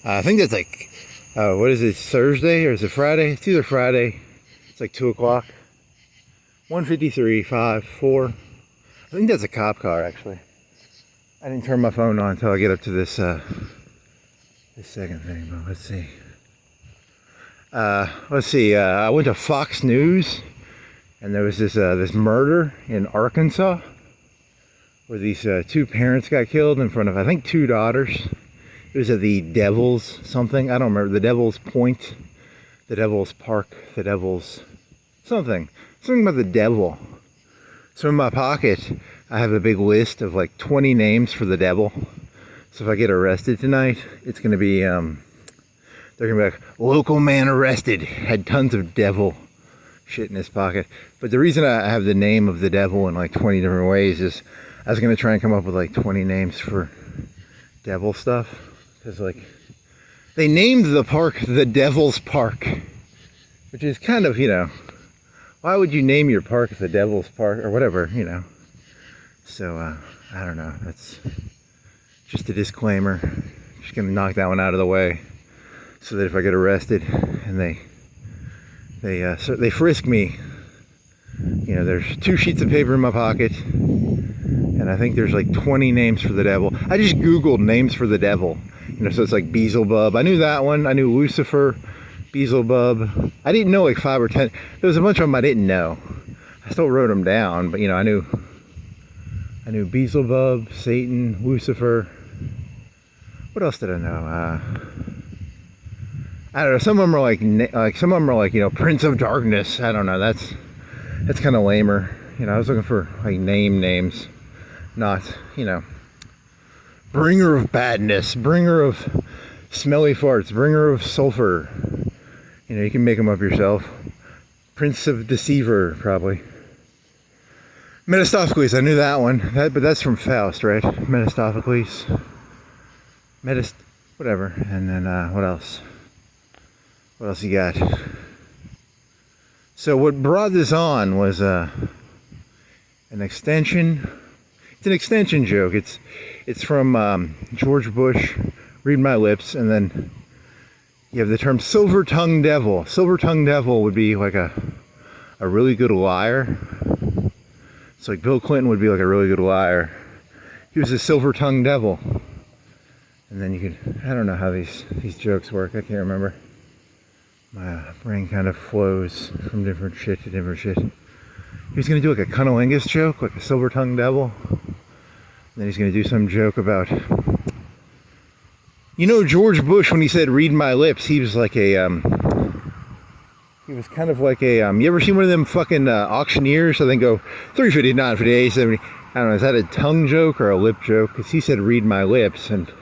I think that's like, what is it, Thursday or is it Friday? It's either Friday. It's like 2 o'clock. 1:53, 5, 4. I think that's a cop car, actually. I didn't turn my phone on until I get up to this second thing, but let's see. I went to Fox News, and there was this murder in Arkansas, where these 2 parents got killed in front of, I think, 2 daughters. It was at the Devil's something. I don't remember. The Devil's Point, the Devil's Park, the Devil's something. Something about the devil. So in my pocket, I have a big list of like 20 names for the devil. So if I get arrested tonight, it's going to be, they're going to be like, local man arrested, had tons of devil shit in his pocket. But the reason I have the name of the devil in like 20 different ways is I was going to try and come up with like 20 names for devil stuff. Because like, they named the park the Devil's Park, which is kind of, you know, why would you name your park the Devil's Park or whatever, you know? So, I don't know. That's just a disclaimer. Just gonna knock that one out of the way, so that if I get arrested and they frisk me, you know, there's 2 sheets of paper in my pocket, and I think there's like 20 names for the devil. I just Googled names for the devil, you know, so it's like Beelzebub. I knew that one. I knew Lucifer, Beelzebub. I didn't know like 5 or 10. There was a bunch of them I didn't know. I still wrote them down, but you know, I knew Beelzebub, Satan, Lucifer. What else did I know? I don't know. Some of them are like some of them are like, you know, Prince of Darkness. I don't know. That's kind of lamer. You know, I was looking for like names, not, you know, bringer of badness, bringer of smelly farts, bringer of sulfur. You know, you can make them up yourself. Prince of Deceiver, probably. Mephistopheles, I knew that one. But that's from Faust, right? Mephistopheles. Whatever. And then, what else? What else you got? So what brought this on was an extension. It's an extension joke. It's from George Bush, Read My Lips, and then you have the term silver-tongued devil. Silver-tongued devil would be like a really good liar. So like Bill Clinton would be like a really good liar. He was a silver-tongued devil. And then you could, I don't know how these jokes work. I can't remember. My brain kind of flows from different shit to different shit. He was going to do like a cunnilingus joke, like a silver-tongued devil. And then he's going to do some joke about, you know, George Bush, when he said "read my lips," he was like he was kind of like a, you ever seen one of them fucking auctioneers? So they go 359 for the 870. I don't know, is that a tongue joke or a lip joke? Because he said "read my lips," and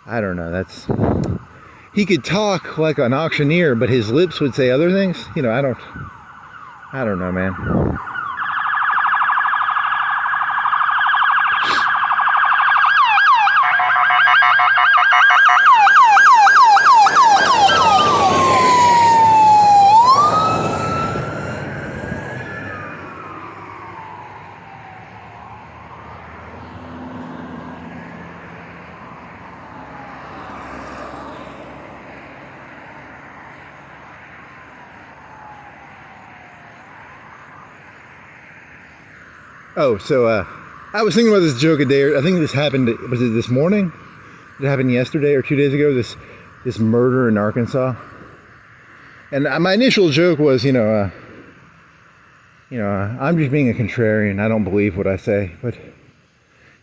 I don't know. He could talk like an auctioneer, but his lips would say other things. You know, I don't know, man. Oh, so I was thinking about this joke a day. I think this happened. Was it this morning? Did it happen yesterday or 2 days ago? This murder in Arkansas. And my initial joke was, I'm just being a contrarian. I don't believe what I say. But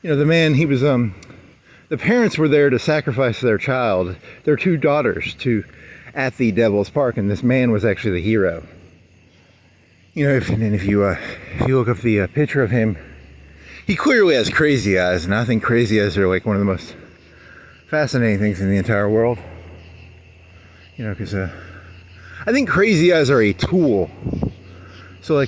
the man, he was the parents were there to sacrifice their child, their 2 daughters, at the Devil's Park, and this man was actually the hero. If you look up the picture of him, he clearly has crazy eyes, and I think crazy eyes are like one of the most fascinating things in the entire world. Because I think crazy eyes are a tool. So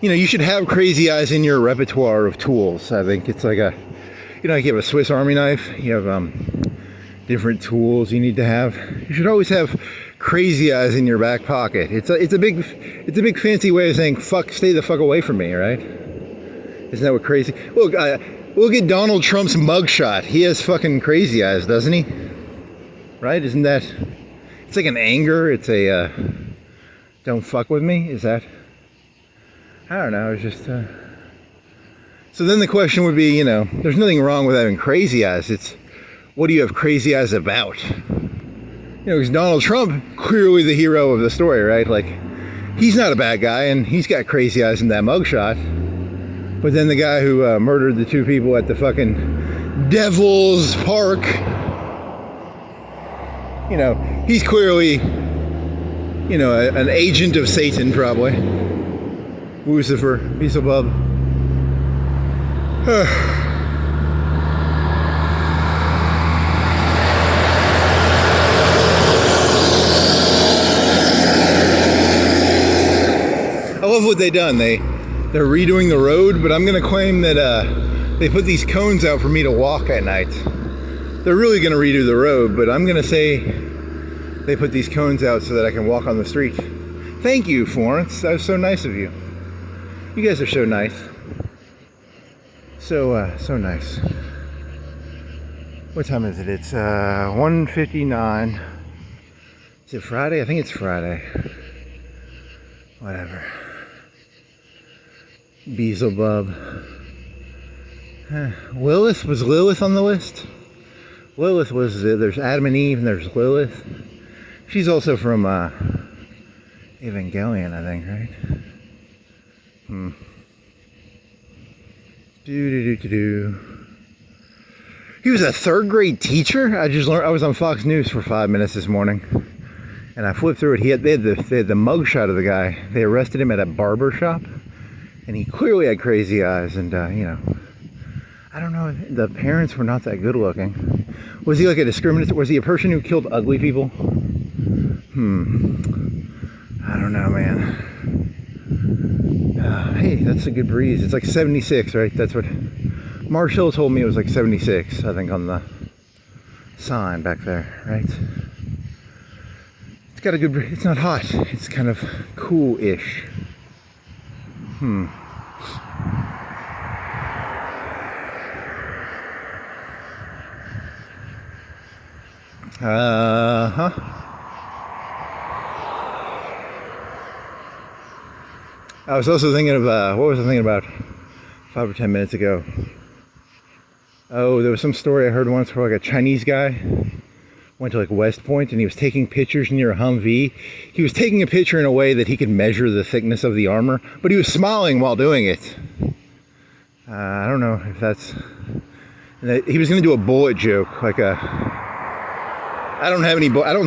you should have crazy eyes in your repertoire of tools. I think it's like like you have a Swiss Army knife, you have different tools you need to have. You should always have crazy eyes in your back pocket. It's a big fancy way of saying fuck, stay the fuck away from me, right? Isn't that what crazy? Look, Look at Donald Trump's mugshot. He has fucking crazy eyes, doesn't he? Right? Isn't that... It's like an anger. It's a... don't fuck with me? Is that... I don't know. It's just... So then the question would be, you know, there's nothing wrong with having crazy eyes. It's, what do you have crazy eyes about? You know, because Donald Trump, clearly the hero of the story, right? Like, he's not a bad guy, and he's got crazy eyes in that mugshot. But then the guy who murdered the two people at the fucking Devil's Park, you know, he's clearly, you know, an agent of Satan, probably. Lucifer, Beelzebub. I love what they done. They're redoing the road, but I'm gonna claim that they put these cones out for me to walk at night. They're really gonna redo the road, but I'm gonna say they put these cones out so that I can walk on the street. Thank you, Florence. That was so nice of you. You guys are so nice. So nice. What time is it? It's 1:59. Is it Friday? I think it's Friday. Whatever. Beelzebub. Lilith? Was Lilith on the list? Lilith was... there's Adam and Eve and there's Lilith. She's also from Evangelion, I think, right? He was a third grade teacher? I just learned... I was on Fox News for 5 minutes this morning. And I flipped through it. They had the mugshot of the guy. They arrested him at a barber shop. And he clearly had crazy eyes, and, you know, I don't know, the parents were not that good looking. Was he like a discriminator? Was he a person who killed ugly people? I don't know, man. Hey, that's a good breeze. It's like 76, right? That's what Marshall told me. It was like 76, I think, on the sign back there, right? It's got a good breeze. It's not hot. It's kind of cool-ish. I was also thinking of, what was I thinking about 5 or 10 minutes ago? Oh, there was some story I heard once where like a Chinese guy went to like West Point and he was taking pictures near a Humvee. He was taking a picture in a way that he could measure the thickness of the armor, but he was smiling while doing it. I don't know if that's... He was going to do a bullet joke, like a... I don't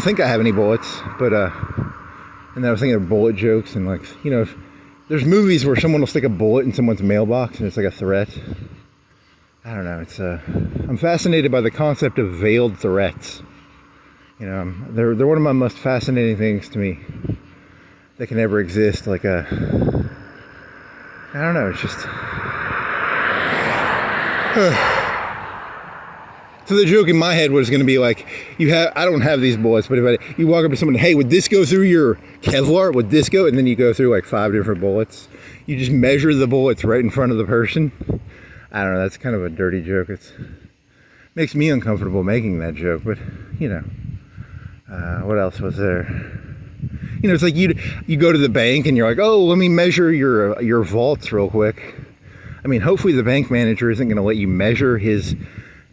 think I have any bullets, but, and I was thinking of bullet jokes and like, you know, if there's movies where someone will stick a bullet in someone's mailbox and it's like a threat. I don't know, it's, I'm fascinated by the concept of veiled threats. You know, they're one of my most fascinating things to me that can ever exist. Like I don't know, it's just... So the joke in my head was going to be like, I don't have these bullets, but if you walk up to someone, hey, would this go through your Kevlar? Would this go? And then you go through like 5 different bullets. You just measure the bullets right in front of the person. I don't know, that's kind of a dirty joke. It makes me uncomfortable making that joke, but, you know. What else was there? You know, it's like you go to the bank and you're like, oh, let me measure your vaults real quick. I mean, hopefully the bank manager isn't going to let you measure his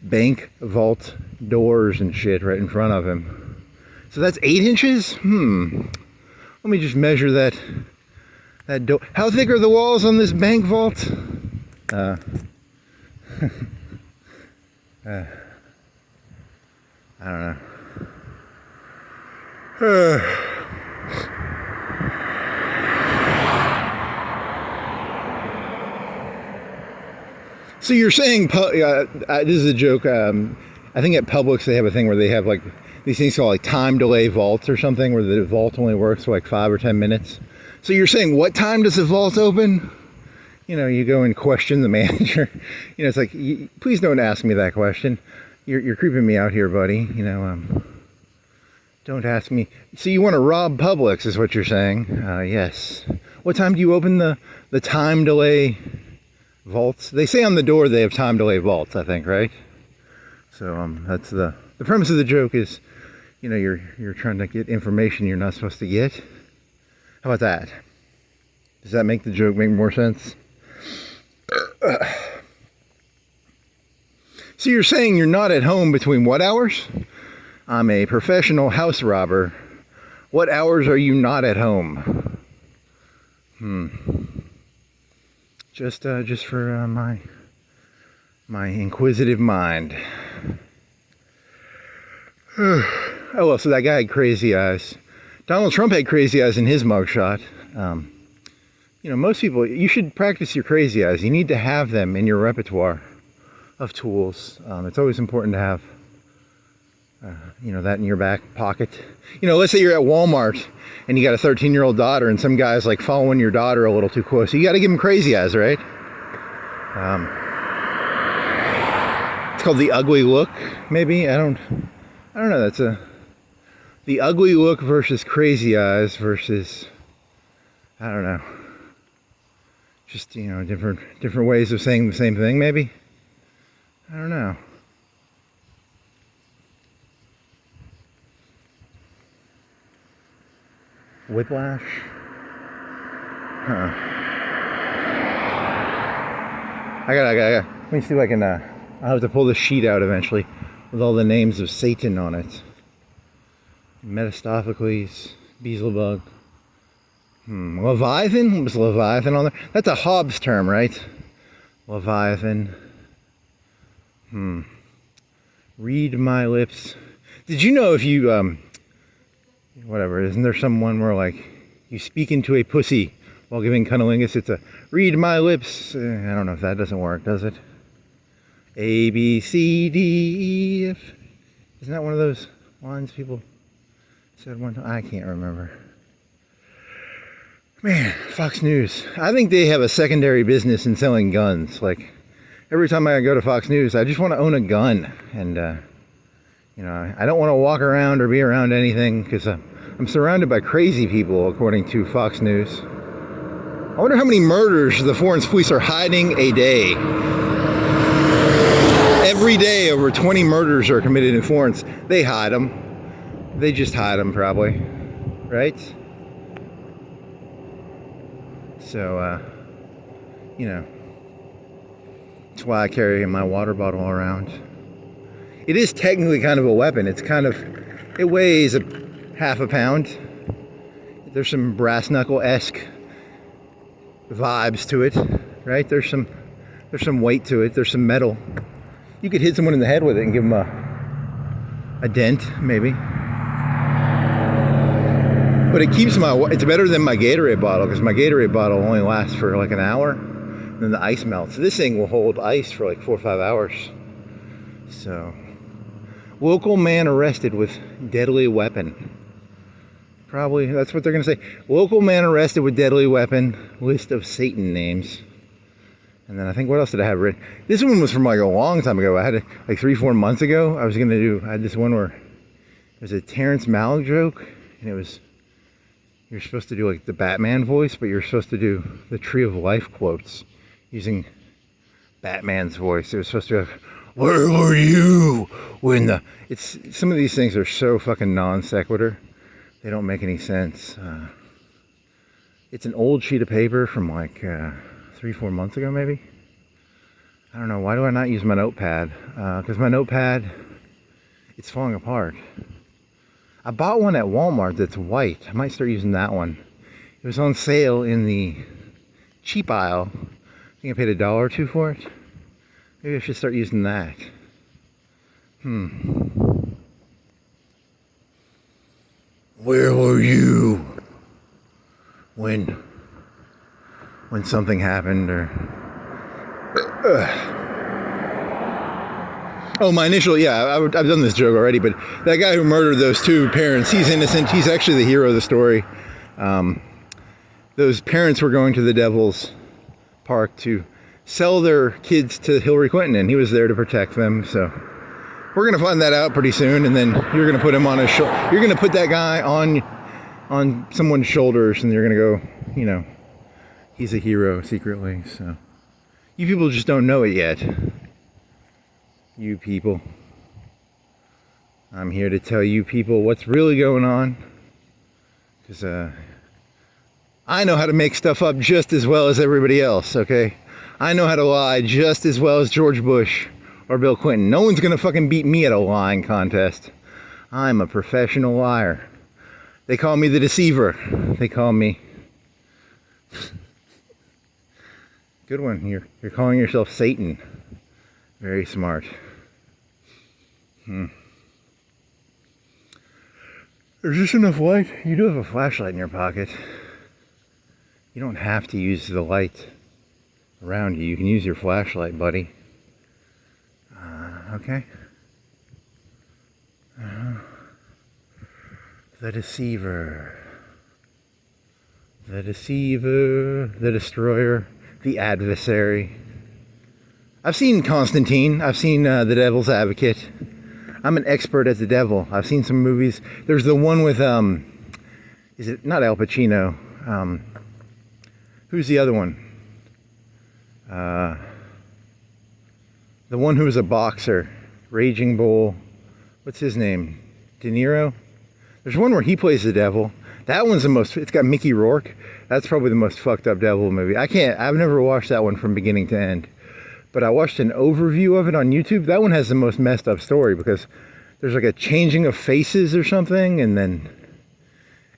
bank vault doors and shit right in front of him. So that's 8 inches? Let me just measure that door. How thick are the walls on this bank vault? I don't know. So you're saying, this is a joke, I think at Publix they have a thing where they have like these things called like time delay vaults or something, where the vault only works for like 5 or 10 minutes. So you're saying, what time does the vault open? You know, you go and question the manager. You know, it's like, please don't ask me that question. You're creeping me out here, buddy. You know, don't ask me. So you want to rob Publix is what you're saying? Yes. What time do you open the time delay vaults. They say on the door they have time to lay vaults, I think, right? So that's the premise of the joke is, you know, you're trying to get information you're not supposed to get. How about that? Does that make the joke make more sense? So you're saying you're not at home between what hours? I'm a professional house robber. What hours are you not at home? Just for my inquisitive mind. Oh well, so that guy had crazy eyes. Donald Trump had crazy eyes in his mugshot. You know, most people, you should practice your crazy eyes. You need to have them in your repertoire of tools. It's always important to have, you know, that in your back pocket. You know, let's say you're at Walmart and you got a 13-year-old daughter and some guy's like following your daughter a little too close. You got to give him crazy eyes, right? It's called the ugly look, maybe. I don't know. That's the ugly look versus crazy eyes versus, I don't know. Just, you know, different ways of saying the same thing, maybe. I don't know. Whiplash? Huh. I gotta, let me see if I can, I'll have to pull the sheet out eventually with all the names of Satan on it. Metastophocles, Beelzebub. Leviathan? Was Leviathan on there? That's a Hobbes term, right? Leviathan. Read my lips. Did you know if you, whatever, isn't there someone where like you speak into a pussy while giving cunnilingus? It's a read my lips. I don't know if that doesn't work, does it? A, B, C, D, E, F. Isn't that one of those lines people said one time? I can't remember. Man, Fox News. I think they have a secondary business in selling guns. Like, every time I go to Fox News, I just want to own a gun. And, you know, I don't want to walk around or be around anything because I'm surrounded by crazy people, according to Fox News. I wonder how many murders the Florence police are hiding a day. Every day, over 20 murders are committed in Florence. They hide them. They just hide them, probably. Right? So, you know, that's why I carry my water bottle around. It is technically kind of a weapon. It's kind of, it weighs half a pound. There's some brass knuckle-esque vibes to it, right? There's some weight to it. There's some metal. You could hit someone in the head with it and give them a dent, maybe. But it keeps it's better than my Gatorade bottle, because my Gatorade bottle only lasts for like an hour, and then the ice melts. This thing will hold ice for like 4 or 5 hours. So, local man arrested with deadly weapon. Probably, that's what they're going to say. Local man arrested with deadly weapon, list of Satan names. And then I think, what else did I have written? This one was from like a long time ago. I had it like 3-4 months ago. I had this one where it was a Terrence Malick joke, and it was, you're supposed to do like the Batman voice, but you're supposed to do the Tree of Life quotes using Batman's voice. It was supposed to be like, where were you when the... Some of these things are so fucking non sequitur. They don't make any sense. It's an old sheet of paper from like 3-4 months ago, maybe. I don't know. Why do I not use my notepad? Because my notepad, it's falling apart. I bought one at Walmart that's white. I might start using that one. It was on sale in the cheap aisle. I think I paid $1 or $2 for it. Maybe I should start using that. Where were you when something happened, or oh, my initial, I've done this joke already, but that guy who murdered those 2 parents, he's innocent. He's actually the hero of the story. Those parents were going to the Devil's Park to sell their kids to Hillary Clinton, and he was there to protect them. So we're gonna find that out pretty soon, and then you're gonna put him on his shoulder. You're gonna put that guy on someone's shoulders, and you're gonna go, you know, he's a hero secretly. So You people just don't know it yet. You people. I'm here to tell you people what's really going on. Because I know how to make stuff up just as well as everybody else, okay? I know how to lie just as well as George Bush or Bill Clinton. No one's gonna fucking beat me at a lying contest. I'm a professional liar. They call me the deceiver. They call me... Good one. You're calling yourself Satan. Very smart. There's just enough light. You do have a flashlight in your pocket. You don't have to use the light around you. You can use your flashlight, buddy. Okay? The deceiver. The deceiver. The destroyer. The adversary. I've seen Constantine. I've seen The Devil's Advocate. I'm an expert at the devil. I've seen some movies. There's the one with, is it not Al Pacino? Who's the other one? The one who was a boxer. Raging Bull. What's his name? De Niro? There's one where he plays the devil. That one's the most, it's got Mickey Rourke. That's probably the most fucked up devil movie. I've never watched that one from beginning to end. But I watched an overview of it on YouTube. That one has the most messed up story because there's like a changing of faces or something. And then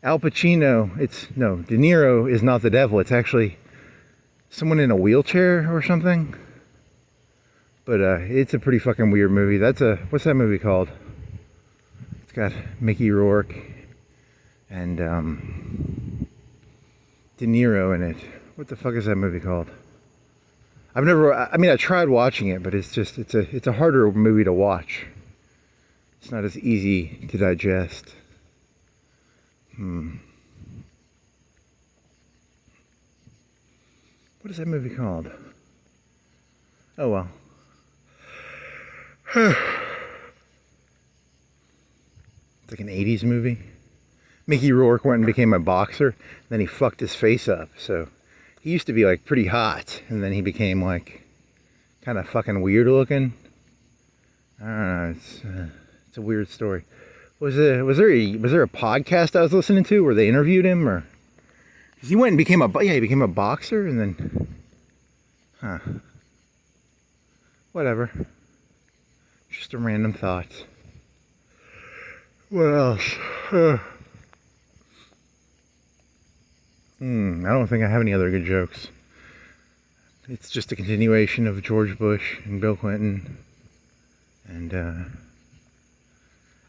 Al Pacino, De Niro is not the devil. It's actually someone in a wheelchair or something. But it's a pretty fucking weird movie. What's that movie called? It's got Mickey Rourke and De Niro in it. What the fuck is that movie called? I tried watching it, but it's a harder movie to watch. It's not as easy to digest. What is that movie called? Oh well. It's like an 80s movie. Mickey Rourke went and became a boxer, then he fucked his face up, so he used to be like pretty hot, and then he became like kind of fucking weird looking. I don't know. It's a weird story. Was there a podcast I was listening to where they interviewed him, or because he went and became a boxer, and then whatever. Just a random thought. What else? I don't think I have any other good jokes. It's just a continuation of George Bush and Bill Clinton. And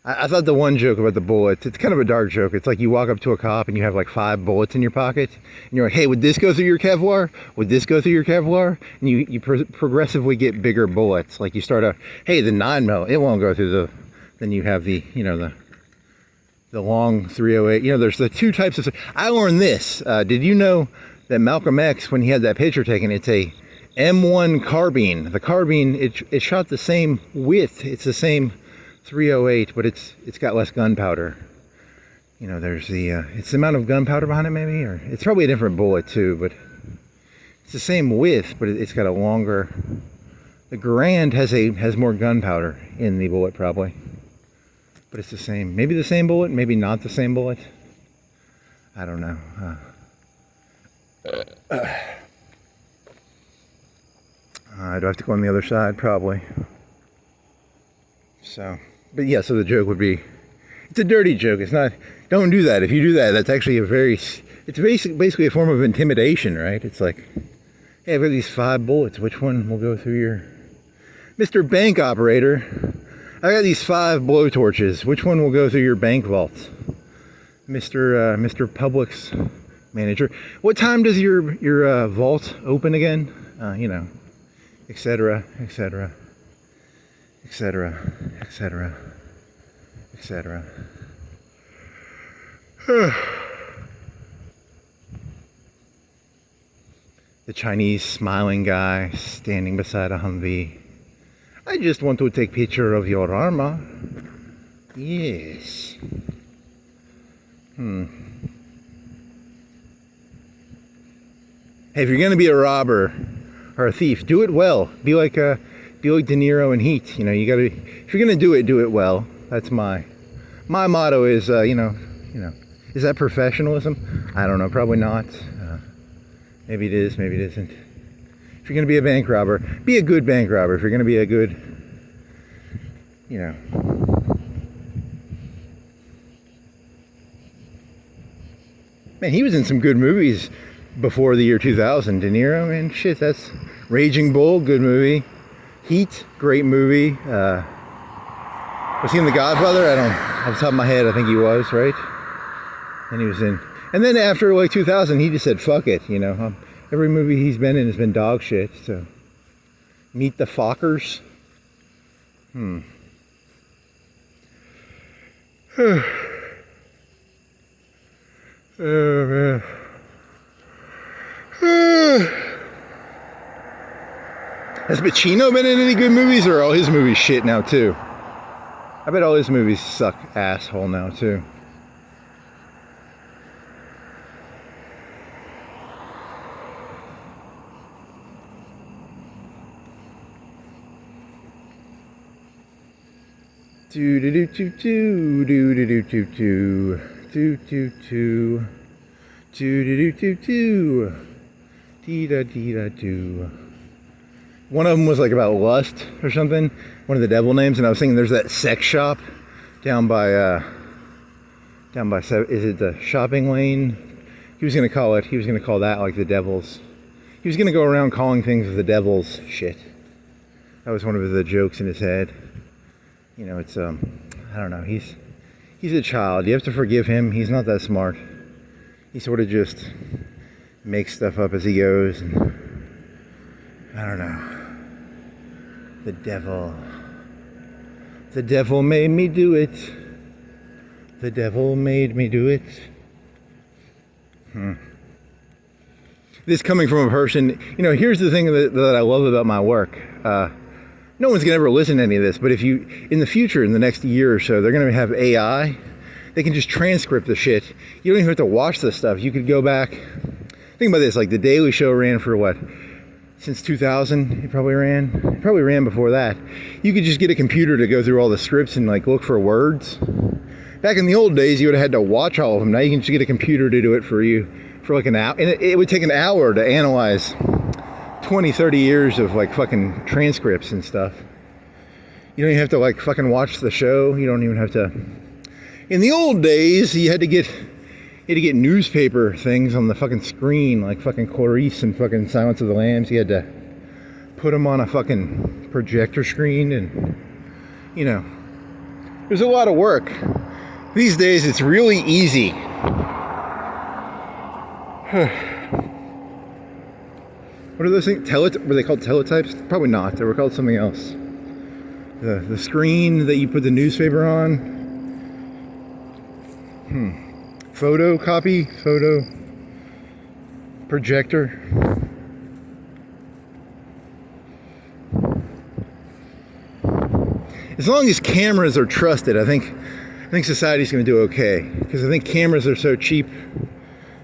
I thought the one joke about the bullets, it's kind of a dark joke. It's like you walk up to a cop and you have like 5 bullets in your pocket. And you're like, hey, would this go through your Kevlar? Would this go through your Kevlar? And you progressively get bigger bullets. Like you start out, hey, the 9mm, it won't go through then you have the long 308. There's the 2 types of... I learned this. Did you know that Malcolm X, when he had that picture taken, it's a M1 carbine. The carbine, it shot the same width. It's the same 308, but it's got less gunpowder. There's it's the amount of gunpowder behind it, maybe, or it's probably a different bullet too, but it's the same width, but it's got a longer... The Garand has more gunpowder in the bullet, probably. But it's the same. Maybe the same bullet, maybe not the same bullet. I don't know. Do I have to go on the other side? Probably. So the joke would be, it's a dirty joke. It's not, don't do that. If you do that, that's actually it's basically a form of intimidation, right? It's like, hey, I've got these 5 bullets. Which one will go through your... Mr. Bank Operator, I got these 5 blowtorches. Which one will go through your bank vault? Mr. Publix Manager. What time does your vault open again? Etc., etc., etc., etc., etc. The Chinese smiling guy standing beside a Humvee. I just want to take picture of your armor. Yes. Hey, if you're going to be a robber, or a thief. Do it well. Be like De Niro in Heat. You know, you gotta, if you're gonna do it well. That's my motto is, you know, is that professionalism? I don't know, probably not. Maybe it is, maybe it isn't. If you're gonna be a bank robber, be a good bank robber. If you're gonna be a good, you know. Man, he was in some good movies before the year 2000. De Niro, man, shit, that's Raging Bull, good movie. Heat, great movie. Was he in The Godfather? I don't, off the top of my head, I think he was, right? And he was in, and then after like 2000, he just said, fuck it, you know. Every movie he's been in has been dog shit, so. Meet the Fockers. Oh, man. Has Pacino been in any good movies, or are all his movies shit now too? I bet all his movies suck asshole now too. Do do do do do do do do do do do do do do do do dee da dee da do. One of them was like about lust or something, one of the devil names, and I was thinking there's that sex shop down by is it the shopping lane? He was gonna call that like the devil's. He was gonna go around calling things the devil's shit. That was one of the jokes in his head. You know, it's I don't know, he's a child. You have to forgive him. He's not that smart. He sort of just makes stuff up as he goes, and I don't know. The devil made me do it. The devil made me do it. This coming from a person, you know, here's the thing that I love about my work. No one's gonna ever listen to any of this, but if you, in the future, in the next year or so, they're gonna have AI. They can just transcript the shit. You don't even have to watch this stuff. You could go back. Think about this, like the Daily Show ran for what? Since 2000, it probably ran before that. You could just get a computer to go through all the scripts and like look for words. Back in the old days, you would have had to watch all of them. Now you can just get a computer to do it for you for like an hour. And it would take an hour to analyze 20, 30 years of like fucking transcripts and stuff. You don't even have to like fucking watch the show. You don't even have to. In the old days, you had to get newspaper things on the fucking screen, like fucking Clarice and fucking Silence of the Lambs. You had to put them on a fucking projector screen, and you know, there's a lot of work. These days, it's really easy. What are those things? Were they called teletypes? Probably not. They were called something else. The screen that you put the newspaper on. Photo projector. As long as cameras are trusted, I think society's going to do okay. Because I think cameras are so cheap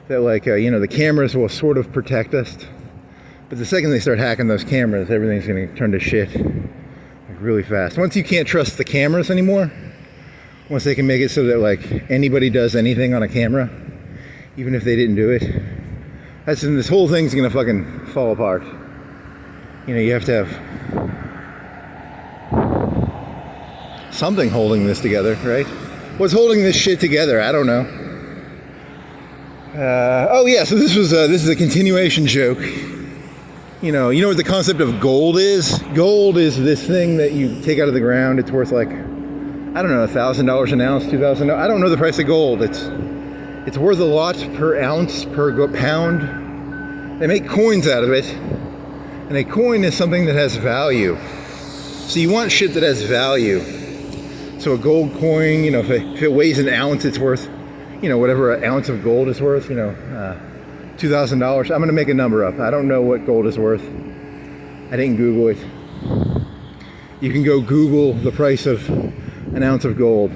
that, like, you know, the cameras will sort of protect us. But the second they start hacking those cameras, everything's going to turn to shit like really fast. Once you can't trust the cameras anymore, once they can make it so that like anybody does anything on a camera, even if they didn't do it, this whole thing's going to fucking fall apart. You know, you have to have something holding this together, right? What's holding this shit together? I don't know. Oh yeah, so this is a continuation joke. You know what the concept of gold is? Gold is this thing that you take out of the ground. It's worth like, I don't know, $1,000 an ounce, $2,000. I don't know the price of gold. It's worth a lot per ounce, per pound. They make coins out of it, and a coin is something that has value. So you want shit that has value. So a gold coin, you know, if it weighs an ounce, it's worth, you know, whatever an ounce of gold is worth, you know, $2,000. I'm going to make a number up. I don't know what gold is worth. I didn't Google it. You can go Google the price of an ounce of gold.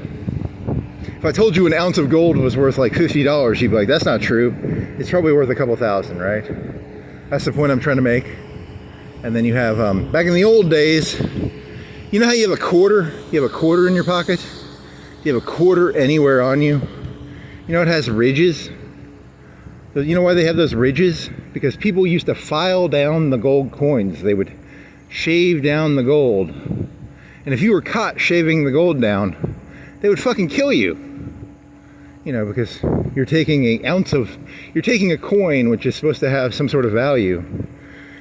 If I told you an ounce of gold was worth like $50, you'd be like, that's not true. It's probably worth a couple thousand, right? That's the point I'm trying to make. And then you have, back in the old days, you know how you have a quarter? You have a quarter in your pocket? You have a quarter anywhere on you? You know it has ridges? You know why they have those ridges? Because people used to file down the gold coins. They would shave down the gold. And if you were caught shaving the gold down, they would fucking kill you. You know, because you're taking you're taking a coin which is supposed to have some sort of value,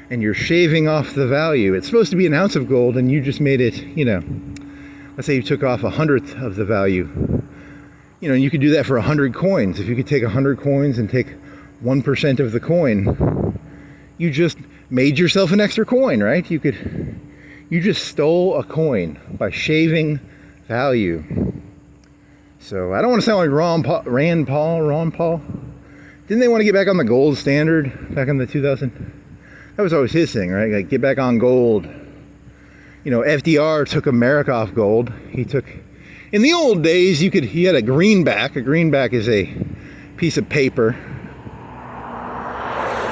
and you're shaving off the value. It's supposed to be an ounce of gold, and you just made it, you know, let's say you took off 1/100th of the value. You know, you could do that for 100 coins. If you could take 100 coins and take 1% of the coin, you just made yourself an extra coin, right? You just stole a coin by shaving value. So I don't want to sound like Ron Paul. Didn't they want to get back on the gold standard back in the 2000? That was always his thing, right? Like, get back on gold. You know, FDR took America off gold. He took, in the old days, he had a greenback. A greenback is a piece of paper.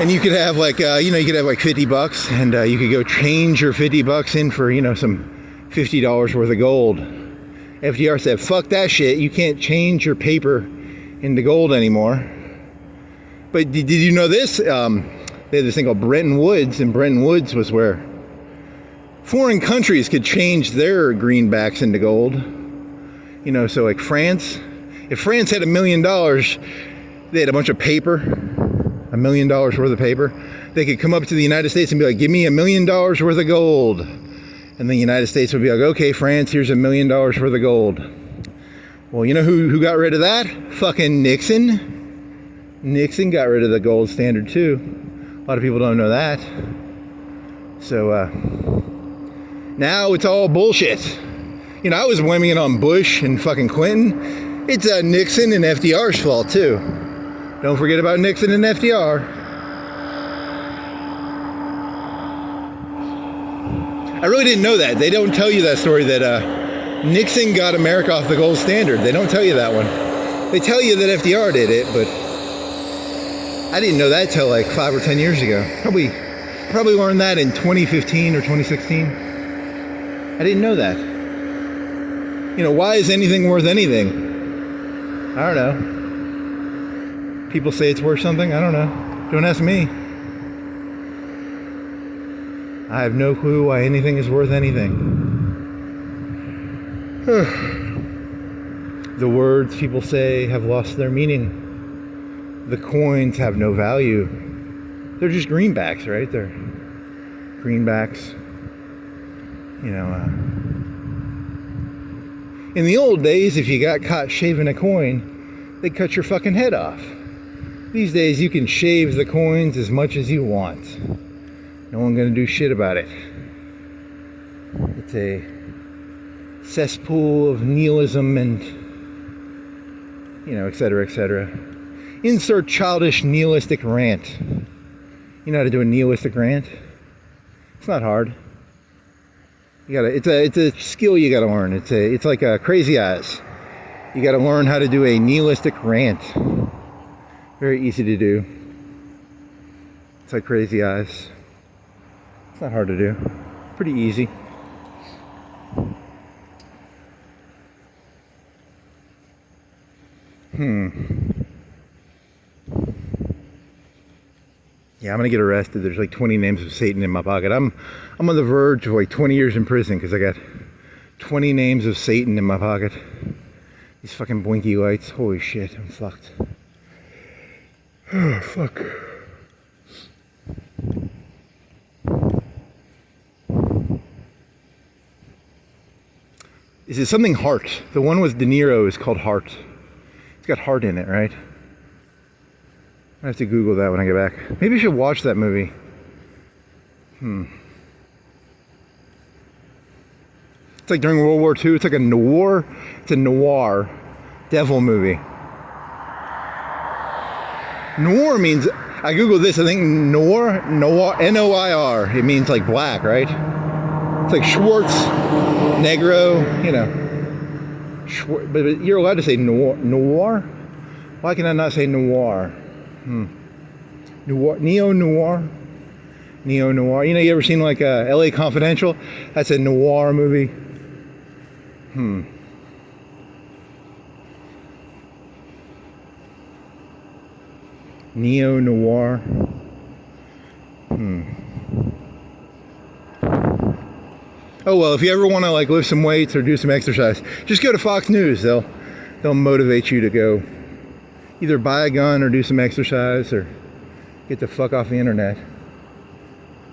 And you could have like, you know, you could have like $50 and you could go change your $50 in for, you know, some $50 worth of gold. FDR said, fuck that shit. You can't change your paper into gold anymore. But did you know this? They had this thing called Bretton Woods, and Bretton Woods was where foreign countries could change their greenbacks into gold. You know, so like France, if France had $1 million, they had a bunch of paper, $1 million worth of paper. They could come up to the United States and be like, give me $1 million worth of gold. And the United States would be like, okay, France, here's $1 million worth of gold. Well, you know who got rid of that? Fucking Nixon. Nixon got rid of the gold standard too. A lot of people don't know that. So now it's all bullshit. You know, I was blaming it on Bush and fucking Clinton. It's Nixon and FDR's fault too. Don't forget about Nixon and FDR. I really didn't know that. They don't tell you that story that Nixon got America off the gold standard. They don't tell you that one. They tell you that FDR did it, but I didn't know that till like 5 or 10 years ago. Probably learned that in 2015 or 2016. I didn't know that. You know, why is anything worth anything? I don't know. People say it's worth something. I don't know. Don't ask me. I have no clue why anything is worth anything. The words people say have lost their meaning. The coins have no value. They're just greenbacks, right? They're greenbacks. You know, in the old days, if you got caught shaving a coin, they'd cut your fucking head off. These days, you can shave the coins as much as you want. No one's gonna do shit about it. It's a cesspool of nihilism and, you know, etc., etc. Insert childish nihilistic rant. You know how to do a nihilistic rant? It's not hard. It's a skill you gotta learn. It's like a Crazy Eyes. You gotta learn how to do a nihilistic rant. Very easy to do. It's like Crazy Eyes. It's not hard to do. Pretty easy. Yeah, I'm gonna get arrested. There's like 20 names of Satan in my pocket. I'm on the verge of like 20 years in prison because I got 20 names of Satan in my pocket. These fucking blinky lights. Holy shit, I'm fucked. Oh, fuck. Is it something Heart? The one with De Niro is called Heart. It's got heart in it, right? I have to Google that when I get back. Maybe I should watch that movie. It's like during World War II. It's like a noir. It's a noir devil movie. Noir means, I Googled this, I think noir, N-O-I-R. It means like black, right? It's like Schwartz, Negro, you know. But you're allowed to say noir? Why can I not say noir? Noir, neo-noir? Neo-noir. You know, you ever seen like LA Confidential? That's a noir movie. Neo-noir. Oh well, if you ever want to like lift some weights or do some exercise, just go to Fox News. They'll motivate you to go either buy a gun or do some exercise or get the fuck off the internet.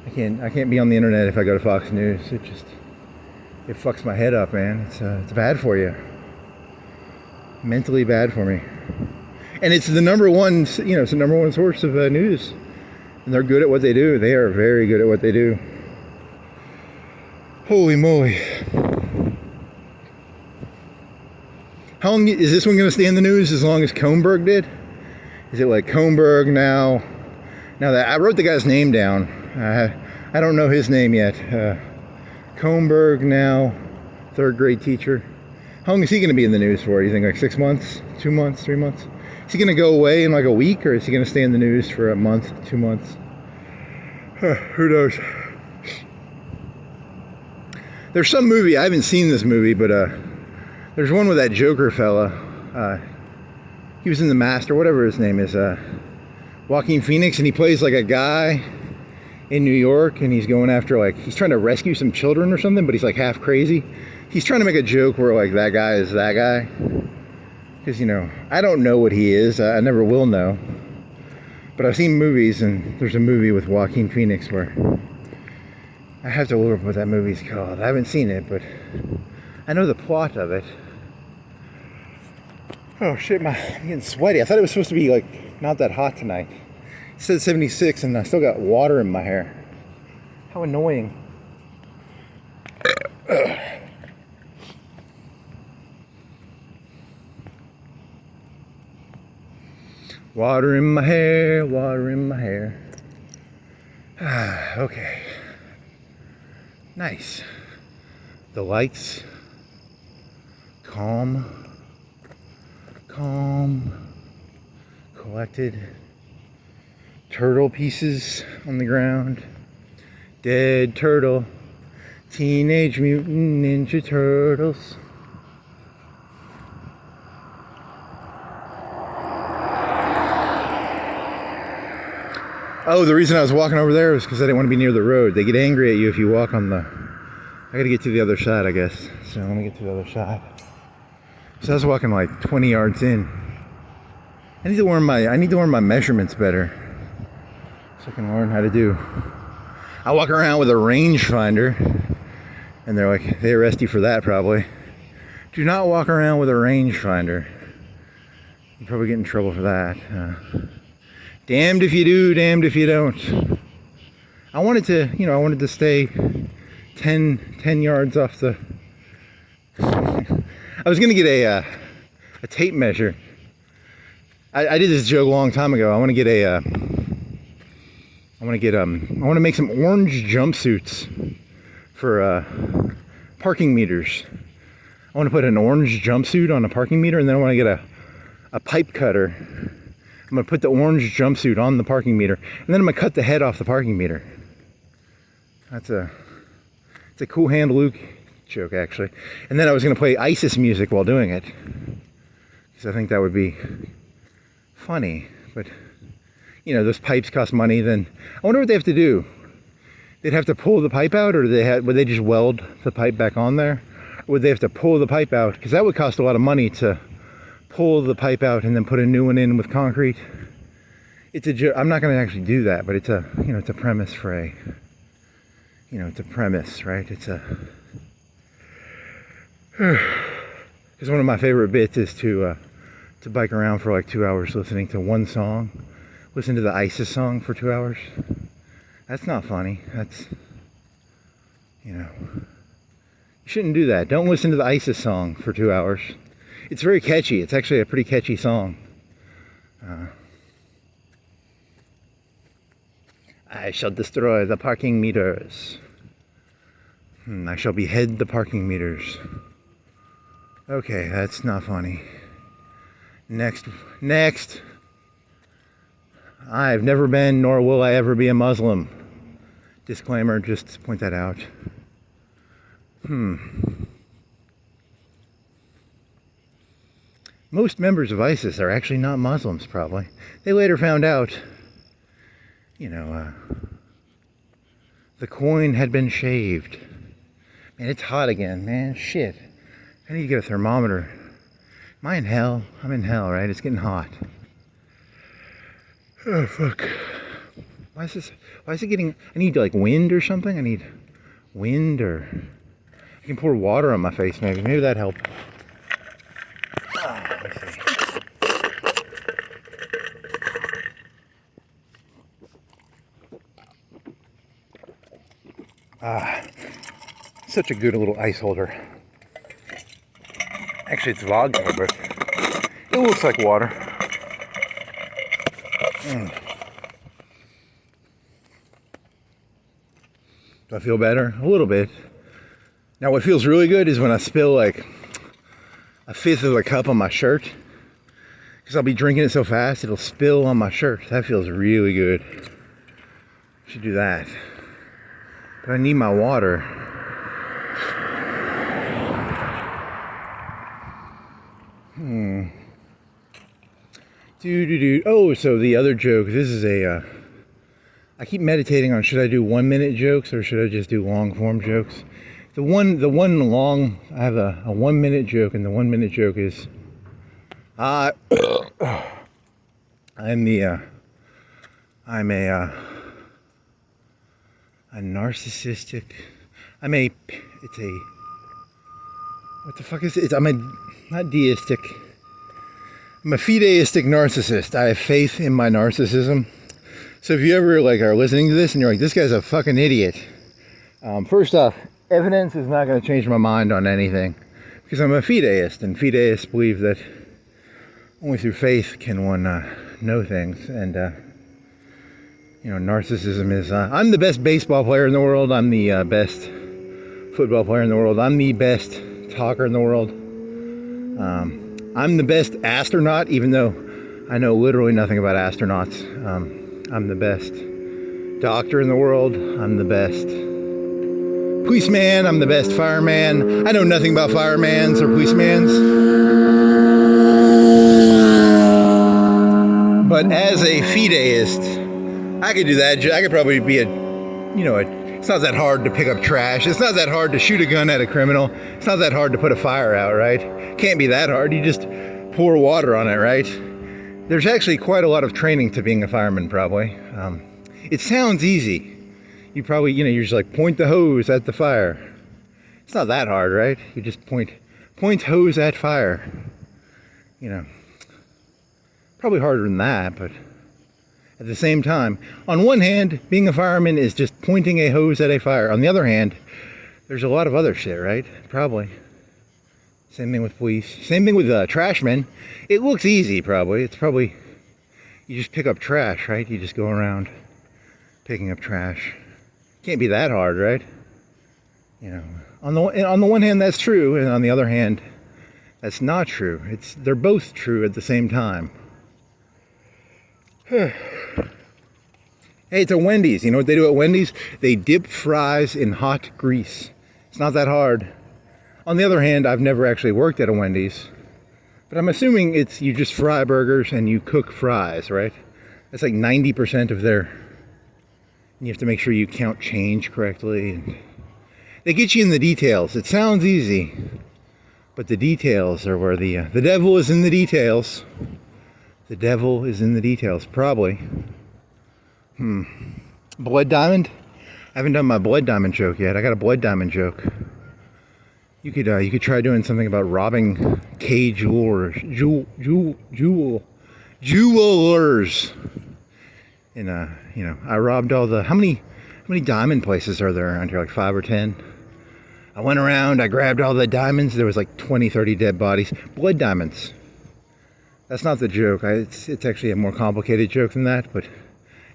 I can't be on the internet if I go to Fox News. It fucks my head up, man. It's bad for you. Mentally bad for me. And it's the number one, you know, it's the number one source of news. And they're good at what they do. They are very good at what they do. Holy moly. How long is this one going to stay in the news? As long as Kronberg did? Is it like Kronberg now? Now that I wrote the guy's name down. I don't know his name yet. Kronberg now, 3rd grade teacher. How long is he going to be in the news for? Do you think like 6 months, 2 months, 3 months? Is he going to go away in like a week, or is he going to stay in the news for a month, 2 months? Who knows? There's some movie, I haven't seen this movie, but there's one with that Joker fella. He was in The Mask, or whatever his name is. Joaquin Phoenix, and he plays like a guy in New York, and he's going after, like, he's trying to rescue some children or something, but he's like half crazy. He's trying to make a joke where like that guy is that guy. Because, you know, I don't know what he is. I never will know. But I've seen movies, and there's a movie with Joaquin Phoenix where I have to look up what that movie's called. I haven't seen it, but I know the plot of it. Oh shit, I'm getting sweaty. I thought it was supposed to be like not that hot tonight. It said 76 and I still got water in my hair. How annoying. Water in my hair, water in my hair. Okay. Nice. The lights. Calm. Collected. Turtle pieces on the ground. Dead turtle. Teenage Mutant Ninja Turtles. Oh, the reason I was walking over there was because I didn't want to be near the road. They get angry at you if you walk on the... I gotta get to the other side, I guess. So let me get to the other side. So I was walking like 20 yards in. I need to learn my measurements better, so I can learn how to do. I walk around with a rangefinder, and they're like, they arrest you for that probably. Do not walk around with a rangefinder. You probably get in trouble for that. Damned if you do, damned if you don't. I wanted to stay 10 yards off the... I was gonna get a tape measure. I did this joke a long time ago. I want to make some orange jumpsuits for parking meters. I want to put an orange jumpsuit on a parking meter, and then I want to get a pipe cutter. I'm going to put the orange jumpsuit on the parking meter, and then I'm going to cut the head off the parking meter. It's a cool hand Luke joke, actually. And then I was going to play ISIS music while doing it, because I think that would be funny. But, you know, those pipes cost money. Then I wonder what they have to do. They'd have to pull the pipe out, or would they just weld the pipe back on there? Or would they have to pull the pipe out? Because that would cost a lot of money to pull the pipe out and then put a new one in with concrete. It's a joke. I'm not going to actually do that, but it's a premise for a, it's a premise, right? Because one of my favorite bits is to bike around for like 2 hours listening to one song. Listen to the ISIS song for 2 hours. That's not funny. That's, you shouldn't do that. Don't listen to the ISIS song for 2 hours. It's very catchy. It's actually a pretty catchy song. I shall destroy the parking meters. I shall behead the parking meters. Okay, that's not funny. Next. I've never been, nor will I ever be, a Muslim. Disclaimer, just to point that out. Most members of ISIS are actually not Muslims, probably. They later found out, the coin had been shaved. Man, it's hot again, man. Shit. I need to get a thermometer. Am I in hell? I'm in hell, right? It's getting hot. Oh, fuck. Why is it getting... I need, like, wind or something? I need wind or... I can pour water on my face, maybe. Maybe that'd help. Let's see. Such a good little ice holder. Actually, it's vodka, but it looks like water. Do I feel better? A little bit. Now, what feels really good is when I spill like a fifth of a cup on my shirt. Because I'll be drinking it so fast, it'll spill on my shirt. That feels really good. Should do that. But I need my water. Oh, so the other joke. This is I keep meditating on, should I do 1 minute jokes or should I just do long form jokes? I have a 1 minute joke, and the 1 minute joke is, I'm a narcissistic, what the fuck is it? Not deistic. I'm a fideistic narcissist. I have faith in my narcissism. So if you ever are listening to this and you're like, this guy's a fucking idiot. First off, evidence is not going to change my mind on anything. Because I'm a fideist, and fideists believe that only through faith can one know things. And, narcissism is, I'm the best baseball player in the world. I'm the best football player in the world. I'm the best talker in the world. I'm the best astronaut, even though I know literally nothing about astronauts. I'm the best doctor in the world. I'm the best policeman. I'm the best fireman. I know nothing about firemans or policemen's. But as a fideist, I could do that. I could probably be it's not that hard to pick up trash. It's not that hard to shoot a gun at a criminal. It's not that hard to put a fire out, right? Can't be that hard. You just pour water on it, right? There's actually quite a lot of training to being a fireman, probably. It sounds easy. You probably, you're just like, point the hose at the fire. It's not that hard, right? You just point hose at fire. Probably harder than that, but at the same time, on one hand, being a fireman is just pointing a hose at a fire. On the other hand, there's a lot of other shit, right? Probably. Same thing with police. Same thing with trashmen. It looks easy, probably. It's probably, you just pick up trash, right? You just go around picking up trash. Can't be that hard, right? On the one hand, that's true, and on the other hand, that's not true. They're both true at the same time. Hey, it's a Wendy's. You know what they do at Wendy's? They dip fries in hot grease. It's not that hard. On the other hand, I've never actually worked at a Wendy's, but I'm assuming you just fry burgers and you cook fries, right? That's like 90% of their, and you have to make sure you count change correctly. And they get you in the details. It sounds easy, but the details are where the devil is in the details. The devil is in the details, probably. Blood diamond? I haven't done my blood diamond joke yet. I got a blood diamond joke. You could try doing something about robbing jewelers. And I robbed all the, how many diamond places are there around here? Like 5 or 10? I went around, I grabbed all the diamonds. There was like 20, 30 dead bodies. Blood diamonds. That's not the joke. It's actually a more complicated joke than that, but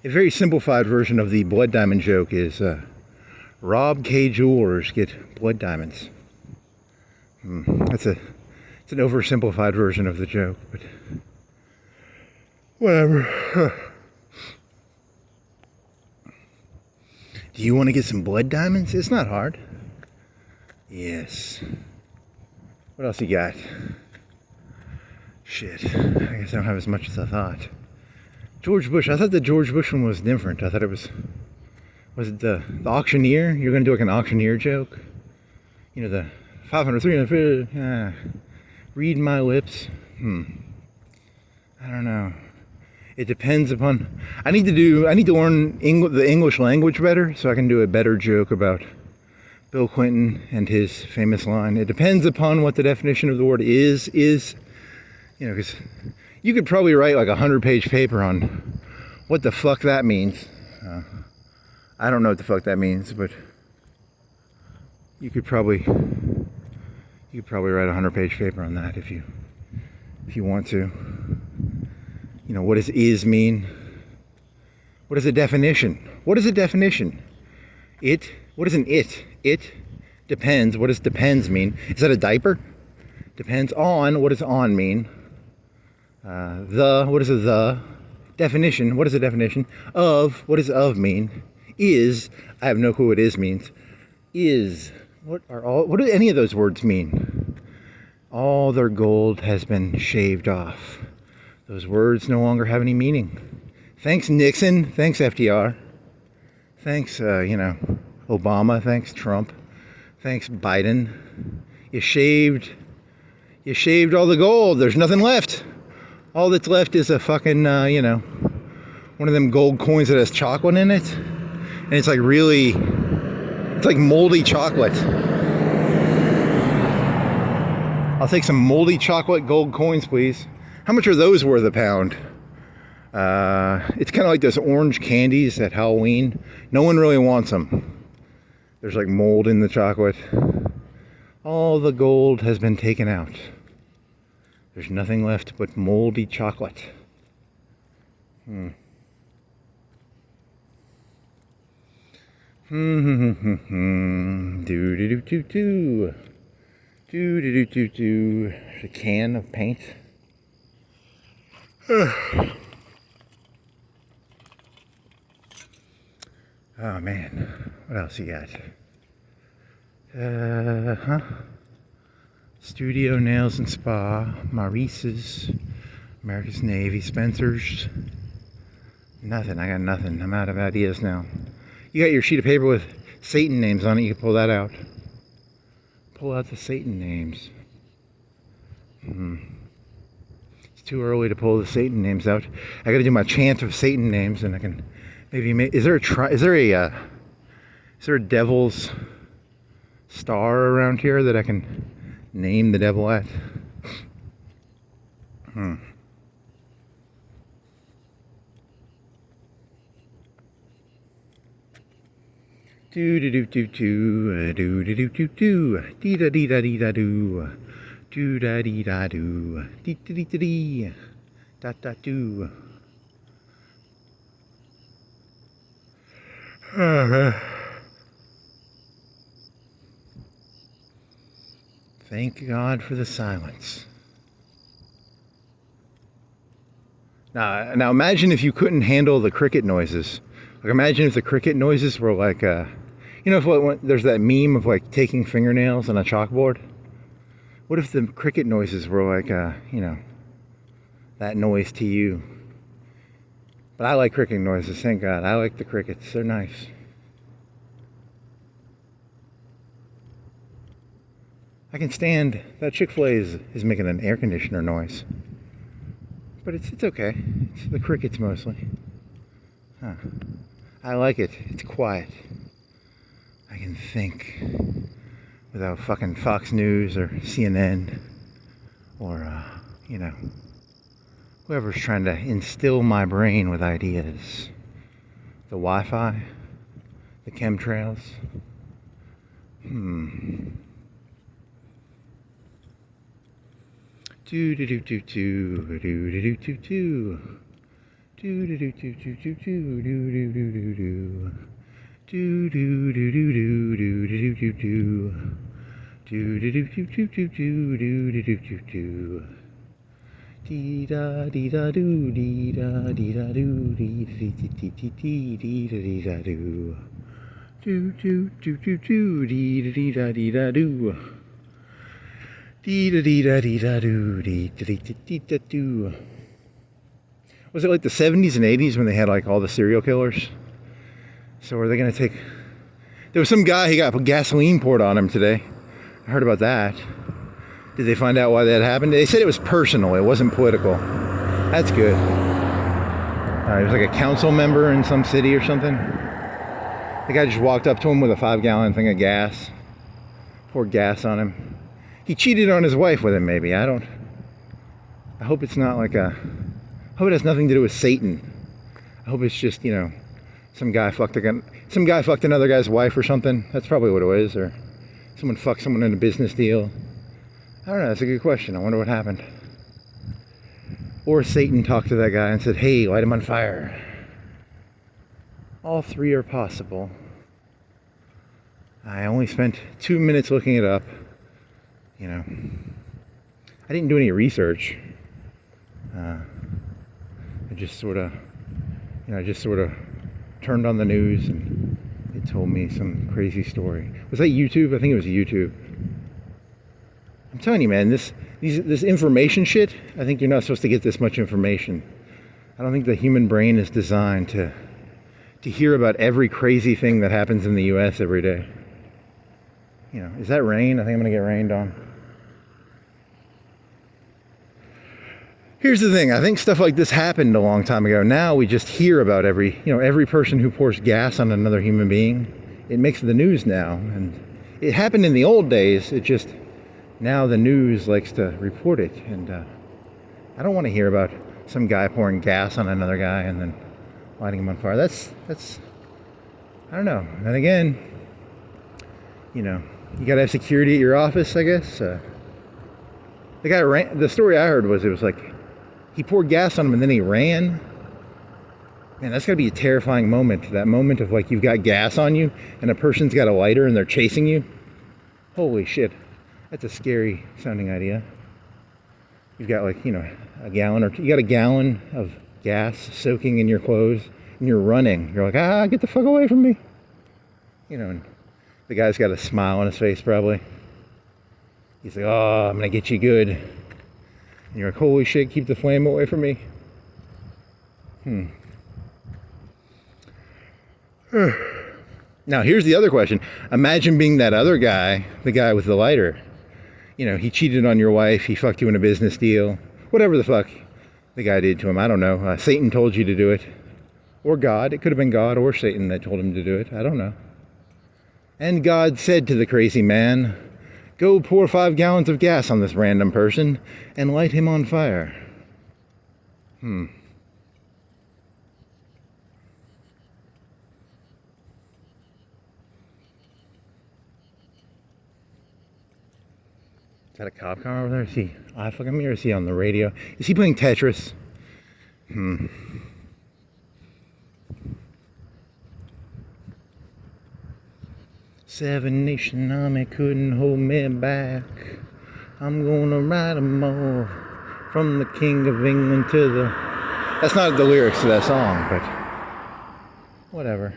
a very simplified version of the blood diamond joke is rob jewelers, get blood diamonds. It's an oversimplified version of the joke, but whatever. Do you want to get some blood diamonds? It's not hard. Yes. What else you got? Shit. I guess I don't have as much as I thought. George Bush. I thought the George Bush one was different. I thought it was it the auctioneer? You're going to do like an auctioneer joke? You know, the 500, 300, read my lips. I don't know. It depends upon, I need to learn the English language better so I can do a better joke about Bill Clinton and his famous line. It depends upon what the definition of the word is, you know, because you could probably write like a 100-page paper on what the fuck that means. I don't know what the fuck that means, but you could probably write a 100-page paper on that if you want to. You know, what does is mean? What is a definition? What is a definition? What is an it? It depends. What does depends mean? Is that a diaper? Depends on. What does on mean? What is a the? Definition. What is a definition? Of. What does of mean? Is. I have no clue what is means. Is. What do any of those words mean? All their gold has been shaved off. Those words no longer have any meaning. Thanks Nixon. Thanks FDR. Thanks, Obama. Thanks Trump. Thanks Biden. You shaved all the gold. There's nothing left. All that's left is a fucking, one of them gold coins that has chocolate in it. And it's like moldy chocolate. I'll take some moldy chocolate gold coins, please. How much are those worth a pound? It's kind of like those orange candies at Halloween. No one really wants them. There's like mold in the chocolate. All the gold has been taken out. There's nothing left but moldy chocolate. Do a can of paint. Oh man, what else you got? Studio Nails and Spa, Maurice's, America's Navy, Spencer's. Nothing, I got nothing. I'm out of ideas now. You got your sheet of paper with Satan names on it, you can pull that out. Pull out the Satan names. It's too early to pull the Satan names out. I gotta do my chant of Satan names and I can maybe make, is there a devil's star around here that I can name the devil at? Do do do do do do do do do do dee da dee da dee da do do da dee da do dee dee dee dee da da do. Thank God for the silence. Now imagine if you couldn't handle the cricket noises. Like imagine if the cricket noises were like, there's that meme of like taking fingernails on a chalkboard. What if the cricket noises were like, that noise to you? But I like cricket noises, thank God. I like the crickets, they're nice. I can stand, that Chick-fil-A is making an air conditioner noise. But it's okay, it's the crickets mostly. I like it, it's quiet. I can think without fucking Fox News or CNN or, whoever's trying to instill my brain with ideas. The Wi-Fi, the chemtrails. Do do do do do do do do do do. Do do do do do do do do do do do do. Do do do do do do do do do. Do do do do do do do do do do do. Dee da dee da do dee da dee da do dee dee dee dee dee dee da dee da do. Do do do do do dee da dee da dee da do. Dee da dee da dee da do dee da dee da dee da do. Was it like the 70s and 80s when they had like all the serial killers? So are they gonna take? There was some guy, he got gasoline poured on him today. I heard about that. Did they find out why that happened? They said it was personal, it wasn't political. That's good. He was like a council member in some city or something. The guy just walked up to him with a 5-gallon thing of gas. Poured gas on him. He cheated on his wife with him, maybe. I hope it's not like I hope it has nothing to do with Satan. I hope it's just, you know, some guy fucked another guy's wife or something. That's probably what it was. Or someone fucked someone in a business deal. I don't know, that's a good question. I wonder what happened. Or Satan talked to that guy and said, hey, light him on fire. All three are possible. I only spent 2 minutes looking it up. You know, I didn't do any research. I just sort of turned on the news and it told me some crazy story. Was that YouTube? I think it was YouTube. I'm telling you, man, this information shit, I think you're not supposed to get this much information. I don't think the human brain is designed to hear about every crazy thing that happens in the US every day. You know, is that rain? I think I'm gonna get rained on. Here's the thing, I think stuff like this happened a long time ago. Now we just hear about every person who pours gas on another human being. It makes the news now. And it happened in the old days, it just, now the news likes to report it. And I don't want to hear about some guy pouring gas on another guy and then lighting him on fire. That's, I don't know. And again, you know, you gotta have security at your office, I guess. The story I heard was, it was like, he poured gas on him and then he ran. Man, that's gotta be a terrifying moment. That moment of like, you've got gas on you and a person's got a lighter and they're chasing you. Holy shit. That's a scary sounding idea. You've got like, you know, you got a gallon of gas soaking in your clothes and you're running. You're like, get the fuck away from me. You know, and the guy's got a smile on his face probably. He's like, oh, I'm gonna get you good. And you're like, holy shit, keep the flame away from me. Now here's the other question. Imagine being that other guy, the guy with the lighter. You know, he cheated on your wife, he fucked you in a business deal, whatever the fuck the guy did to him, I don't know. Satan told you to do it. Or God, it could have been God or Satan that told him to do it, I don't know. And God said to the crazy man, go pour 5 gallons of gas on this random person and light him on fire. Is that a cop car over there? Is he eye fucking me or is he on the radio? Is he playing Tetris? Seven Nation Army couldn't hold me back. I'm gonna ride 'em all from the King of England to the... That's not the lyrics to that song, but whatever.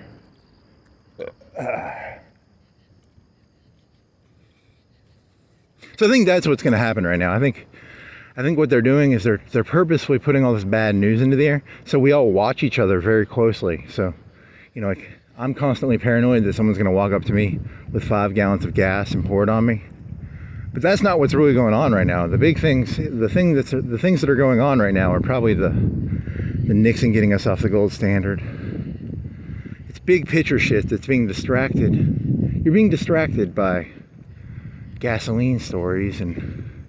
So I think that's what's going to happen right now. I think what they're doing is they're purposefully putting all this bad news into the air, so we all watch each other very closely. So, you know, like, I'm constantly paranoid that someone's going to walk up to me with 5 gallons of gas and pour it on me. But that's not what's really going on right now. The big things, the things that are going on right now are probably the Nixon getting us off the gold standard. It's big picture shit that's being distracted. You're being distracted by gasoline stories and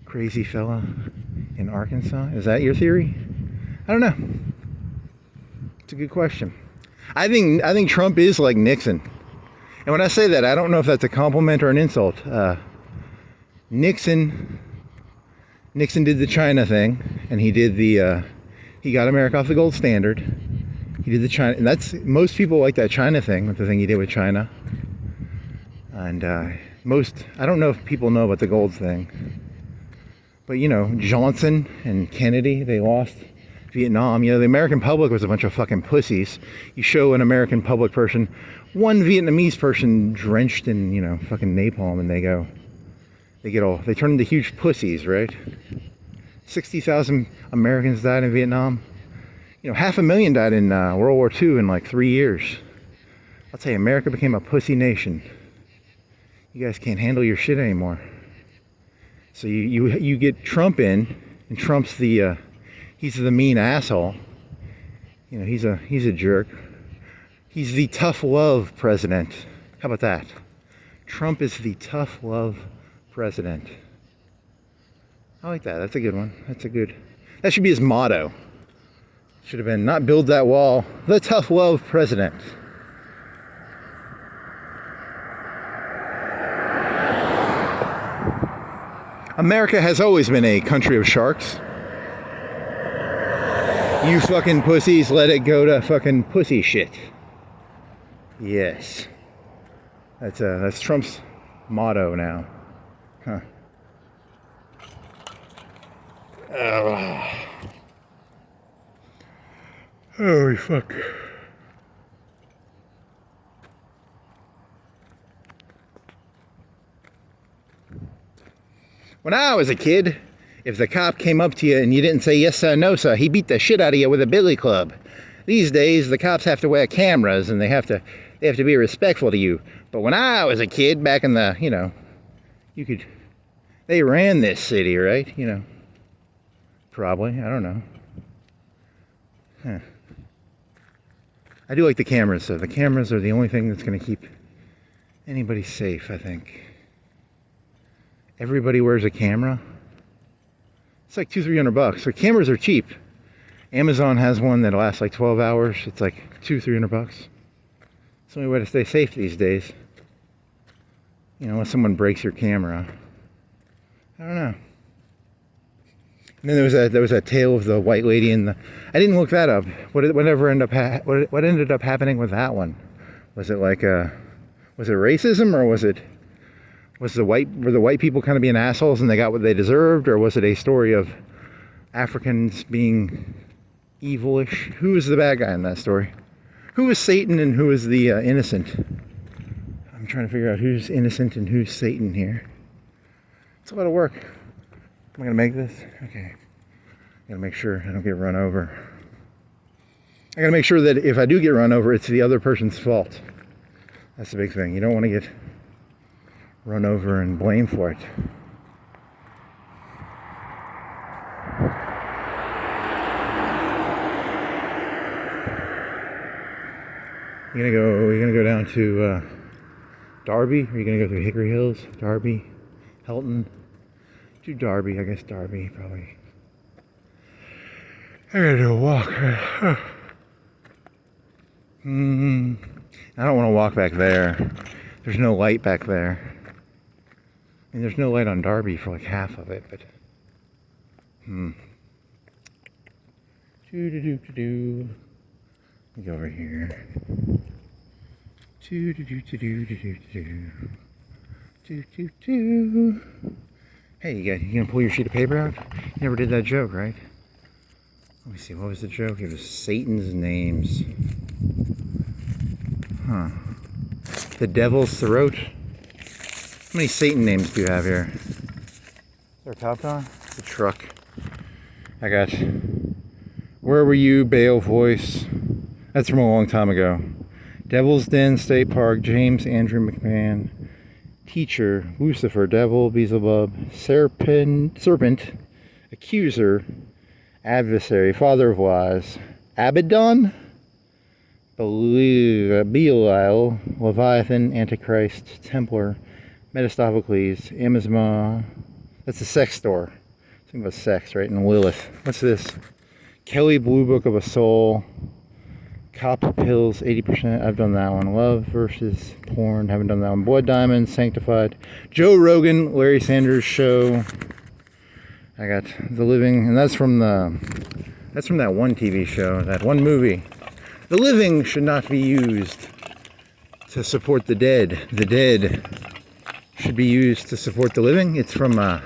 crazy fella in Arkansas. Is that your theory? I don't know. It's a good question. I think Trump is like Nixon. And when I say that, I don't know if that's a compliment or an insult. Nixon did the China thing, and he did he got America off the gold standard. He did the China, and that's, most people like that China thing, with the thing he did with China. And I don't know if people know about the gold thing. But you know, Johnson and Kennedy, they lost Vietnam. You know, the American public was a bunch of fucking pussies. You show an American public person, one Vietnamese person drenched in, you know, fucking napalm, and they turn into huge pussies, right? 60,000 Americans died in Vietnam. You know, 500,000 died in World War II in like 3 years. I'll tell you, America became a pussy nation. You guys can't handle your shit anymore. So you get Trump in, and Trump's he's the mean asshole. You know, he's a jerk. He's the tough love president. How about that? Trump is the tough love president. I like that. That's a good one. That should be his motto. Should have been not build that wall, the tough love president. America has always been a country of sharks. You fucking pussies, let it go to fucking pussy shit. Yes. That's Trump's motto now. Huh. Holy fuck. When I was a kid, if the cop came up to you and you didn't say yes sir, no sir, he beat the shit out of you with a billy club. These days, the cops have to wear cameras and they have to be respectful to you. But when I was a kid, back in the, you know, they ran this city, right? You know, probably, I don't know. Huh. I do like the cameras, though. The cameras are the only thing that's going to keep anybody safe, I think. Everybody wears a camera. It's like $200-300. So cameras are cheap. Amazon has one that lasts like 12 hours. It's like $200-300. It's the only way to stay safe these days. You know, unless someone breaks your camera. I don't know. And then there was that tale of the white lady in the. I didn't look that up. What ended up happening with that one? Was it like was it racism, or were the white people kind of being assholes and they got what they deserved, or was it a story of Africans being evilish? Who was the bad guy in that story? Who was Satan and who was the innocent? I'm trying to figure out who's innocent and who's Satan here. It's a lot of work. Am I gonna make this? Okay. I gotta make sure I don't get run over. I gotta make sure that if I do get run over, it's the other person's fault. That's the big thing. You don't want to get run over and blamed for it. You're gonna go down to Darby, or are you gonna go through Hickory Hills? Darby, Helton. To Darby, I guess Darby probably. I gotta do a walk. I don't want to walk back there. There's no light back there. I mean, there's no light on Darby for like half of it, but. Let me go over here. Hey, you gonna pull your sheet of paper out? You never did that joke, right? Let me see, what was the joke? It was Satan's names. Huh. The devil's throat? How many Satan names do you have here? Is there a top on? The truck. I got Where Were You, Bale Voice. That's from a long time ago. Devil's Den, State Park, James Andrew McMahon. Teacher, Lucifer, Devil, Beelzebub, Serpent, Accuser, Adversary, Father of Lies, Abaddon, Belial, Leviathan, Antichrist, Templar, Mephistopheles, Amazma. That's a sex store. Think about sex, right? And Lilith. What's this? Kelly, Blue Book of a Soul, Cop Pills, 80%. I've done that one. Love versus Porn. Haven't done that one. Blood Diamond, Sanctified. Joe Rogan, Larry Sanders Show. I got The Living, and that's from that one TV show, that one movie. The living should not be used to support the dead. The dead should be used to support the living. It's from that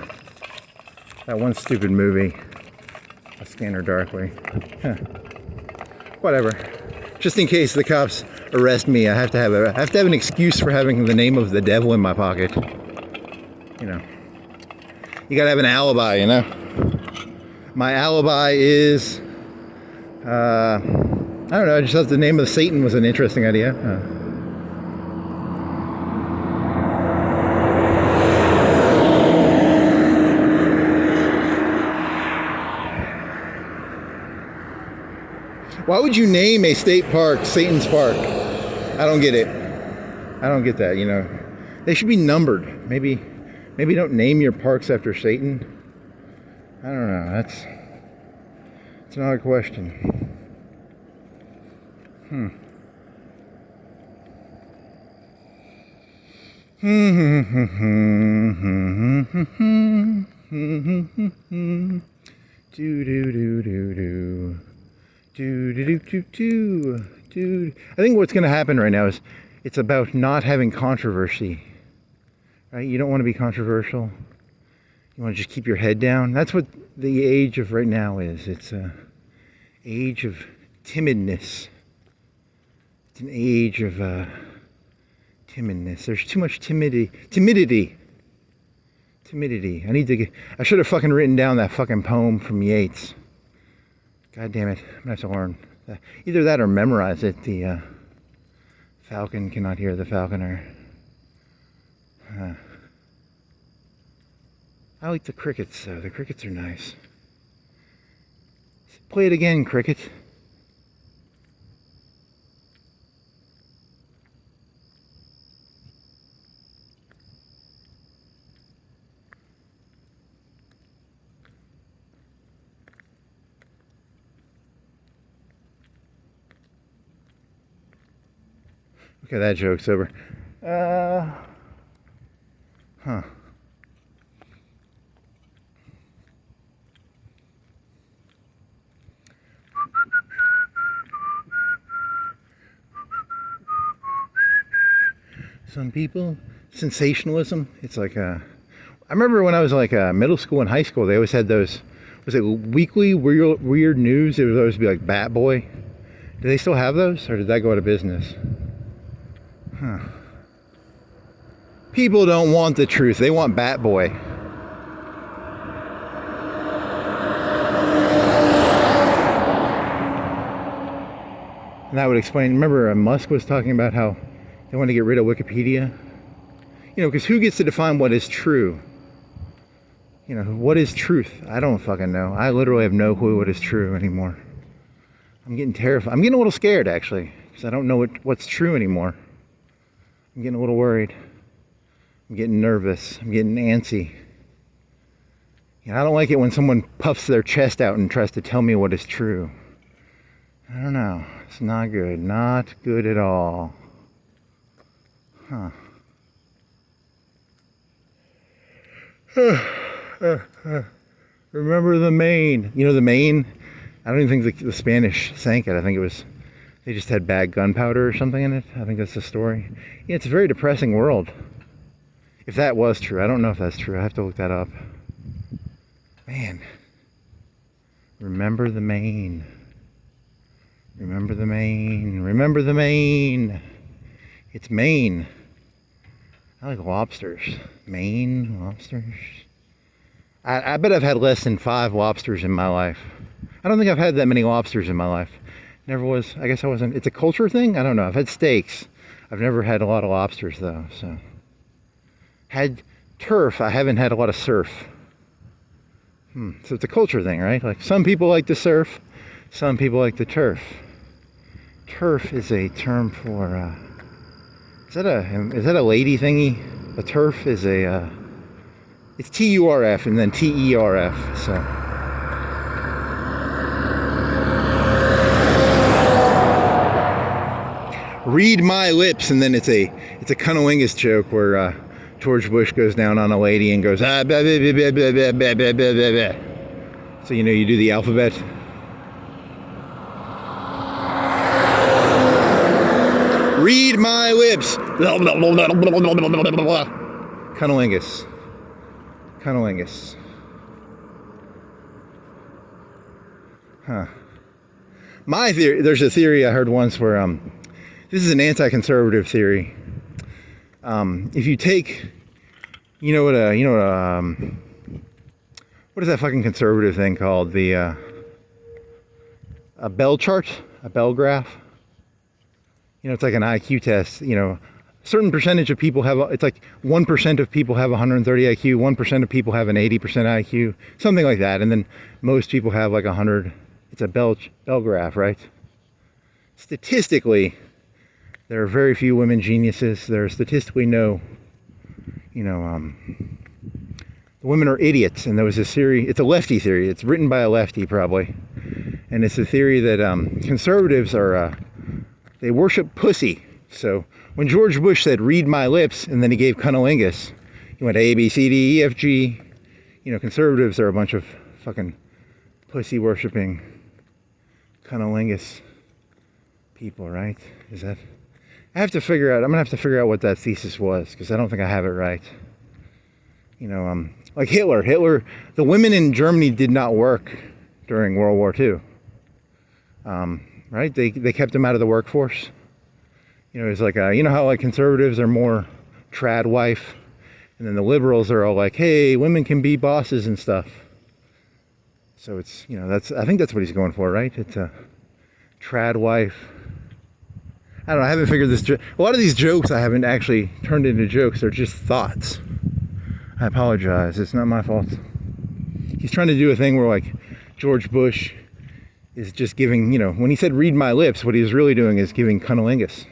one stupid movie. Scanner darkly. Huh. Whatever. Just in case the cops arrest me, I have to have an excuse for having the name of the devil in my pocket. You know. You gotta have an alibi, you know. My alibi is I don't know, I just thought the name of Satan was an interesting idea. Why would you name a state park Satan's Park? I don't get it. I don't get that, you know. They should be numbered. Maybe don't name your parks after Satan. I don't know. That's an odd question. I think what's going to happen right now is it's about not having controversy. Right? You don't want to be controversial. You want to just keep your head down. That's what the age of right now is. It's an age of timidness. It's an age of timidness. There's too much timidity. I should have fucking written down that fucking poem from Yeats. God damn it. I'm going to have to learn that. Either that or memorize it. The falcon cannot hear the falconer. I like the crickets, though. The crickets are nice. Play it again, cricket. Okay, that joke's over. Some people, sensationalism. It's like I remember when I was like middle school and high school, they always had those, was it weekly weird news? It would always be like Bat Boy. Do they still have those, or did that go out of business? People don't want the truth. They want Bat Boy. And that would explain, remember Musk was talking about how they want to get rid of Wikipedia? You know, because who gets to define what is true? You know, what is truth? I don't fucking know. I literally have no clue what is true anymore. I'm getting terrified. I'm getting a little scared, actually, because I don't know what's true anymore. I'm getting a little worried. I'm getting nervous. I'm getting antsy. You know, I don't like it when someone puffs their chest out and tries to tell me what is true. I don't know. It's not good. Not good at all. Remember the Maine. You know the Maine? I don't even think the Spanish sank it. I think it was, they just had bad gunpowder or something in it. I think that's the story. Yeah, it's a very depressing world. If that was true. I don't know if that's true. I have to look that up. Man. Remember the Maine. Remember the Maine. Remember the Maine. It's Maine. I like lobsters. Maine lobsters. I bet I've had less than 5 lobsters in my life. I don't think I've had that many lobsters in my life. Never was. I guess I wasn't. It's a culture thing? I don't know. I've had steaks. I've never had a lot of lobsters though. So had turf. I haven't had a lot of surf. So it's a culture thing, right? Like some people like the surf. Some people like the turf. Turf is a term for is that a lady thingy? A turf is a it's T-U-R-F and then T-E-R-F. So read my lips, and then it's a cunnilingus joke where George Bush goes down on a lady and goes blah, blah, blah, blah, blah, blah, blah, blah, blah, blah. So you know you do the alphabet. Read my lips. Cunnilingus. Huh. My theory, there's a theory I heard once where, this is an anti-conservative theory. If you take, what is that fucking conservative thing called? A bell chart? A bell graph? It's like an IQ test, a certain percentage of people have, it's like 1% of people have 130 IQ, 1% of people have an 80% IQ, something like that. And then most people have like 100. It's a bell graph, right? Statistically, there are very few women geniuses. There are statistically no, the women are idiots. And there was this theory, it's a lefty theory. It's written by a lefty probably. And it's a theory that conservatives are, they worship pussy. So when George Bush said, read my lips, and then he gave cunnilingus, he went A, B, C, D, E, F, G. Conservatives are a bunch of fucking pussy worshipping cunnilingus people, right? Is that? I'm gonna have to figure out what that thesis was, because I don't think I have it right. Like Hitler, the women in Germany did not work during World War II. Right? They kept them out of the workforce. It's like, how like conservatives are more trad wife, and then the liberals are all like, hey, women can be bosses and stuff. So it's, I think that's what he's going for, right? It's a trad wife. I don't know, I haven't figured this, a lot of these jokes I haven't actually turned into jokes, they're just thoughts. I apologize, it's not my fault. He's trying to do a thing where like George Bush is just giving, when he said read my lips, what he was really doing is giving cunnilingus.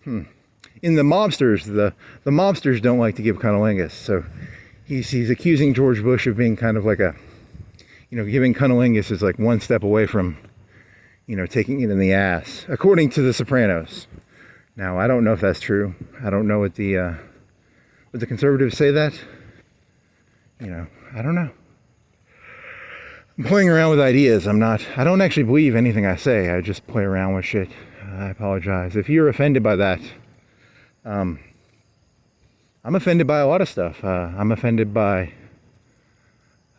In the mobsters, the mobsters don't like to give cunnilingus, so he's accusing George Bush of being kind of like a, giving cunnilingus is like one step away from, taking it in the ass, according to The Sopranos. Now, I don't know if that's true. I don't know what the conservatives say that. I don't know. I'm playing around with ideas. I don't actually believe anything I say. I just play around with shit. I apologize. If you're offended by that, I'm offended by a lot of stuff. I'm offended by,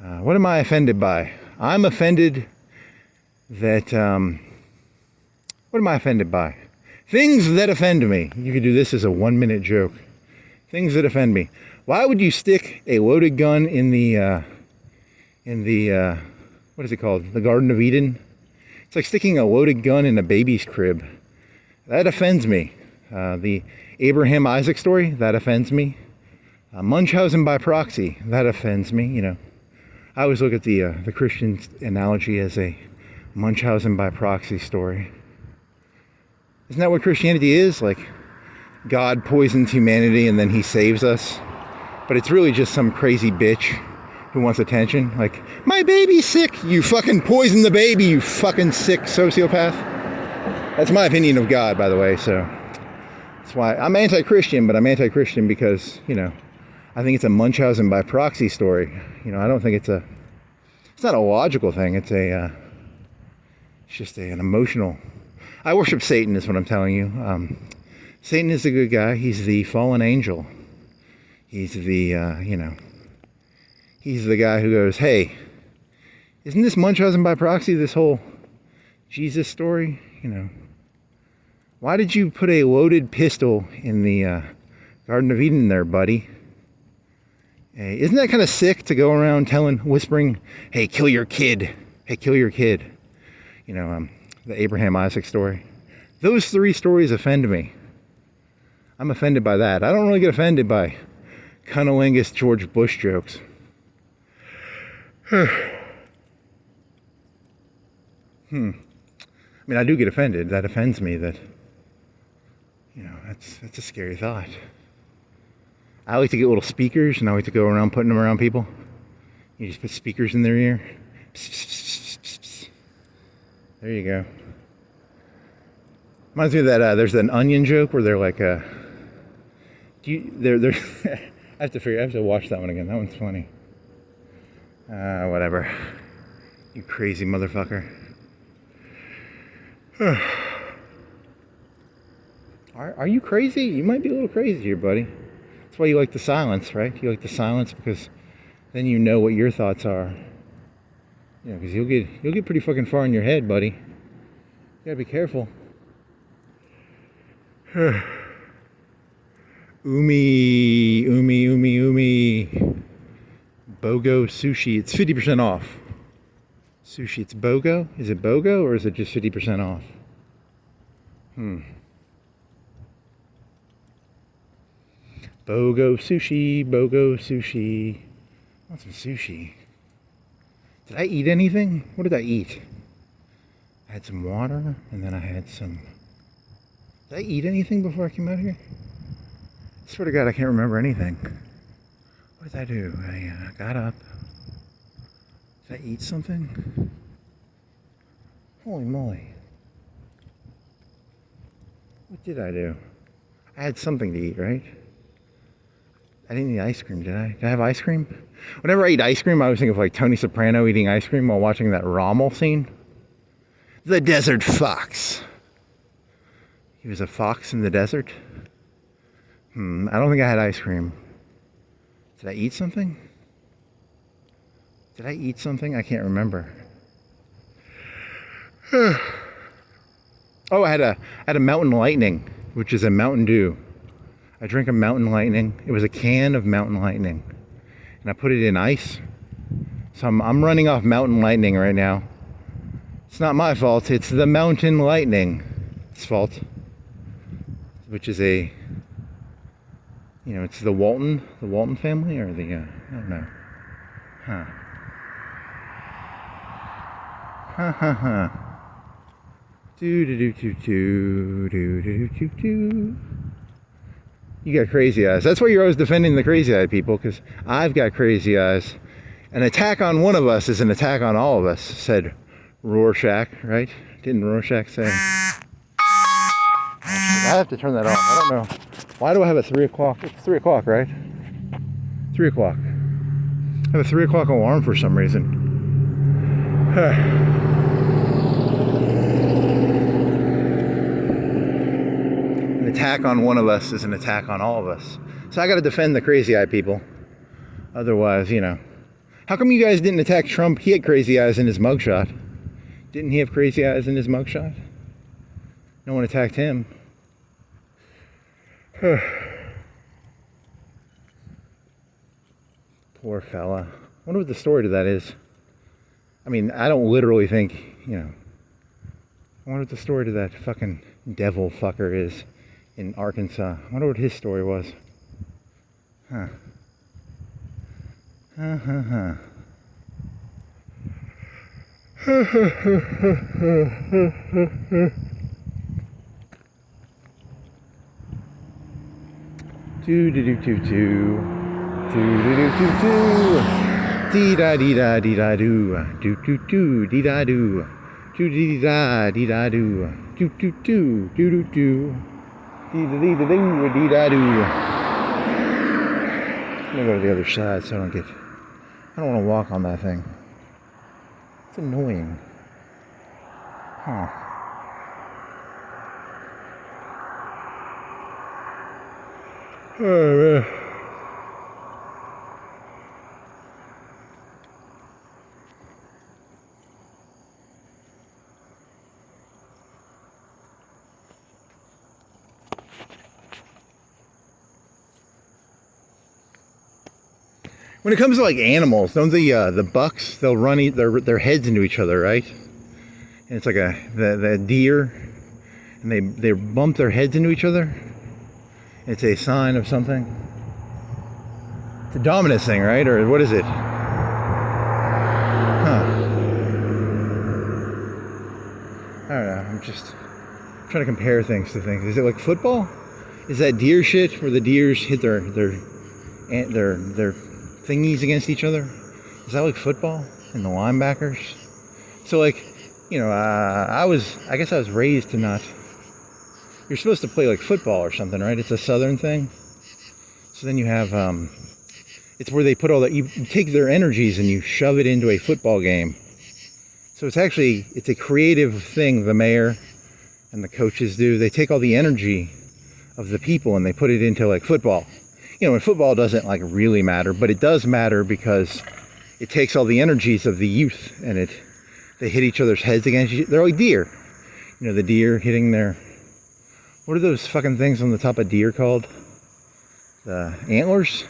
what am I offended by? I'm offended that, what am I offended by? Things that offend me. You could do this as a 1-minute joke. Things that offend me. Why would you stick a loaded gun in the, what is it called? The Garden of Eden? It's like sticking a loaded gun in a baby's crib. That offends me. The Abraham Isaac story, that offends me. Munchausen by proxy, that offends me. I always look at the Christian analogy as a Munchausen by proxy story. Isn't that what Christianity is? Like, God poisons humanity and then he saves us. But it's really just some crazy bitch who wants attention. Like, my baby's sick. You fucking poison the baby, you fucking sick sociopath. That's my opinion of God, by the way, so that's why I'm anti-Christian, but I'm anti-Christian because, I think it's a Munchausen by proxy story. I don't think it's not a logical thing. It's just an emotional. I worship Satan is what I'm telling you. Satan is a good guy. He's the fallen angel. He's the, he's the guy who goes, hey, isn't this Munchausen by proxy, this whole Jesus story? Why did you put a loaded pistol in the Garden of Eden there, buddy? Hey, isn't that kind of sick to go around whispering, hey, kill your kid. Hey, kill your kid. The Abraham Isaac story. Those 3 stories offend me. I'm offended by that. I don't really get offended by cunnilingus George Bush jokes. I do get offended. That offends me that, that's a scary thought. I like to get little speakers and I like to go around putting them around people. You just put speakers in their ear. There you go. Reminds me of that, there's an Onion joke where they're like, I have to watch that one again. That one's funny. Whatever. You crazy motherfucker. Are you crazy? You might be a little crazy here, buddy. That's why you like the silence, right? You like the silence because then you know what your thoughts are. You know, because you'll get pretty fucking far in your head, buddy. You gotta be careful. Umi. BOGO sushi. It's 50% off. Sushi. It's BOGO? Is it BOGO or is it just 50% off? BOGO sushi. BOGO sushi. I want some sushi. Did I eat anything? What did I eat? I had some water and then I had some... Did I eat anything before I came out here? I swear to God, I can't remember anything. What did I do? I got up. Did I eat something? Holy moly. What did I do? I had something to eat, right? I didn't eat ice cream, did I? Did I have ice cream? Whenever I eat ice cream, I always think of like Tony Soprano eating ice cream while watching that Rommel scene. The desert fox. He was a fox in the desert. I don't think I had ice cream. Did I eat something? Did I eat something? I can't remember. Oh, I had a Mountain Lightning, which is a Mountain Dew. I drank a Mountain Lightning. It was a can of Mountain Lightning. And I put it in ice. So I'm running off Mountain Lightning right now. It's not my fault. It's the Mountain Lightning's fault. Which is a... You know, it's the Walton family or the, I don't know. Do. You got crazy eyes. That's why you're always defending the crazy eyed people, because I've got crazy eyes. An attack on one of us is an attack on all of us, said Rorschach, right? Didn't Rorschach say? I have to turn that off. I don't know. Why do I have a 3 o'clock? It's 3 o'clock, right? 3 o'clock. I have a 3 o'clock alarm for some reason. An attack on one of us is an attack on all of us. So I gotta defend the crazy-eyed people. Otherwise, you know. How come you guys didn't attack Trump? He had crazy eyes in his mugshot. Didn't he have crazy eyes in his mugshot? No one attacked him. Poor fella. I wonder what the story to that is. I mean, I don't literally think, you know. I wonder what the story to that fucking devil fucker is in Arkansas. I wonder what his story was. Do do do do do do do do do dee da dee da dee da do do do do dee da do do dee da dee da do do do do do do do dee da dee da do dee da do. I'm gonna go to the other side so I don't want to walk on that thing. It's annoying. Oh, man. When it comes to like animals, don't the bucks, they'll run their heads into each other, right? And it's like the deer, and they bump their heads into each other. It's a sign of something. It's a dominance thing, right? Or what is it? I don't know. I'm just trying to compare things to things. Is it like football? Is that deer shit where the deers hit their thingies against each other? Is that like football and the linebackers? So like, you know, I guess I was raised to not. You're supposed to play like football or something, right? It's a southern thing. So then you have, it's where they put all that, you take their energies and you shove it into a football game. So it's a creative thing the mayor and the coaches do. They take all the energy of the people and they put it into like football. You know, and football doesn't like really matter, but it does matter because it takes all the energies of the youth, and they hit each other's heads against each other. They're like deer. You know, the deer hitting their... What are those fucking things on the top of deer called? The antlers?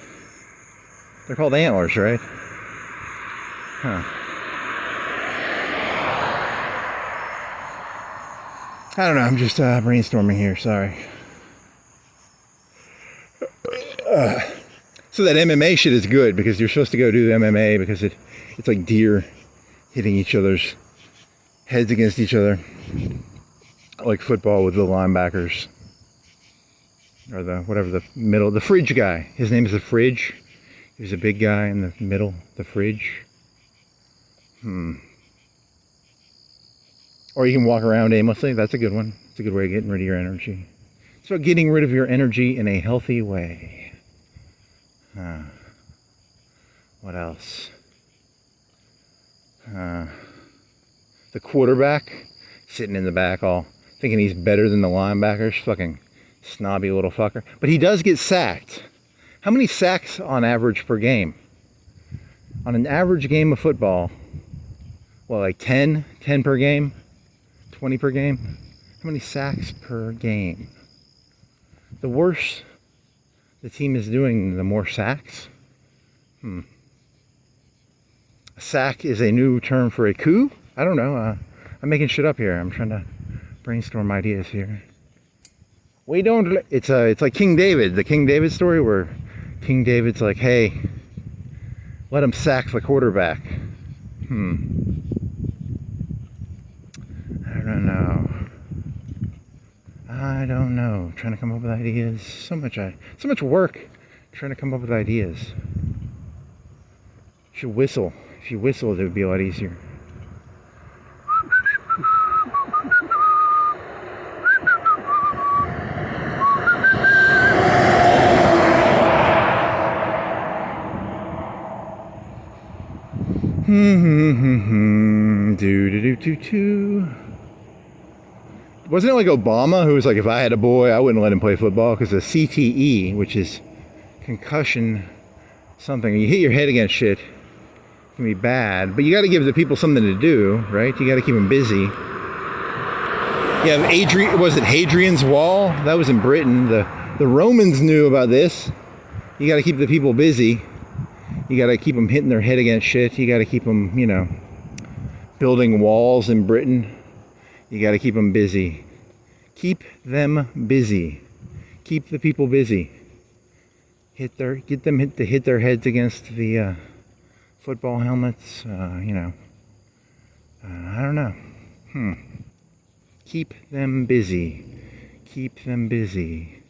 They're called antlers, right? Huh. I don't know, I'm just brainstorming here, sorry. So that MMA shit is good, because you're supposed to go do the MMA because it's like deer hitting each other's heads against each other. Like football with the linebackers. Or the fridge guy. His name is the fridge. He was a big guy in the middle, the fridge. Or you can walk around aimlessly. That's a good one. It's a good way of getting rid of your energy. It's about getting rid of your energy in a healthy way. What else? The quarterback sitting in the back all thinking he's better than the linebackers. Fucking snobby little fucker. But he does get sacked. How many sacks on average per game? On an average game of football, well, like 10 per game? 20 per game? How many sacks per game? The worse the team is doing, the more sacks? A sack is a new term for a coup? I don't know. I'm making shit up here. I'm trying to brainstorm ideas here. We don't... It's like King David. The King David story where King David's like, hey, let him sack the quarterback. I don't know. Trying to come up with ideas. So much work trying to come up with ideas. You should whistle. If you whistle, it would be a lot easier. Wasn't it like Obama who was like, if I had a boy, I wouldn't let him play football because of CTE, which is concussion something. You hit your head against shit, it can be bad. But you got to give the people something to do, right? You got to keep them busy. Yeah, was it Hadrian's Wall? That was in Britain. The Romans knew about this. You got to keep the people busy. You got to keep them hitting their head against shit. You got to keep them, building walls in Britain. You got to keep them busy. Keep them busy. Keep the people busy. Get them to hit their heads against the football helmets. I don't know. Keep them busy. Keep them busy.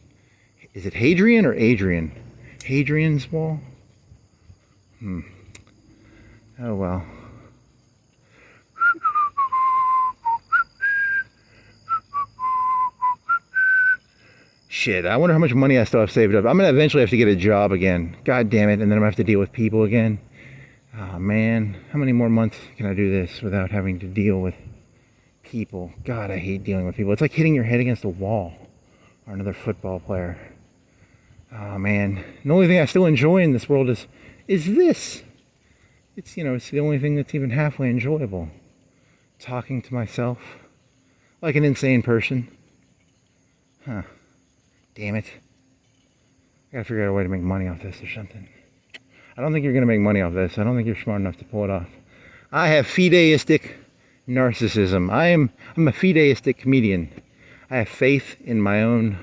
Is it Hadrian or Adrian? Hadrian's Wall? Oh well. Shit, I wonder how much money I still have saved up. I'm gonna eventually have to get a job again. God damn it, and then I'm gonna have to deal with people again. Oh man, how many more months can I do this without having to deal with people? God, I hate dealing with people. It's like hitting your head against a wall or another football player. Oh man, the only thing I still enjoy in this world is this. It's, it's the only thing that's even halfway enjoyable. Talking to myself like an insane person. Damn it. I gotta figure out a way to make money off this or something. I don't think you're gonna make money off this. I don't think you're smart enough to pull it off. I have Fideistic Narcissism. I'm a Fideistic comedian. I have faith in my own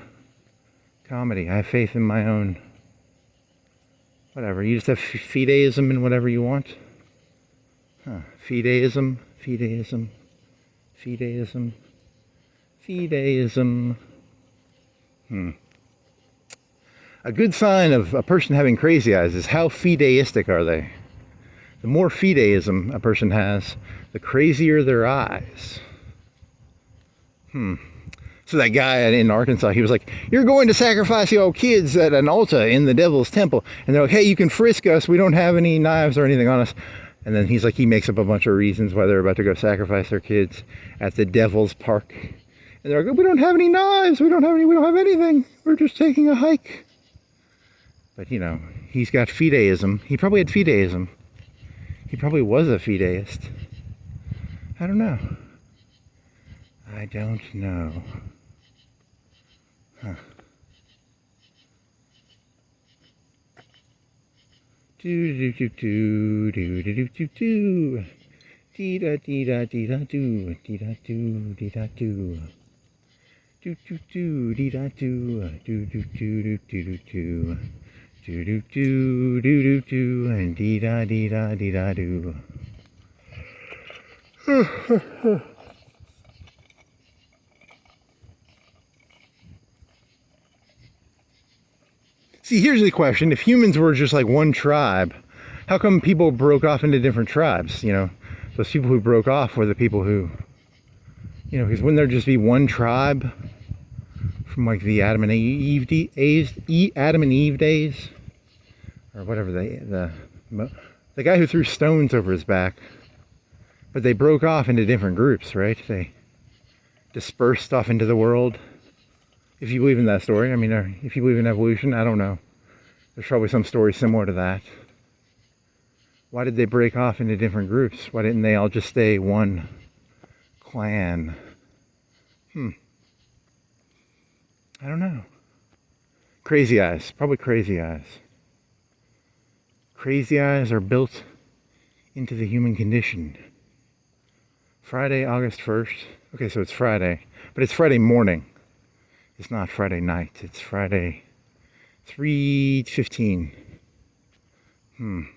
comedy. I have faith in my own whatever. You just have fideism in whatever you want. Fideism. A good sign of a person having crazy eyes is how fideistic are they. The more fideism a person has, the crazier their eyes. So that guy in Arkansas, he was like, you're going to sacrifice your kids at an altar in the devil's temple. And they're like, hey, you can frisk us. We don't have any knives or anything on us. And then he's like, he makes up a bunch of reasons why they're about to go sacrifice their kids at the devil's park. And they're like, we don't have any knives. We don't have anything. We're just taking a hike. But he's got fideism. He probably had fideism. He probably was a fideist. I don't know. I don't know. Huh. Do do do do do do do do. Dee da dee da dee da do. Dee da do dee da do. Do do do dee da do. Do do do do do do do. Do do do do do do and dee da dee da dee da do. See, here's the question. If humans were just like one tribe, how come people broke off into different tribes? You know, those people who broke off were the people who, you know, because wouldn't there just be one tribe from like the Adam and Eve days, or whatever the guy who threw stones over his back? But they broke off into different groups, right? They dispersed off into the world. If you believe in that story, I mean, or if you believe in evolution, I don't know. There's probably some story similar to that. Why did they break off into different groups? Why didn't they all just stay one clan? I don't know. Crazy eyes. Probably crazy eyes. Crazy eyes are built into the human condition. Friday, August 1st. Okay, so it's Friday. But it's Friday morning. It's not Friday night. It's Friday 3:15. An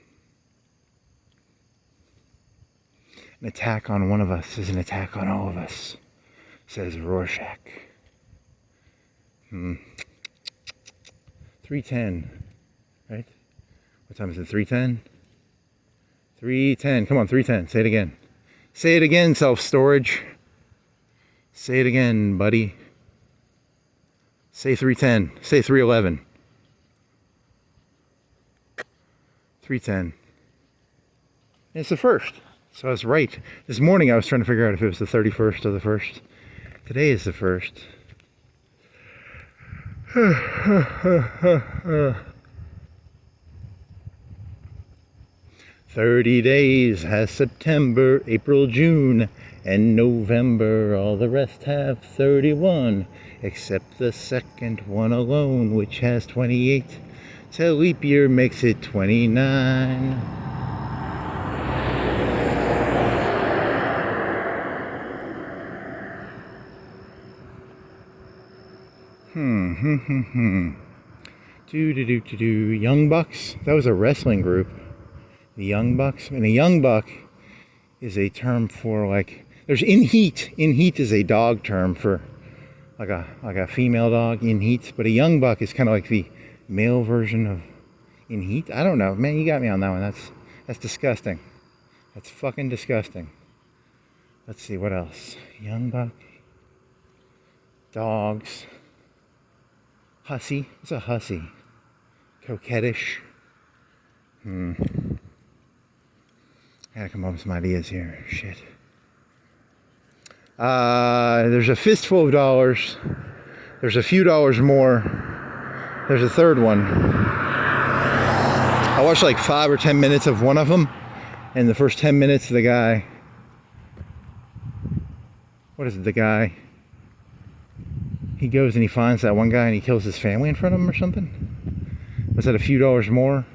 attack on one of us is an attack on all of us, says Rorschach. 3:10, right? What time is it? 3:10? 3:10. Come on, 3:10. Say it again. Say it again, self-storage. Say it again, buddy. Say 3:10. Say 3:11. 3:10. It's the 1st. So I was right. This morning I was trying to figure out if it was the 31st or the 1st. Today is the 1st. 30 days has September, April, June, and November. All the rest have 31, except the second one alone, which has 28. Till leap year makes it 29. Young Bucks. That was a wrestling group. The Young Bucks. And a young buck is a term for like. There's in heat. In heat is a dog term for like a female dog in heat. But a young buck is kind of like the male version of in heat. I don't know, man. You got me on that one. That's disgusting. That's fucking disgusting. Let's see what else. Young buck. Dogs. Hussy. What's a hussy? Coquettish. I gotta come up with some ideas here. Shit. There's a fistful of dollars. There's a few dollars more. There's a third one. I watched like 5 or 10 minutes of one of them. And the first 10 minutes, the guy... What is it, the guy... He goes and he finds that one guy and he kills his family in front of him or something? Was that a few dollars more?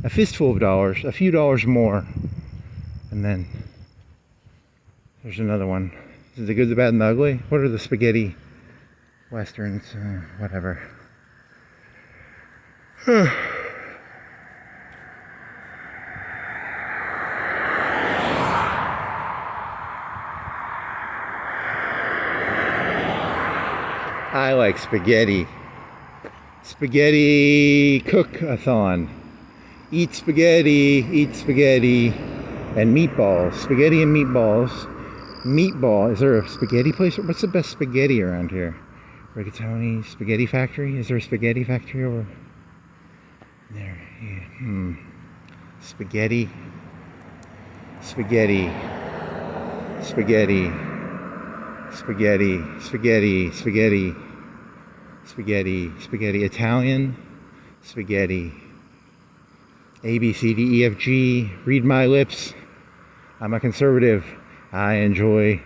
A fistful of dollars, a few dollars more. And then there's another one. Is it The Good, the Bad, and the Ugly? What are the spaghetti westerns? Whatever. I like spaghetti. Spaghetti cook-a-thon. Eat spaghetti, and meatballs. Spaghetti and meatballs. Meatball. Is there a spaghetti place? What's the best spaghetti around here? Rigatoni Spaghetti Factory? Is there a spaghetti factory over there? Yeah. Spaghetti. Spaghetti. Spaghetti. Spaghetti. Spaghetti. Spaghetti. Spaghetti. Spaghetti. Italian. Spaghetti. A, B, C, D, E, F, G. Read my lips. I'm a conservative. I enjoy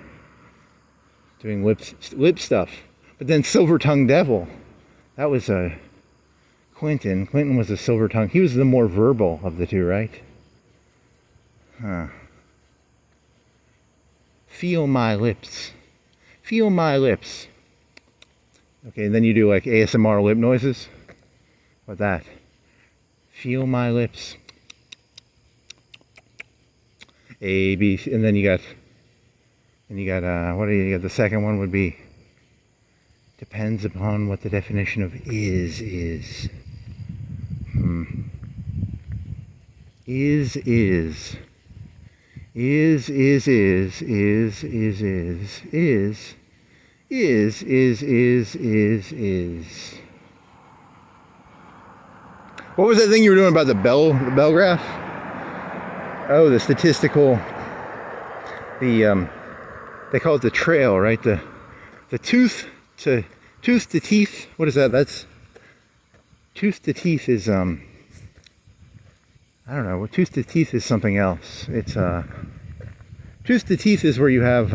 doing lip stuff. But then Silver Tongue Devil. That was Clinton. Clinton was a silver tongue. He was the more verbal of the two, right? Huh. Feel my lips. Feel my lips. Okay, and then you do like ASMR lip noises. What that? Feel my lips. A, B, C, and then you got, what do you got? The second one would be, depends upon what the definition of is. Is. Is. Is. What was that thing you were doing about the bell graph? Oh, the statistical, they call it the trail, right? The tooth to teeth. What is that? That's tooth to teeth is I don't know. Tooth to teeth is something else. It's tooth to teeth is where you have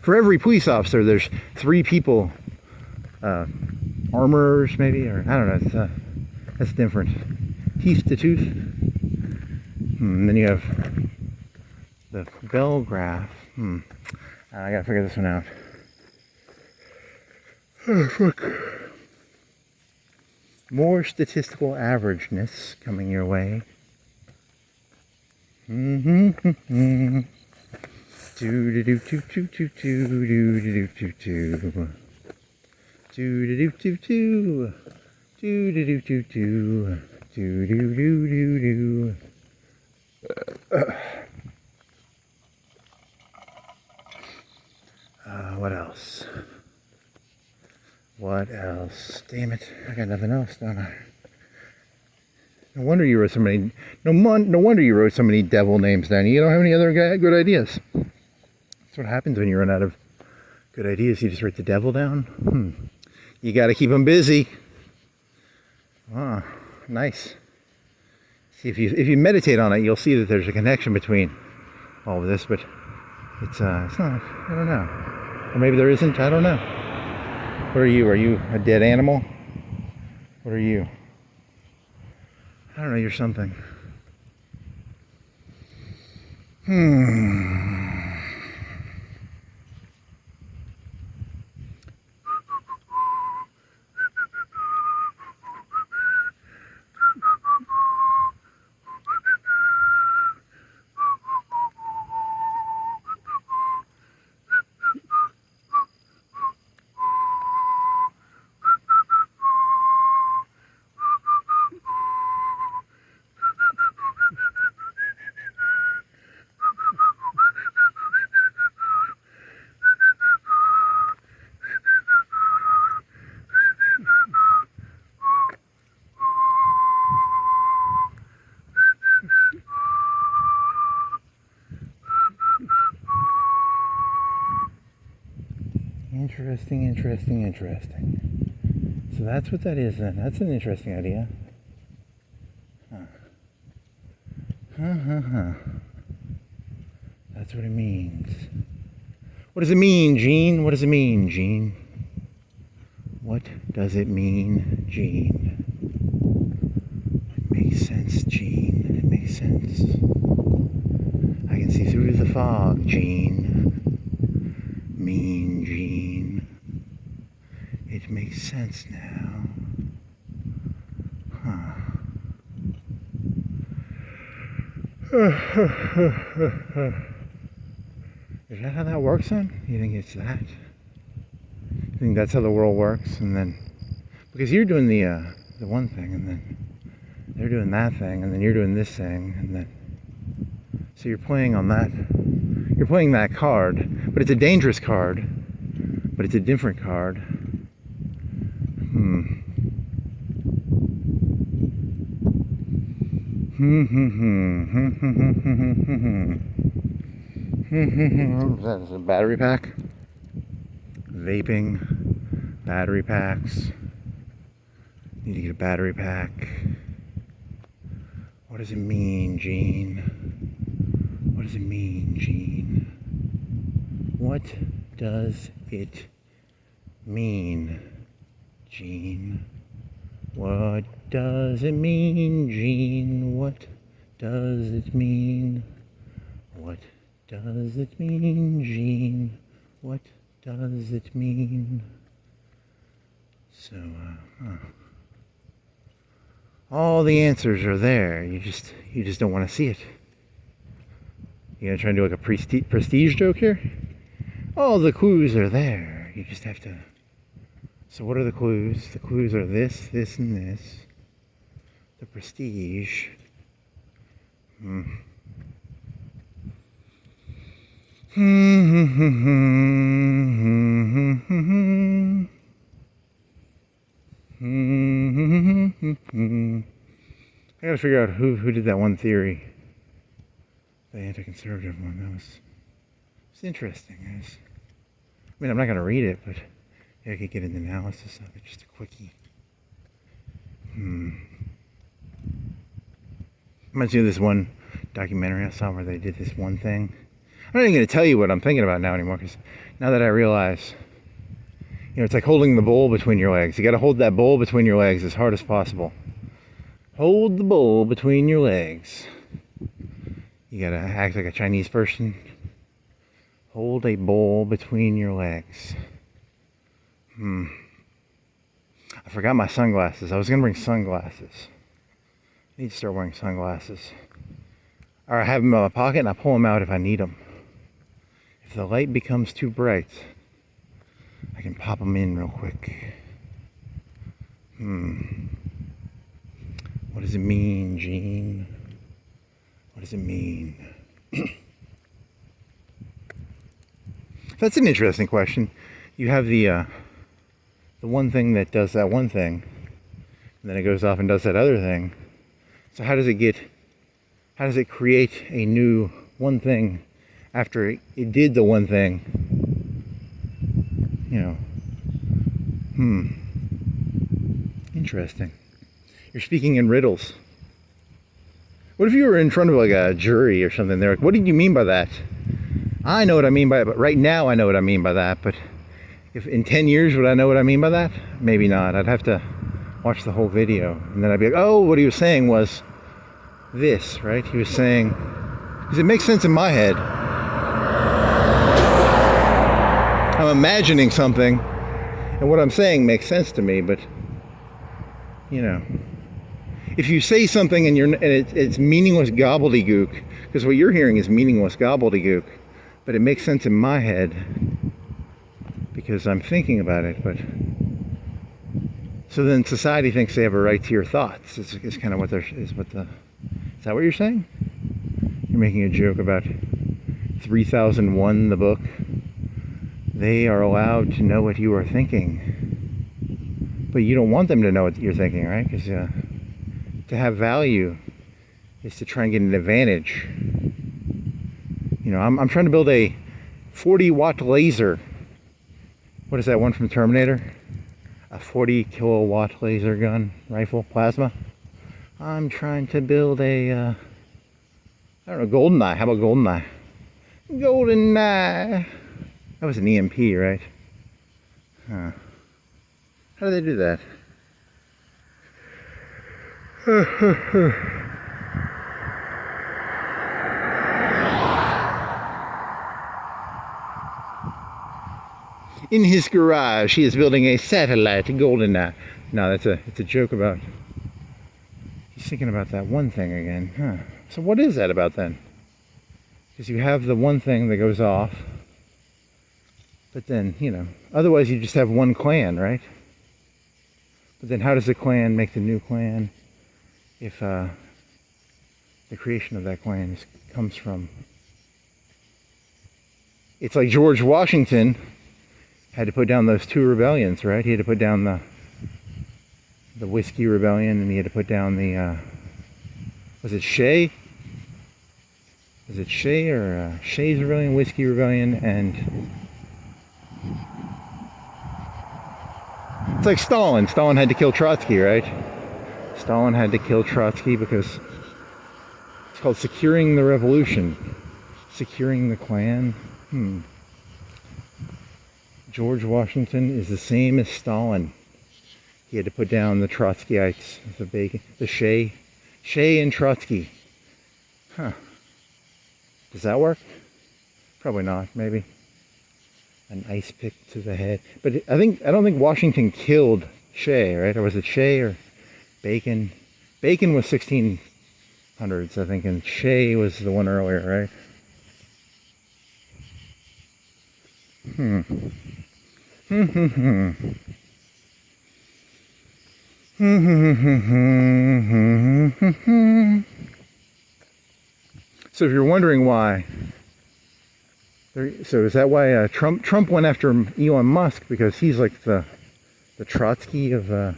for every police officer there's 3 people, armorers maybe, or I don't know. It's that's different. Teeth to tooth. And then you have the bell graph. I gotta figure this one out. Oh, fuck. More statistical averageness coming your way. Do do do do do do do do do do do. Do do do do. Do do do do do. Do do do do do. What else? What else? Damn it! I got nothing else, don't I? No wonder you wrote so many. No wonder you wrote so many devil names down. You don't have any other good ideas. That's what happens when you run out of good ideas. You just write the devil down. You got to keep them busy. Ah, nice. See, if you meditate on it, you'll see that there's a connection between all of this, but it's not. I don't know. Or maybe there isn't. I don't know. What are you? Are you a dead animal? What are you? I don't know. You're something. Interesting. So that's what that is then. That's an interesting idea. That's what it means. What does it mean, Gene? What does it mean, Gene? What does it mean, Gene? It makes sense, Gene. It makes sense. I can see through the fog, Gene. Mean Gene. It makes sense now. Is that how that works then? You think it's that? You think that's how the world works? And then, because you're doing the one thing, and then they're doing that thing, and then you're doing this thing, and then, so you're playing on that. You're playing that card, but it's a dangerous card, but it's a different card. That is a battery pack. Vaping, battery packs. Need to get a battery pack. What does it mean, Gene? What does it mean, Gene? What does it mean, Gene? What does it mean, Gene? What does it mean? What does it mean, Gene? What does it mean? So, all the answers are there. You just don't want to see it. You gonna try and do like a prestige joke here? All the clues are there. You just have to. So what are the clues? The clues are this, this, and this. The prestige. I gotta figure out who did that one theory. The anti-conservative one. That was interesting. I mean, I'm not gonna read it, but yeah, I could get an analysis of it. Just a quickie. Reminds me of this one documentary I saw where they did this one thing. I'm not even going to tell you what I'm thinking about now anymore, because now that I realize, it's like holding the bowl between your legs. You got to hold that bowl between your legs as hard as possible. Hold the bowl between your legs. You got to act like a Chinese person. Hold a bowl between your legs. I forgot my sunglasses. I was going to bring sunglasses. I need to start wearing sunglasses. Or I have them in my pocket and I pull them out if I need them. If the light becomes too bright, I can pop them in real quick. What does it mean, Gene? What does it mean? That's an interesting question. You have the one thing that does that one thing, and then it goes off and does that other thing. So how does it create a new one thing after it did the one thing? Interesting. You're speaking in riddles. What if you were in front of like a jury or something? They're like, what did you mean by that? I know what I mean by it, but right now I know what I mean by that. But if in 10 years would I know what I mean by that? Maybe not. I'd have to watch the whole video. And then I'd be like, oh, what he was saying was this, right? He was saying, because it makes sense in my head. I'm imagining something, and what I'm saying makes sense to me, but, if you say something and it's meaningless gobbledygook, because what you're hearing is meaningless gobbledygook, but it makes sense in my head because I'm thinking about it, but so then society thinks they have a right to your thoughts. It's kind of what is that what you're saying? You're making a joke about 3001, the book. They are allowed to know what you are thinking, but you don't want them to know what you're thinking, right? Because to have value is to try and get an advantage. I'm trying to build a 40-watt laser. What is that one from Terminator? A 40-kilowatt laser gun rifle, plasma. I'm trying to build a, GoldenEye. How about GoldenEye? GoldenEye. That was an EMP, right? Huh. How do they do that? In his garage, he is building a satellite GoldenEye. No, it's a joke about. He's thinking about that one thing again. Huh. So what is that about then? Because you have the one thing that goes off, but then otherwise you just have one clan, right? But then how does the clan make the new clan if the creation of that clan comes from? It's like George Washington had to put down those two rebellions, right? He had to put down the Whiskey Rebellion, and he had to put down the was it Shea? Was it Shea or Shea's Rebellion, Whiskey Rebellion, and it's like Stalin. Stalin had to kill Trotsky, right? Stalin had to kill Trotsky because It's called Securing the Revolution. Securing the Klan. George Washington is the same as Stalin. He had to put down the Trotskyites, the Shay and Trotsky. Huh. Does that work? Probably not, maybe. An ice pick to the head. But I don't think Washington killed Shay, right? Or was it Shay or Bacon? Bacon was 1600s, I think, and Shay was the one earlier, right? So if you're wondering why, so is that why Trump went after Elon Musk, because he's like the Trotsky of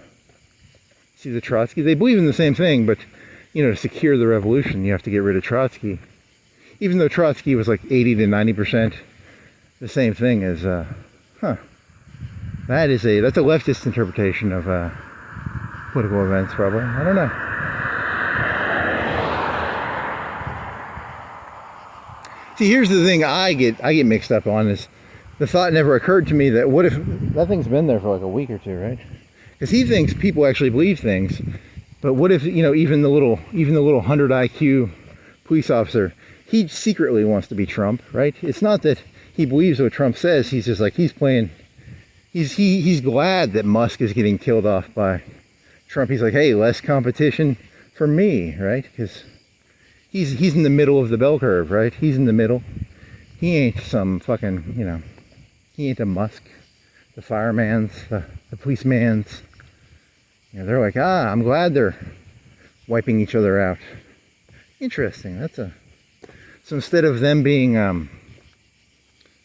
see the Trotsky? They believe in the same thing, but you know, to secure the revolution, you have to get rid of Trotsky. Even though Trotsky was like 80 to 90% the same thing as that's a leftist interpretation of political events, probably. I don't know. See, here's the thing I get mixed up on is the thought never occurred to me that what if that thing's been there for like a week or two, right? Because he thinks people actually believe things, but what if, you know, even the little 100 IQ police officer, he secretly wants to be Trump, right? It's not that he believes what Trump says. He's just like, he's glad that Musk is getting killed off by Trump. He's like, hey, less competition for me, right? Because he's in the middle of the bell curve, right? He's in the middle. He ain't some fucking, you know, he ain't a Musk, the fireman's, the policeman's. You know, they're like, I'm glad they're wiping each other out. Interesting. So instead of them being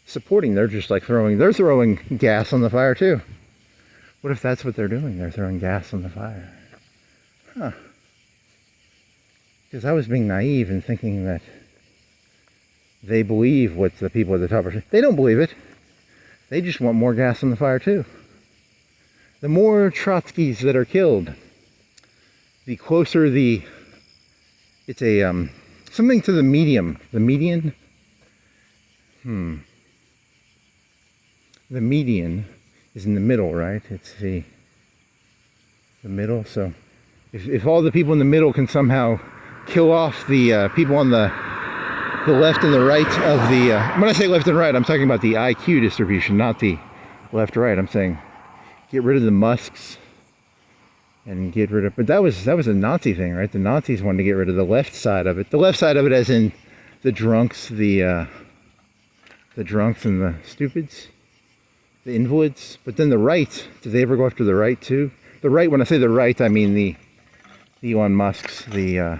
supporting, they're just like throwing gas on the fire too. What if that's what they're doing? They're throwing gas on the fire. Huh. Because I was being naive and thinking that they believe what the people at the top are saying. They don't believe it. They just want more gas on the fire too. The more Trotskys that are killed, the closer it's a something to the medium. The median. The median is in the middle, right? It's the middle. So if all the people in the middle can somehow kill off the people on the left and the right of the when I say left and right, I'm talking about the IQ distribution, not the left right. I'm saying get rid of the Musks and get rid of, but that was a Nazi thing, right? The Nazis wanted to get rid of the left side of it. The left side of it as in the drunks, the drunks and the stupids, the invalids. But then the right, did they ever go after the right too? The right, when I say the right, I mean the Elon Musks, the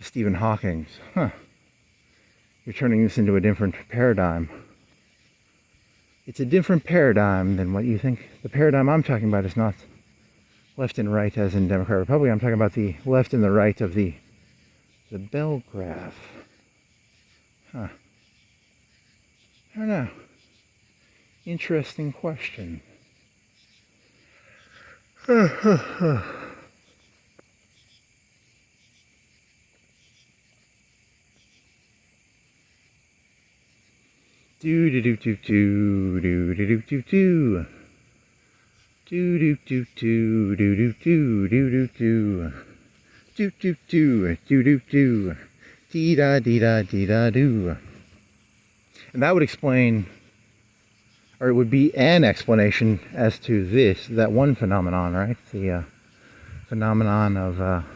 Stephen Hawkings. Huh. You're turning this into a different paradigm. It's a different paradigm than what you think. The paradigm I'm talking about is not left and right as in Democrat Republican. I'm talking about the left and the right of the bell graph. Huh. I don't know. Interesting question. Do do do do do do do do do do. Do do do do do do do do do do. Do do do do do do. Dee da dee da dee da do. And that would explain, or it would be an explanation as to that one phenomenon, right? The phenomenon of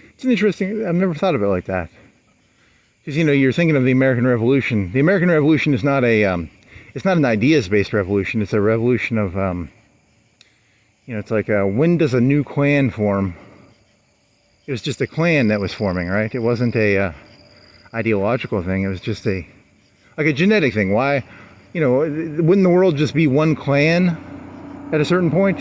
It's an interesting, I've never thought of it like that. Because, you know, you're thinking of the American Revolution. The American Revolution is not it's not an ideas-based revolution. It's a revolution of, you know, it's like, when does a new clan form? It was just a clan that was forming, right? It wasn't a ideological thing. It was just like a genetic thing. Why, wouldn't the world just be one clan at a certain point?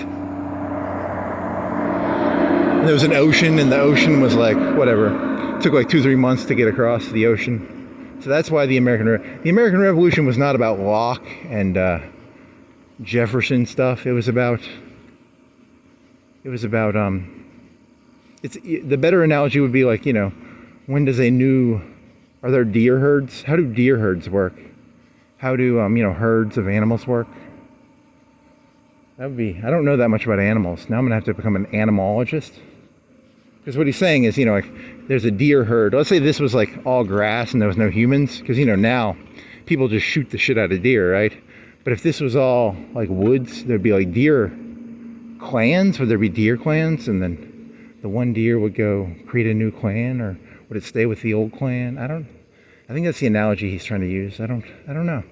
And there was an ocean, and the ocean was like, whatever. It took like 2-3 months to get across the ocean. So that's why the American Revolution was not about Locke and Jefferson stuff. It was about it's the better analogy would be like, when does are there deer herds? How do deer herds work? How do herds of animals work? That would be, I don't know that much about animals. Now I'm gonna have to become an animalologist. Because what he's saying is, like, there's a deer herd. Let's say this was like all grass and there was no humans. Because, now people just shoot the shit out of deer, right? But if this was all like woods, there'd be like deer clans. Would there be deer clans? And then the one deer would go create a new clan, or would it stay with the old clan? I think that's the analogy he's trying to use. I don't know.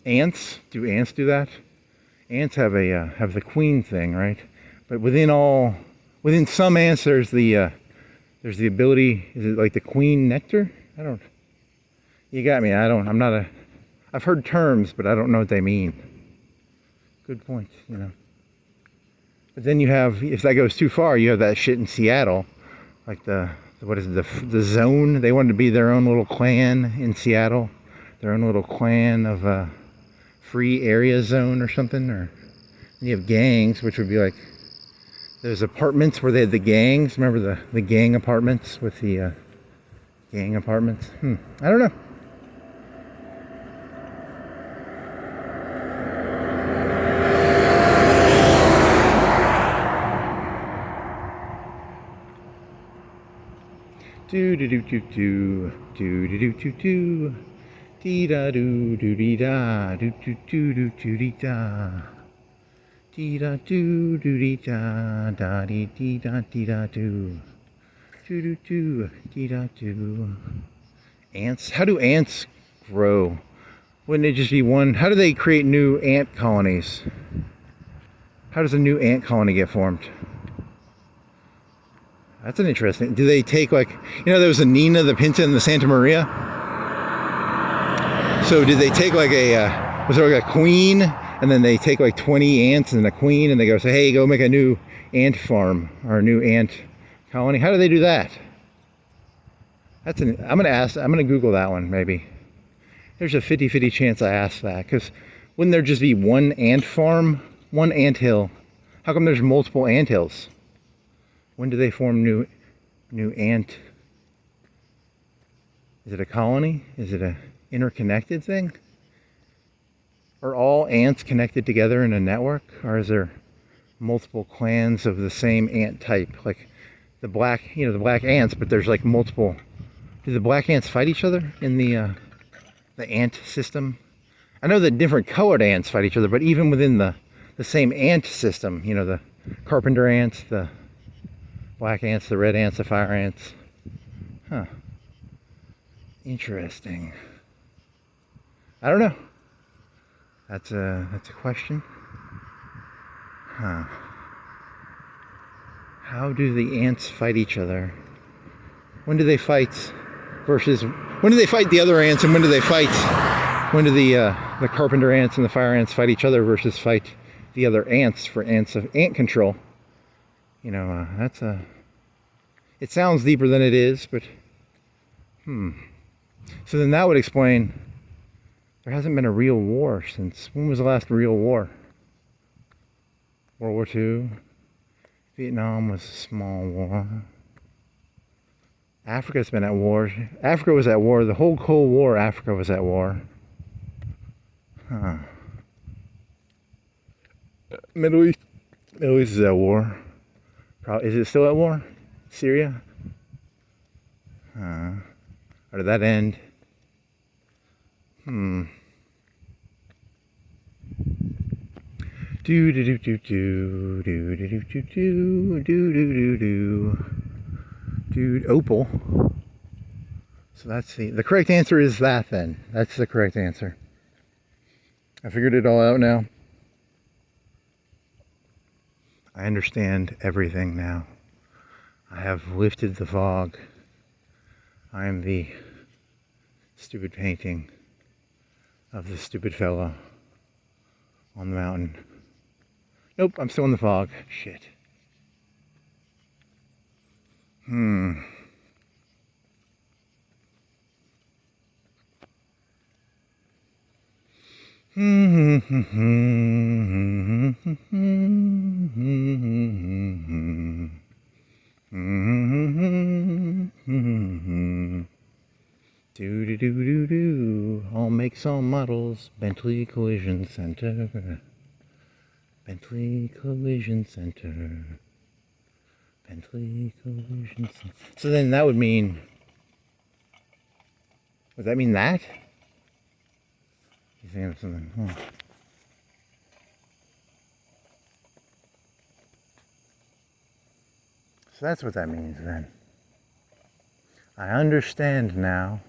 Ants? Do ants do that? Ants have the queen thing, right? But within some ants, there's the ability. Is it like the queen nectar? You got me. I've heard terms, but I don't know what they mean. Good point. But then you have, if that goes too far, you have that shit in Seattle, like the zone. They wanted to be their own little clan in Seattle, their own little clan of free area zone or something. Or you have gangs, which would be like those apartments where they had the gangs. Remember the gang apartments with the gang apartments? I don't know. Do do do do do do do do do do dee da do do dee da do do do do do dee da dee da do do dee da da dee dee da do do do do dee da do. Ants? How do ants grow? Wouldn't it just be one? How do they create new ant colonies? How does a new ant colony get formed? That's an interesting. Do they take like, there was a Nina, the Pinta, and the Santa Maria? So did they take like was there like a queen, and then they take like 20 ants and a queen, and they go say, hey, go make a new ant farm or a new ant colony? How do they do that? I'm gonna Google that one maybe. There's a 50-50 chance I ask that, because wouldn't there just be one ant farm, one ant hill? How come there's multiple ant hills? When do they form new ant? Is it a colony? Is it a interconnected thing? Are all ants connected together in a network? Or is there multiple clans of the same ant type? Like the black ants, but there's like multiple. Do the black ants fight each other in the ant system? I know that different colored ants fight each other, but even within the same ant system, the carpenter ants, the black ants, the red ants, the fire ants. Huh. Interesting. I don't know. That's a question. Huh. How do the ants fight each other? When do they fight when do they fight the other ants, and when do they fight? When do the carpenter ants and the fire ants fight each other versus fight the other ants for ants of ant control? It sounds deeper than it is, but so then that would explain there hasn't been a real war since, when was the last real war? World War II. Vietnam was a small war. Africa's been at war. Africa was at war. The whole Cold War, Africa was at war. Middle East is at war. Is it still at war? Syria? Or did that end? Do do do do do do do do do do do do do. Dude, opal. So that's the correct answer is that then. That's the correct answer. I figured it all out now. I understand everything now. I have lifted the fog. I am the stupid painting of the stupid fella on the mountain. Nope, I'm still in the fog. Shit. Do. I'll make some models. Bentley Collision Center. Bentley Collision Center. Bentley Collision Center. So then that would mean... Would that mean that? You think of something? Huh. So that's what that means then. I understand now.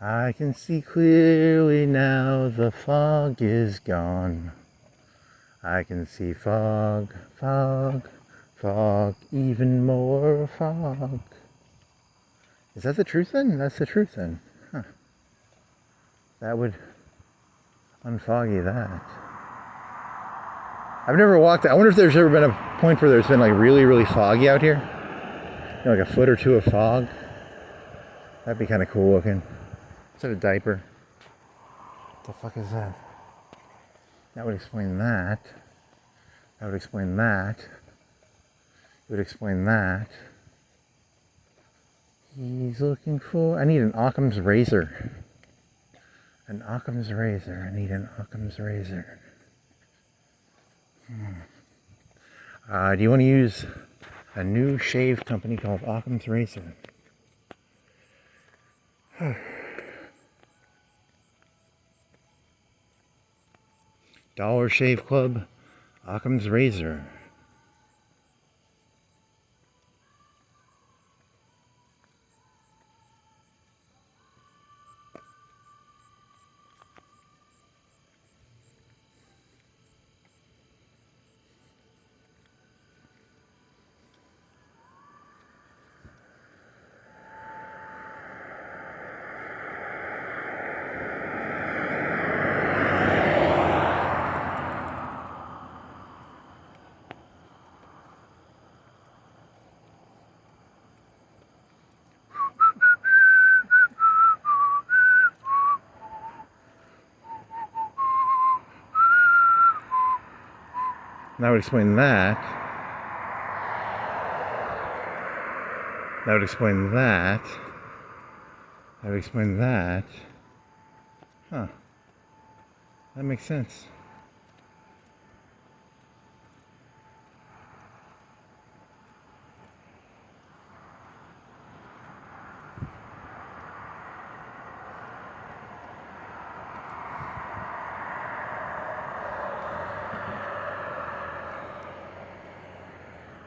I can see clearly now, the fog is gone. I can see fog, fog, fog, even more fog. Is that the truth then? That's the truth then. Huh. That would unfoggy that. I've never walked. I wonder if there's ever been a point where there's been like really, really foggy out here. You know, like a foot or two of fog. That'd be kind of cool looking. Is that a diaper? What the fuck is that? That would explain that. That would explain that. It would explain that. He's looking for... I need an Occam's razor. An Occam's razor. I need an Occam's razor. Do you want to use a new shave company called Occam's Razor? Dollar Shave Club, Occam's Razor. That would explain that. That would explain that. That would explain that. Huh. That makes sense.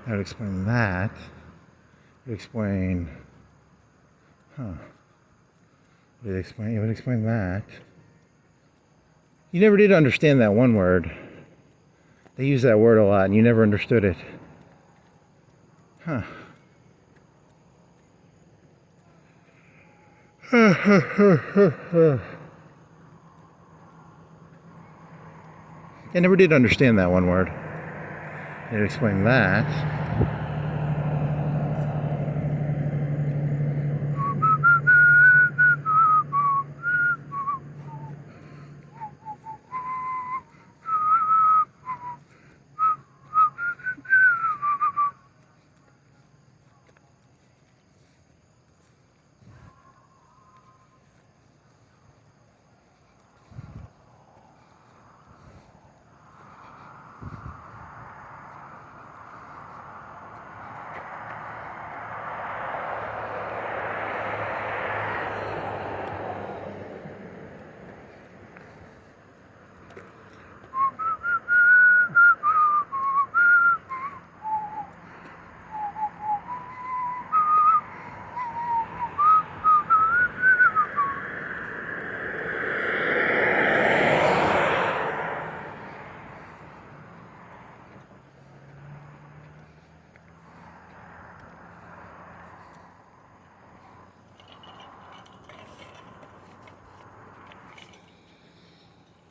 That would explain that. It would explain... Huh. It would explain that. You never did understand that one word. They use that word a lot and you never understood it. Huh. I never did understand that one word. It would explain that.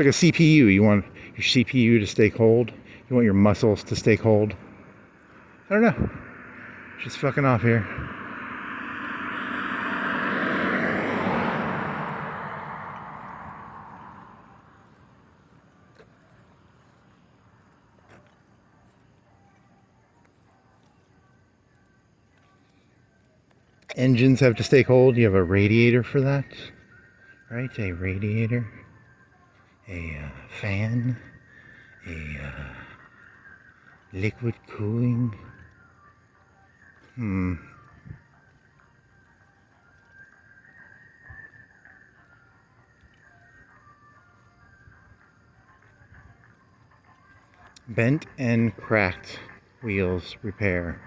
like a CPU. You want your CPU to stay cold. You want your muscles to stay cold. I don't know. Just fucking off here. Engines have to stay cold. You have a radiator for that, right? A radiator, a fan, a liquid cooling. Bent and cracked wheels repair.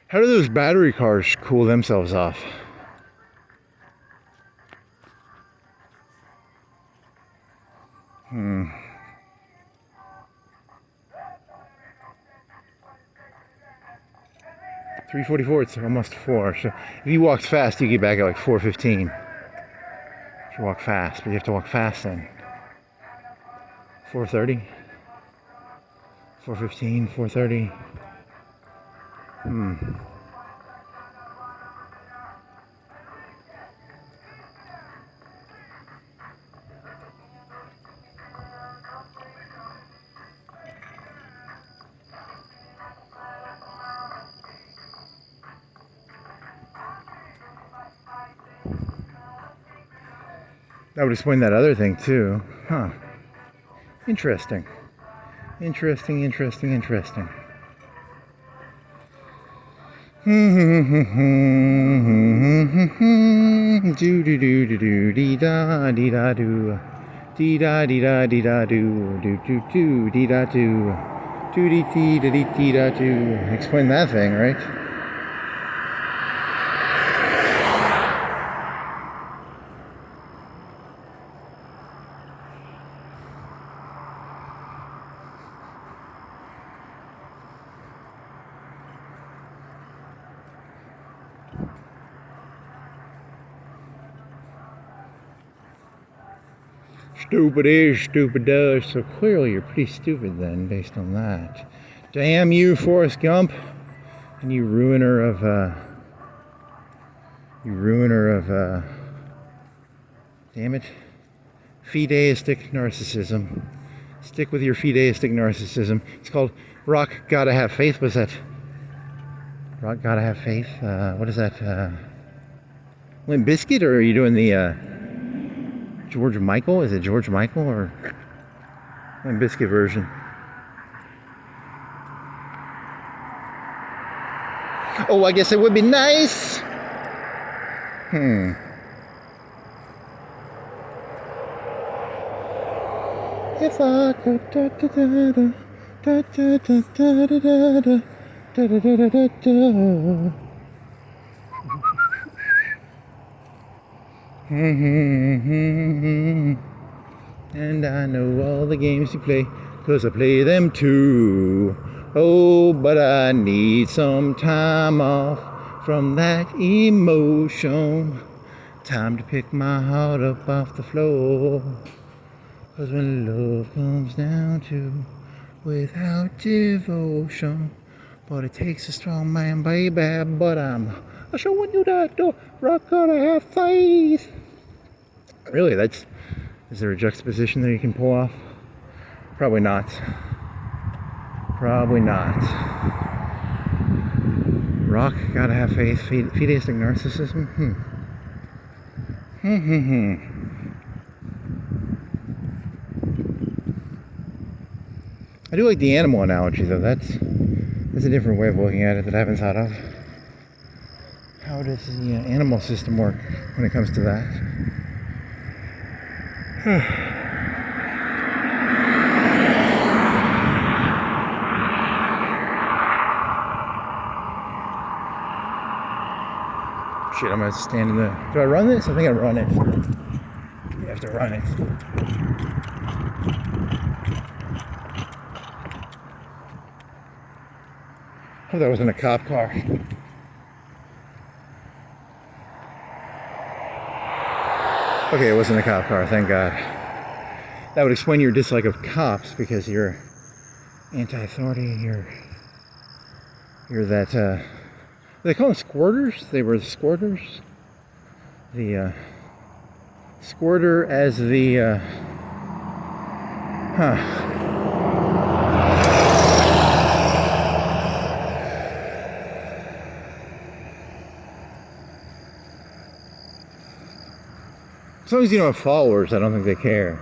How do those battery cars cool themselves off? Hmm. 3:44, it's almost 4. So if you walked fast, you get back at like 4:15. If you walk fast, but you have to walk fast then. 4:30, 4:15, 4:30. That would explain that other thing too. Huh. Interesting. Interesting. Do do do do do dee da do dee da do do dee da do dee da do. Explain that thing, right? Stupid is, stupid does. So clearly you're pretty stupid then, based on that. Damn you, Forrest Gump. And you ruiner of, damn it. Fideistic Narcissism. Stick with your Fideistic Narcissism. It's called Rock Gotta Have Faith. What's that? Rock Gotta Have Faith? What is that? Limp Bizkit, or are you doing the, George Michael? Is it George Michael or Limp Bizkit version? Oh, I guess it would be nice. If I could da da da da da da da da da da da da da da. And I know all the games you play, 'cause I play them too. Oh, but I need some time off from that emotion. Time to pick my heart up off the floor. 'Cause when love comes down to without devotion, but it takes a strong man, baby, but I'm showing you that the rock gotta have faith. Really, is there a juxtaposition that you can pull off? Probably not. Rock gotta have faith. Fideistic narcissism. I do like the animal analogy though. That's a different way of looking at it that I haven't thought of. How does the animal system work when it comes to that? Shit, I'm gonna stand in the... Do I run this? I think I run it. You have to run it. I thought that was in a cop car. Okay, it wasn't a cop car, thank God. That would explain your dislike of cops, because you're anti-authority, you're that, they call them squirters? They were the squirters? The, squirter as the, As long as you don't have followers, I don't think they care.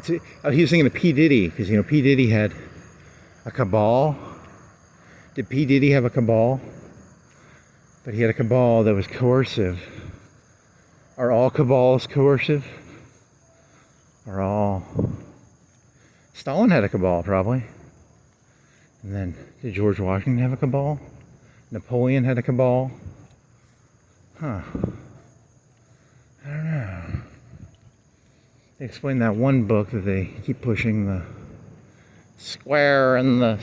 He was thinking of P. Diddy, because, you know, P. Diddy had a cabal. Did P. Diddy have a cabal? But he had a cabal that was coercive. Are all cabals coercive? Are all... Stalin had a cabal, probably. And then, did George Washington have a cabal? Napoleon had a cabal? Huh. I don't know. They explain that one book that they keep pushing, the square and the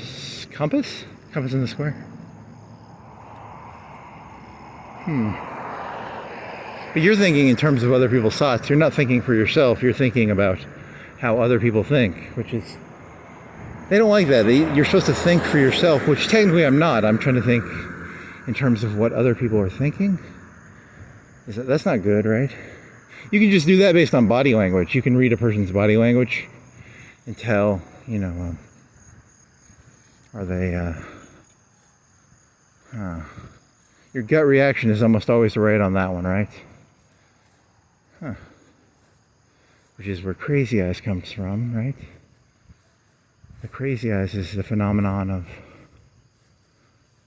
compass? Compass and the square? But you're thinking in terms of other people's thoughts. You're not thinking for yourself. You're thinking about how other people think, which is... They don't like that. You're supposed to think for yourself, which technically I'm not. I'm trying to think in terms of what other people are thinking. That's not good, right? You can just do that based on body language. You can read a person's body language and tell, you know, are they, your gut reaction is almost always right on that one, right? Huh. Which is where crazy eyes comes from, right? The crazy eyes is the phenomenon of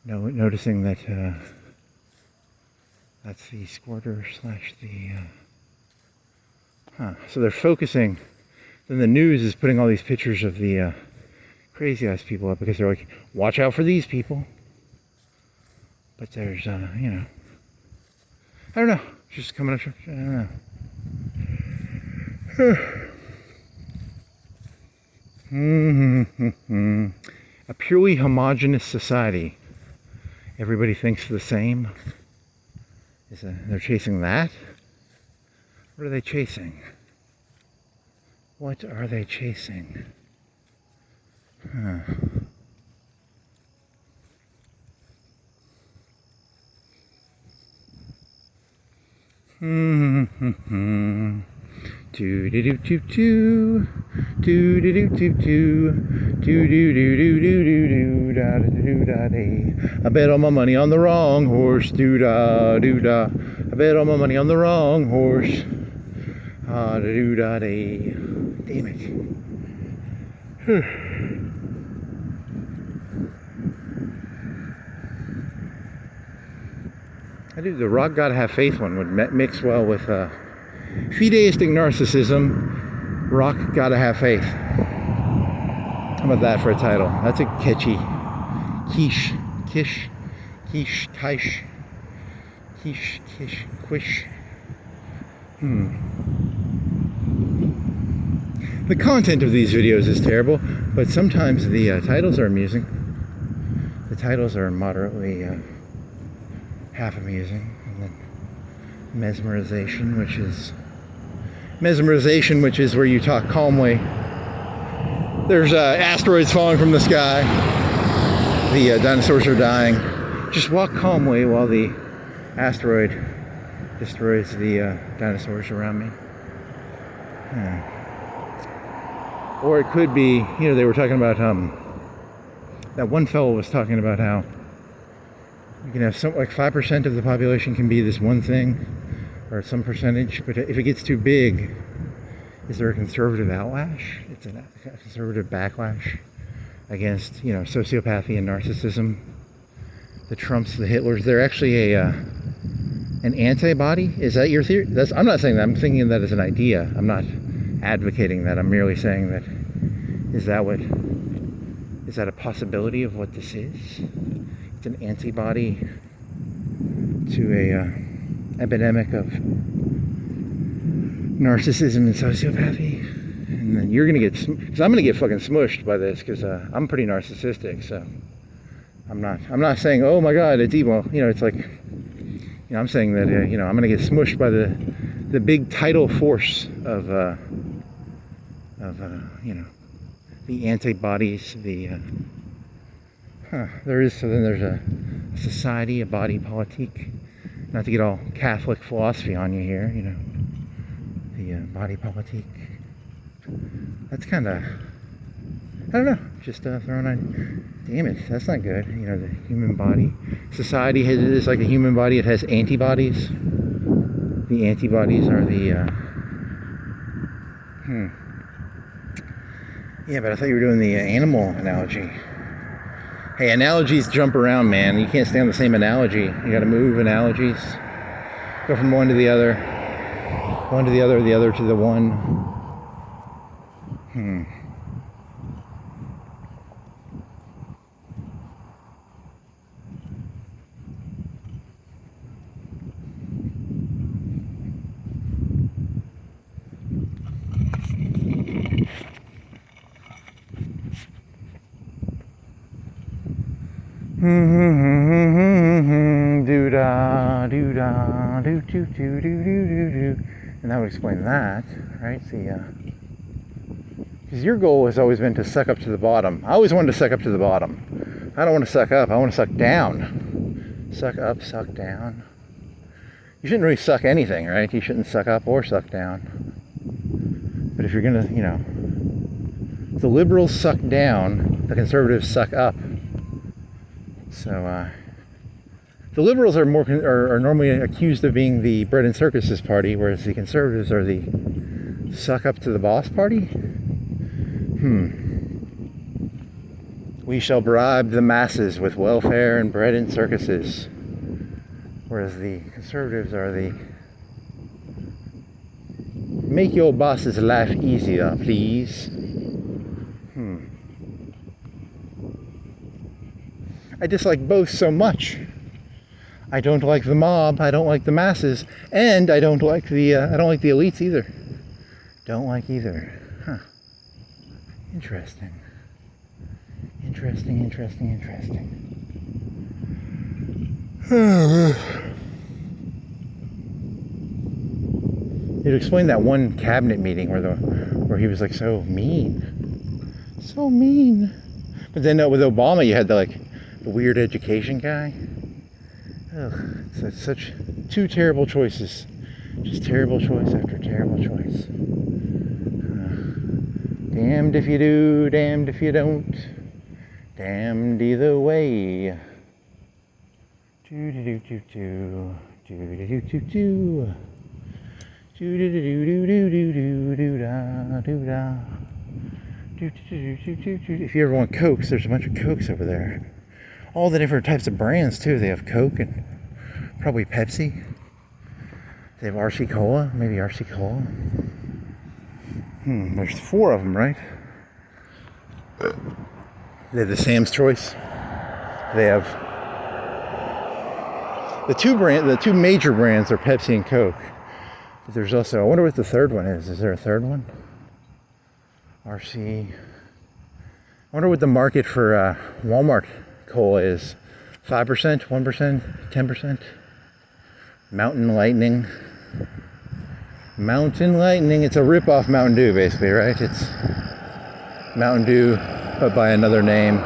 noticing that, that's the squirter slash the, So they're focusing, then the news is putting all these pictures of the crazy eyes people up, because they're like, watch out for these people. But there's, you know, I don't know, just coming up, I don't know. A purely homogenous society. Everybody thinks the same. They're chasing that? What are they chasing? What are they chasing? Do do do do do do do do do do do do do do do da do da dee. I bet all my money on the wrong horse. Do da do da. I bet all my money on the wrong horse. Ah do da dee. Damn it. I do. The rock gotta have faith one would mix well with Fideistic Narcissism, rock gotta have faith. How about that for a title? That's a catchy. Quiche. The content of these videos is terrible, but sometimes the titles are amusing. The titles are moderately half amusing, and then mesmerization, which is where you talk calmly. There's asteroids falling from the sky. The dinosaurs are dying. Just walk calmly while the asteroid destroys the dinosaurs around me. Or it could be, you know, they were talking about that one fellow was talking about how you can have like 5% of the population can be this one thing, or some percentage, but if it gets too big, is there a conservative outlash? It's a conservative backlash against, you know, sociopathy and narcissism. The Trumps, the Hitlers, they're actually an antibody? Is that your theory? I'm not saying that. I'm thinking that as an idea. I'm not advocating that. I'm merely saying that, is that a possibility of what this is? It's an antibody to a epidemic of narcissism and sociopathy. And then you're gonna get, because I'm gonna get fucking smushed by this, because I'm pretty narcissistic. So I'm not saying, oh my god, it's evil. You know, it's like, you know, I'm saying that, you know, I'm gonna get smushed by the the big tidal force of the antibodies, so then there's a society, a body politique. Not to get all Catholic philosophy on you here, the body politique. That's kind of, I don't know, just throwing on, damn it, that's not good. The human body. Society is like a human body, it has antibodies. The antibodies are the, yeah, but I thought you were doing the animal analogy. Hey, analogies jump around, man. You can't stay on the same analogy. You gotta move analogies. Go from one to the other. One to the other to the one. Do-da, do-da, do-do-do-do-do-do-do. And that would explain that, right? Because your goal has always been to suck up to the bottom. I always wanted to suck up to the bottom. I don't want to suck up, I want to suck down. Suck up, suck down. You shouldn't really suck anything, right? You shouldn't suck up or suck down. But if you're gonna, the liberals suck down, the conservatives suck up. So, the liberals are are normally accused of being the bread and circuses party, whereas the conservatives are the suck up to the boss party. We shall bribe the masses with welfare and bread and circuses, whereas the conservatives are the make your boss's life easier, please. I dislike both so much. I don't like the mob, I don't like the masses, and I don't like the elites either. Don't like either. Interesting. Interesting. It explained that one cabinet meeting where he was like so mean. But then with Obama you had the weird education guy. Ugh, it's such two terrible choices. Just terrible choice after terrible choice. Damned if you do, damned if you don't. Damned either way. Do-do-do-do-do. Do-do-do-do-do. Do-do-do-do-do-do-do-da-do-da. If you ever want Cokes, there's a bunch of Cokes over there. All the different types of brands too. They have Coke and probably Pepsi. They have RC Cola, maybe RC Cola. There's 4 of them, right? They have the Sam's Choice. They have the two major brands are Pepsi and Coke. But there's also, I wonder what the third one is. Is there a third one? RC. I wonder what the market for Walmart Cola is. 5%, 1%, 10%. Mountain Lightning. It's a rip-off Mountain Dew, basically, right? It's Mountain Dew, but by another name.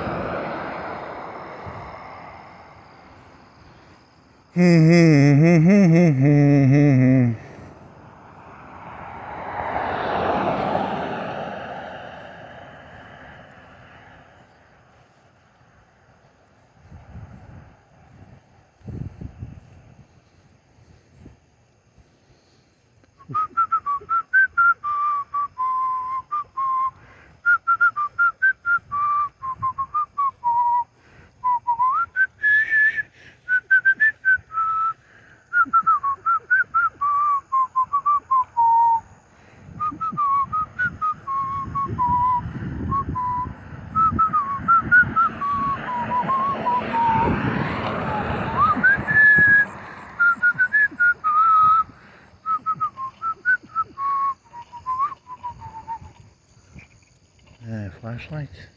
Flashlight.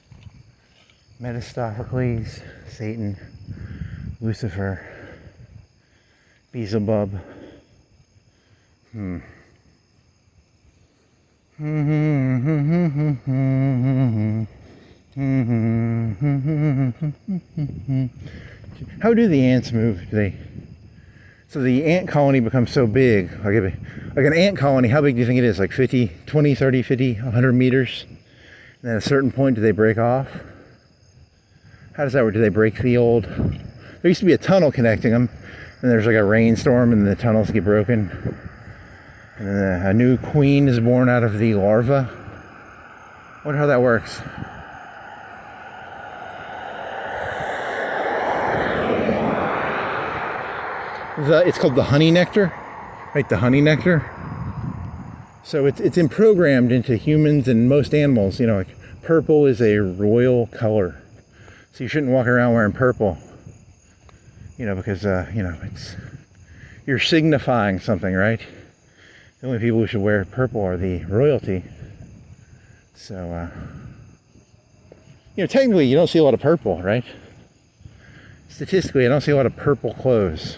Metastophocles, Satan, Lucifer, Beelzebub. How do the ants move? So the ant colony becomes so big, like an ant colony, how big do you think it is? Like 50, 20, 30, 50, 100 meters? And then at a certain point, do they break off? How does that work? Do they break the old... There used to be a tunnel connecting them, and there's like a rainstorm and the tunnels get broken. And then a new queen is born out of the larva. I wonder how that works. It's called the honey nectar, right? The honey nectar. So it's programmed into humans and most animals. You know, like purple is a royal color, so you shouldn't walk around wearing purple. You know, because you know, you're signifying something, right? The only people who should wear purple are the royalty. So you know, technically, you don't see a lot of purple, right? Statistically, I don't see a lot of purple clothes.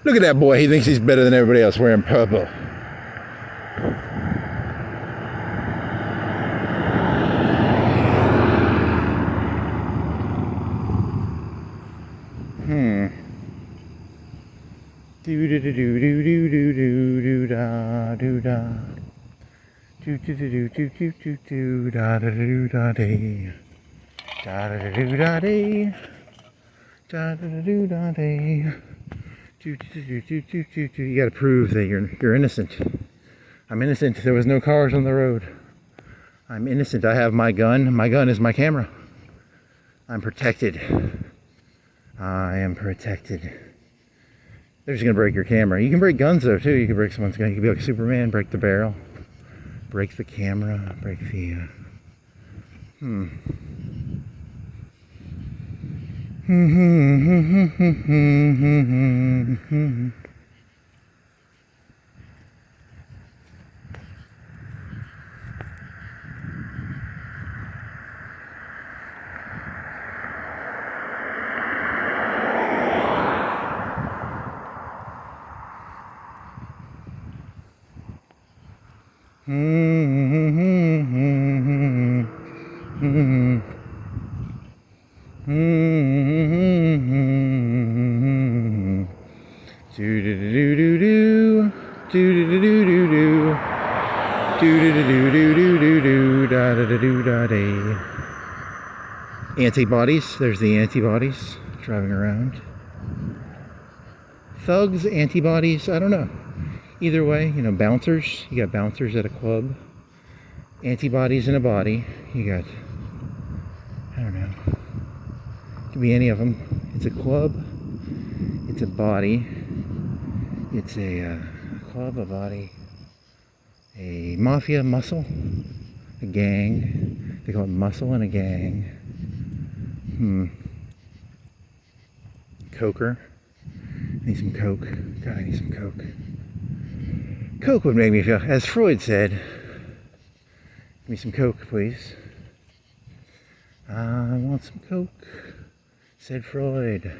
Look at that boy. He thinks he's better than everybody else wearing purple. Do do do do do do do do do da do da. Do do do do do do do da da do da day. Da da do da day. Da da do da day. Do do do do do do do. You got to prove that you're innocent. I'm innocent. There was no cars on the road. I'm innocent. I have my gun. My gun is my camera. I'm protected. I am protected. They're just gonna break your camera. You can break guns though too. You can break someone's gun. You can be like Superman, break the barrel, break the camera, break the. Antibodies. There's the antibodies driving around. Thugs, antibodies, I don't know. Either way, you know, bouncers. You got bouncers at a club. Antibodies in a body. You got, I don't know. Could be any of them. It's a club. It's a body. It's a club, a body. A mafia muscle. A gang. They call it muscle and a gang. Coker. I need some coke. God, I need some coke. Coke would make me feel, as Freud said, give me some coke, please. I want some coke, said Freud.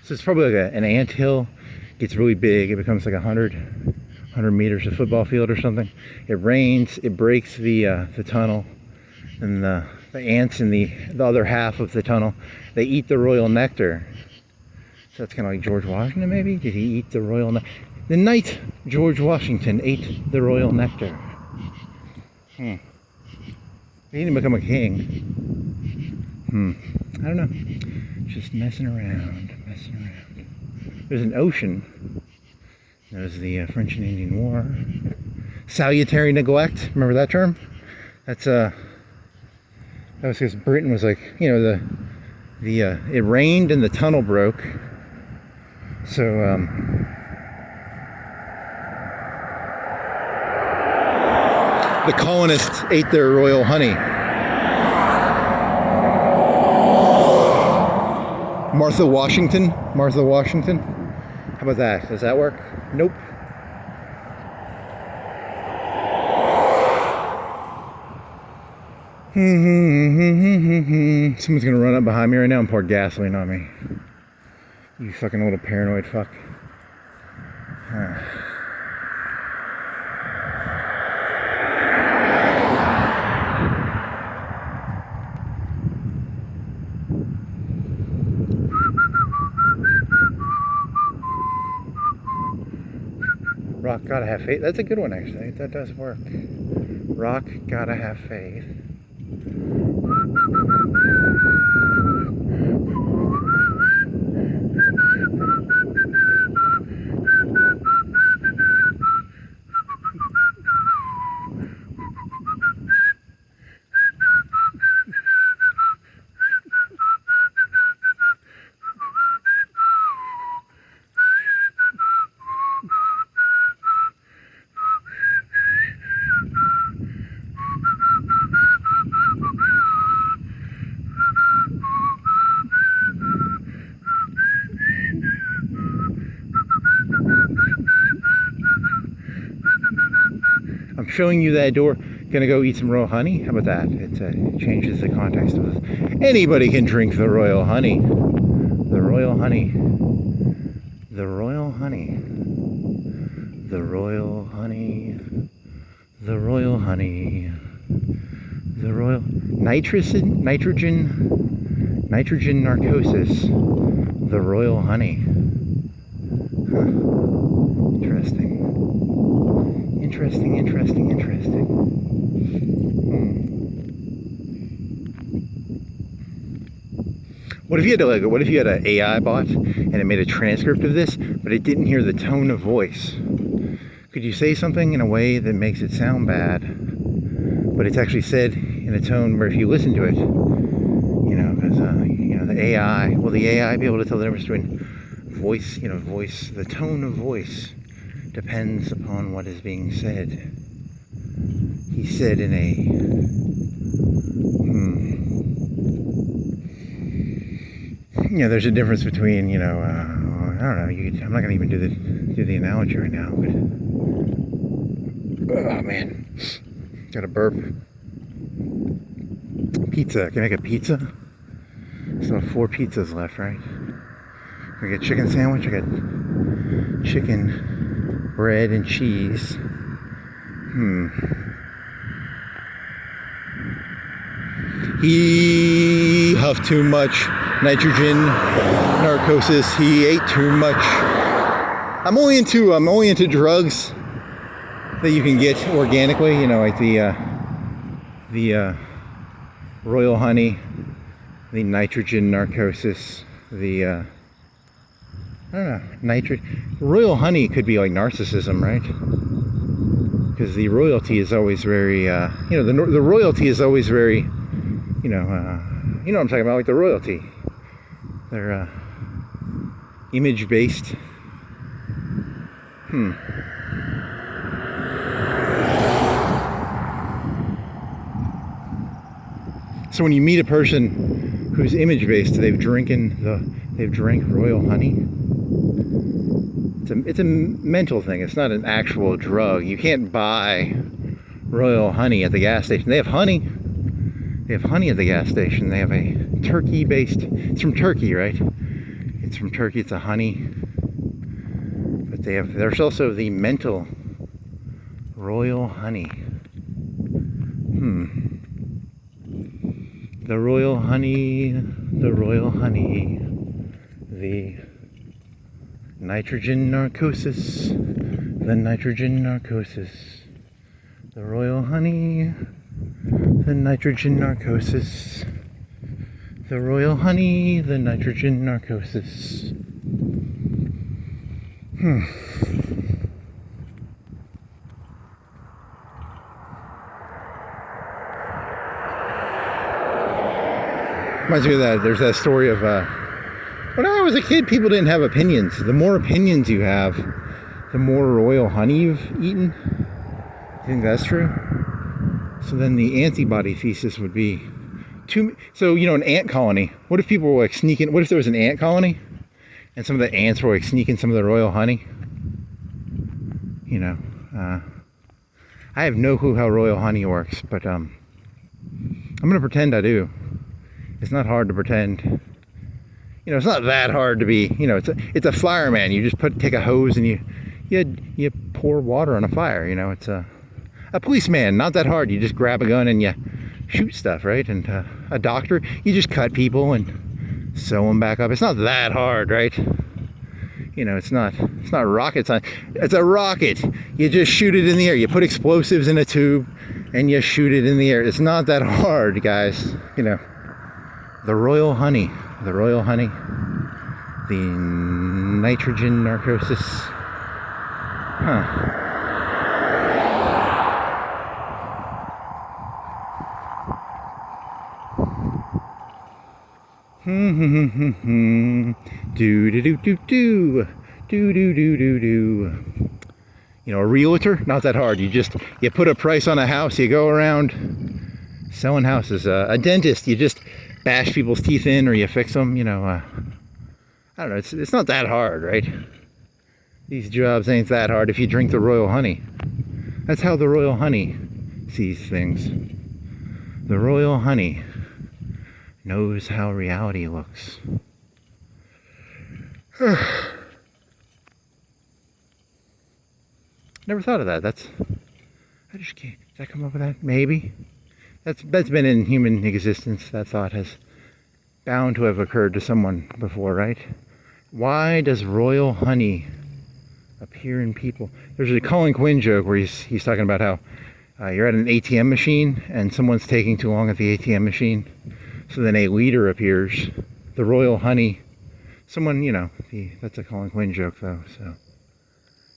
So it's probably like an anthill. Gets really big. It becomes like 100 meters of football field or something. It rains. It breaks the tunnel, and the ants in the other half of the tunnel, they eat the royal nectar. So that's kind of like George Washington, maybe. Did he eat the royal nectar? The night George Washington ate the royal nectar. He didn't become a king. I don't know. Just messing around. There's an ocean. There's the French and Indian War. Salutary neglect. Remember that term? That's that was because Britain was like, you know, it rained and the tunnel broke. So the colonists ate their royal honey. Martha Washington. How about that? Does that work? Nope. Someone's gonna run up behind me right now and pour gasoline on me. You fucking little paranoid fuck. Rock, gotta have faith. That's a good one, actually. That does work. Rock, gotta have faith. I'm showing you that door. Gonna go eat some royal honey. How about that? It changes the context of this. Anybody can drink the royal honey. The royal honey. The royal honey. The royal honey. The royal honey. The royal nitrogen narcosis. The royal honey. Huh. Interesting. Interesting. What if you had an AI bot and it made a transcript of this, but it didn't hear the tone of voice? Could you say something in a way that makes it sound bad, but it's actually said in a tone where if you listen to it, because the AI, will the AI be able to tell the difference between voice, the tone of voice depends upon what is being said. He said in a there's a difference between I don't know. I'm not gonna even do the analogy right now, but oh man, got a burp. Pizza. Can I make a pizza? So 4 pizzas left, right? We got chicken sandwich. I got chicken, bread, and cheese. He huffed too much nitrogen narcosis. He ate too much. I'm only into drugs that you can get organically. Like the royal honey, the nitrogen narcosis, the I don't know, royal honey could be like narcissism, right? Because the royalty is always very, the royalty is always very, what I'm talking about, like the royalty. They're image-based. So when you meet a person who's image-based, they've drank royal honey. It's a mental thing. It's not an actual drug. You can't buy royal honey at the gas station. They have honey. They have honey at the gas station. They have a turkey-based. It's from Turkey, right? It's from Turkey. It's a honey. But there's also the mental royal honey. The royal honey, the nitrogen narcosis, the nitrogen narcosis, the royal honey, the nitrogen narcosis, the royal honey, the nitrogen narcosis. Reminds me of that. There's that story of when I was a kid, people didn't have opinions. The more opinions you have, the more royal honey you've eaten. You think that's true? So then the antibody thesis would be so, you know, an ant colony. What if people were like sneaking, what if there was an ant colony and some of the ants were like sneaking some of the royal honey? You know, I have no clue how royal honey works, but I'm going to pretend I do. It's not hard to pretend. You know, it's not that hard to be, you know, it's a fireman. You just take a hose and you pour water on a fire, you know. It's a policeman, not that hard. You just grab a gun and you shoot stuff, right? And a doctor, you just cut people and sew them back up. It's not that hard, right? You know, it's not rocket science. It's a rocket. You just shoot it in the air. You put explosives in a tube and you shoot it in the air. It's not that hard, guys. You know, the royal honey, the nitrogen narcosis. Huh. Do do do do do do do do do do. You know, a realtor, not that hard. You put a price on a house. You go around selling houses. A dentist, you just bash people's teeth in or you fix them. You know, I don't know. It's not that hard, right? These jobs ain't that hard if you drink the royal honey. That's how the royal honey sees things. The royal honey knows how reality looks. Never thought of that. I just can't. Did I come up with that? Maybe. That's been in human existence. That thought has bound to have occurred to someone before, right? Why does royal honey appear in people? There's a Colin Quinn joke where he's talking about how you're at an ATM machine and someone's taking too long at the ATM machine. So then a leader appears, the royal honey. Someone, you know, that's a Colin Quinn joke though, so.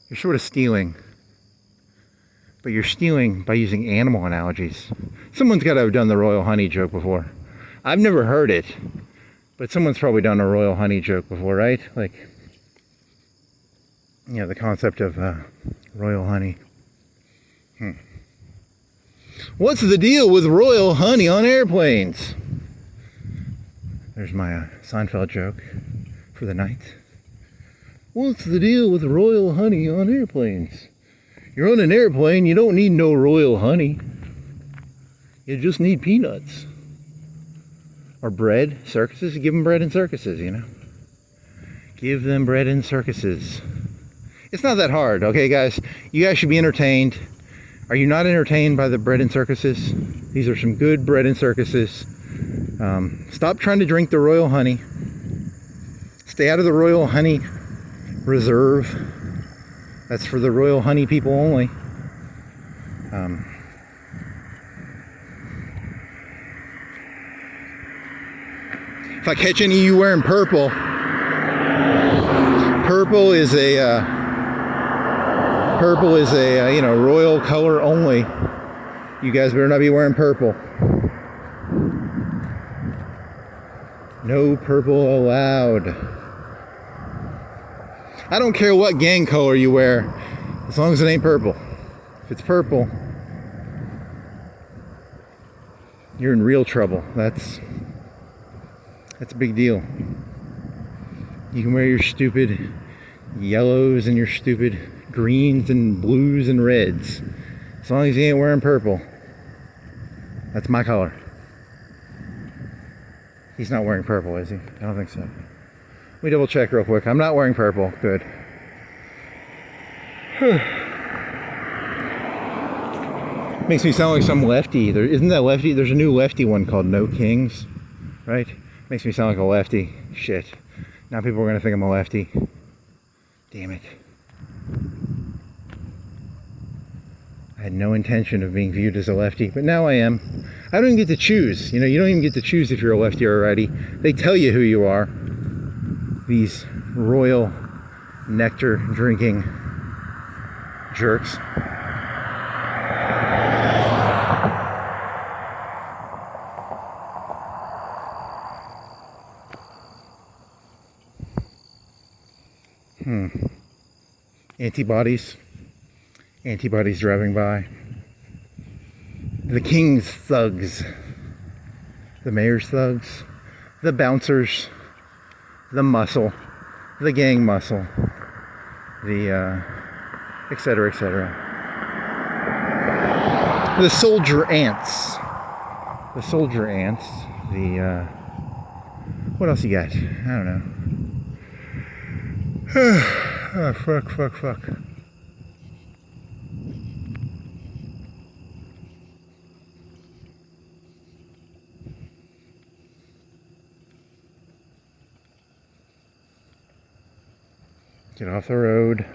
You're sort of stealing. But you're stealing by using animal analogies. Someone's got to have done the royal honey joke before. I've never heard it, but someone's probably done a royal honey joke before, right? Like, you know, the concept of royal honey. What's the deal with royal honey on airplanes? There's my Seinfeld joke for the night. What's the deal with royal honey on airplanes? You're on an airplane, you don't need no royal honey. You just need peanuts. Or bread, circuses, give them bread in circuses, you know. Give them bread in circuses. It's not that hard, okay guys? You guys should be entertained. Are you not entertained by the bread and circuses? These are some good bread and circuses. Stop trying to drink the royal honey. Stay out of the royal honey reserve. That's for the royal honey people only. If I catch any of you wearing purple, purple is a you know, royal color only. You guys better not be wearing purple. No purple allowed. I don't care what gang color you wear, as long as it ain't purple. If it's purple, you're in real trouble. That's a big deal. You can wear your stupid yellows and your stupid greens and blues and reds. As long as you ain't wearing purple. That's my color. He's not wearing purple, is he? I don't think so. Let me double check real quick. I'm not wearing purple. Good. Makes me sound like some lefty. Isn't that lefty? There's a new lefty one called No Kings, right? Makes me sound like a lefty. Shit. Now people are going to think I'm a lefty. Damn it. I had no intention of being viewed as a lefty, but now I am. I don't even get to choose. You know, you don't even get to choose if you're a lefty or a righty. They tell you who you are. These royal nectar drinking jerks. Antibodies driving by. the king's thugs, the mayor's thugs, the bouncers, the muscle, the gang muscle, the etc., etc. The soldier ants. The soldier ants. The what else you got? I don't know. Oh, fuck. Get off the road.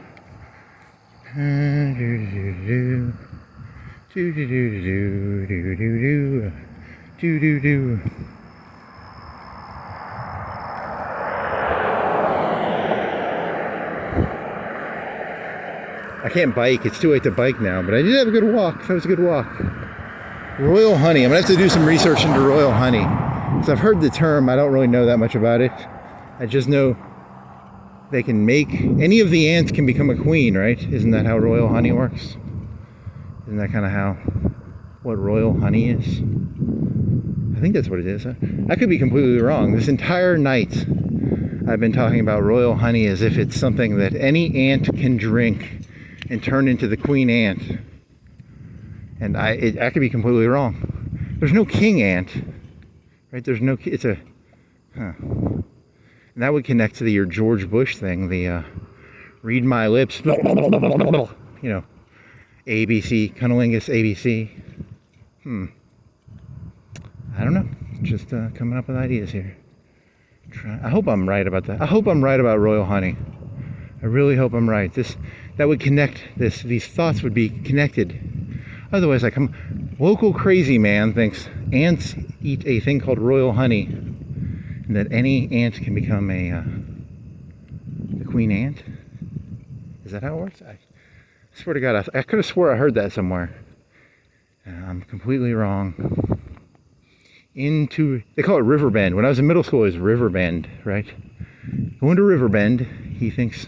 I can't bike. It's too late to bike now, but I did have a good walk. That was a good walk. Royal honey. I'm gonna have to do some research into royal honey, because I've heard the term. I don't really know that much about it. I just know they can make, any of the ants can become a queen, right? Isn't that how royal honey works? Isn't that kind of what royal honey is? I think that's what it is. I could be completely wrong. This entire night I've been talking about royal honey as if it's something that any ant can drink and turn into the queen ant. And I could be completely wrong. There's no king ant, right? There's no, it's a, And that would connect to your George Bush thing, the read my lips, you know, ABC, cunnilingus ABC. I don't know. Just coming up with ideas here. I hope I'm right about that. I hope I'm right about royal honey. I really hope I'm right. That would connect this. These thoughts would be connected. Otherwise, local crazy man thinks ants eat a thing called royal honey, and that any ant can become the queen ant. Is that how it works? I swear to God, I could have swore I heard that somewhere. I'm completely wrong. They call it Riverbend. When I was in middle school, it was Riverbend, right? Going to Riverbend, he thinks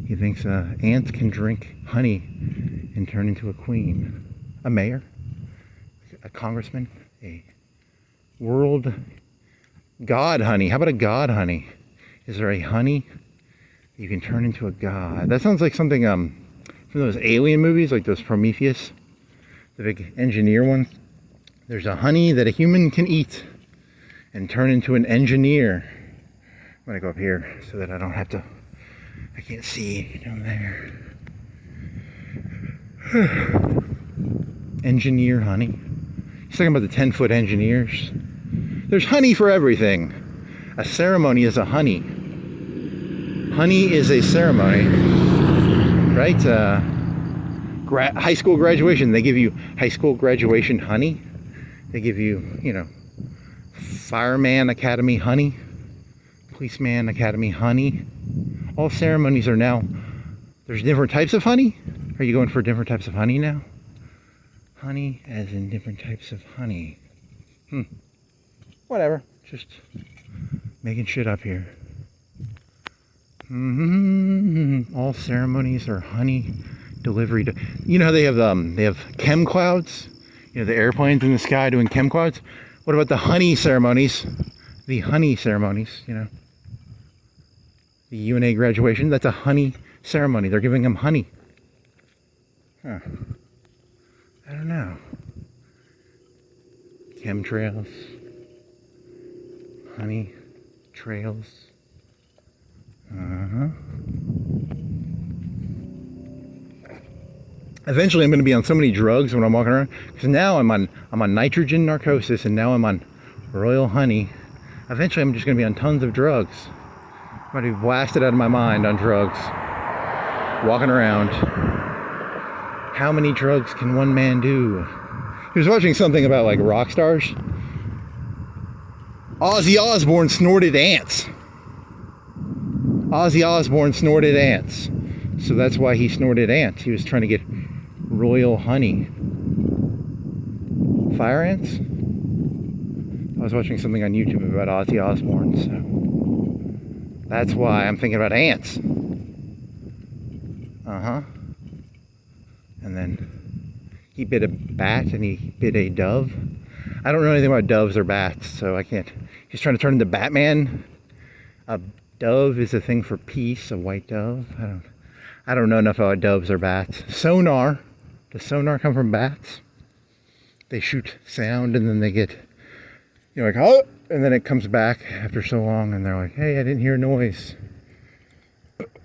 ants can drink honey and turn into a queen, a mayor, a congressman, a world god honey. How about a god honey? Is there a honey you can turn into a god? That sounds like something from those alien movies, like those Prometheus, the big engineer ones. There's a honey that a human can eat and turn into an engineer. I'm gonna go up here so that I can't see down there. Engineer honey. He's talking about the 10-foot engineers. There's honey for everything. A ceremony is a honey. Honey is a ceremony, right? High school graduation, they give you high school graduation honey. They give you, fireman academy honey, policeman academy honey. All ceremonies are now, there's different types of honey. Are you going for different types of honey now? Honey as in different types of honey. Whatever, just making shit up here. All ceremonies are honey delivery. How they have chem clouds? The airplanes in the sky doing chem clouds. What about the honey ceremonies? The honey ceremonies, The UNA graduation, that's a honey ceremony. They're giving them honey. I don't know. Chemtrails. Honey trails. Eventually I'm going to be on so many drugs when I'm walking around, because now I'm on nitrogen narcosis, and now I'm on royal honey. Eventually I'm just going to be on tons of drugs. I'm going to be blasted out of my mind on drugs. Walking around. How many drugs can one man do? He was watching something about like rock stars. Ozzy Osbourne snorted ants. Ozzy Osbourne snorted ants. So that's why he snorted ants. He was trying to get royal honey. Fire ants? I was watching something on YouTube about Ozzy Osbourne, so that's why I'm thinking about ants. And then He bit a bat and he bit a dove. I don't know anything about doves or bats, so I can't. He's trying to turn into Batman. A dove is a thing for peace, a white dove. I don't know enough about doves or bats. Sonar. Does sonar come from bats? They shoot sound and then they get, like, oh, and then it comes back after so long and they're like, hey, I didn't hear noise.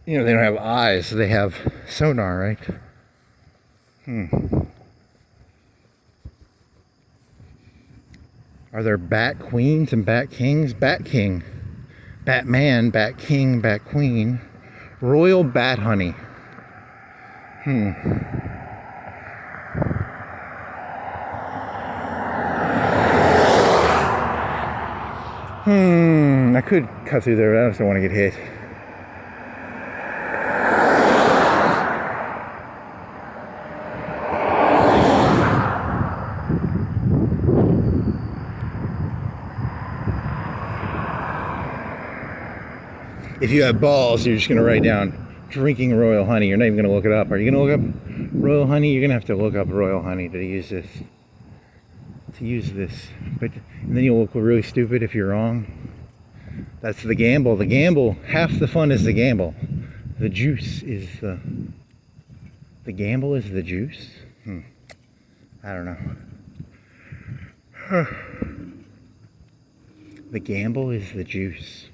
They don't have eyes, so they have sonar, right? Are there bat queens and bat kings? Bat king, Batman, bat king, bat queen, royal bat honey. I could cut through there, but I just don't want to get hit. If you have balls, you're just going to write down drinking royal honey. You're not even going to look it up. Are you going to look up royal honey? You're going to have to look up royal honey to use this. But and then you'll look really stupid if you're wrong. That's the gamble. The gamble, half the fun is the gamble. The juice is the gamble is the juice? I don't know. The gamble is the juice.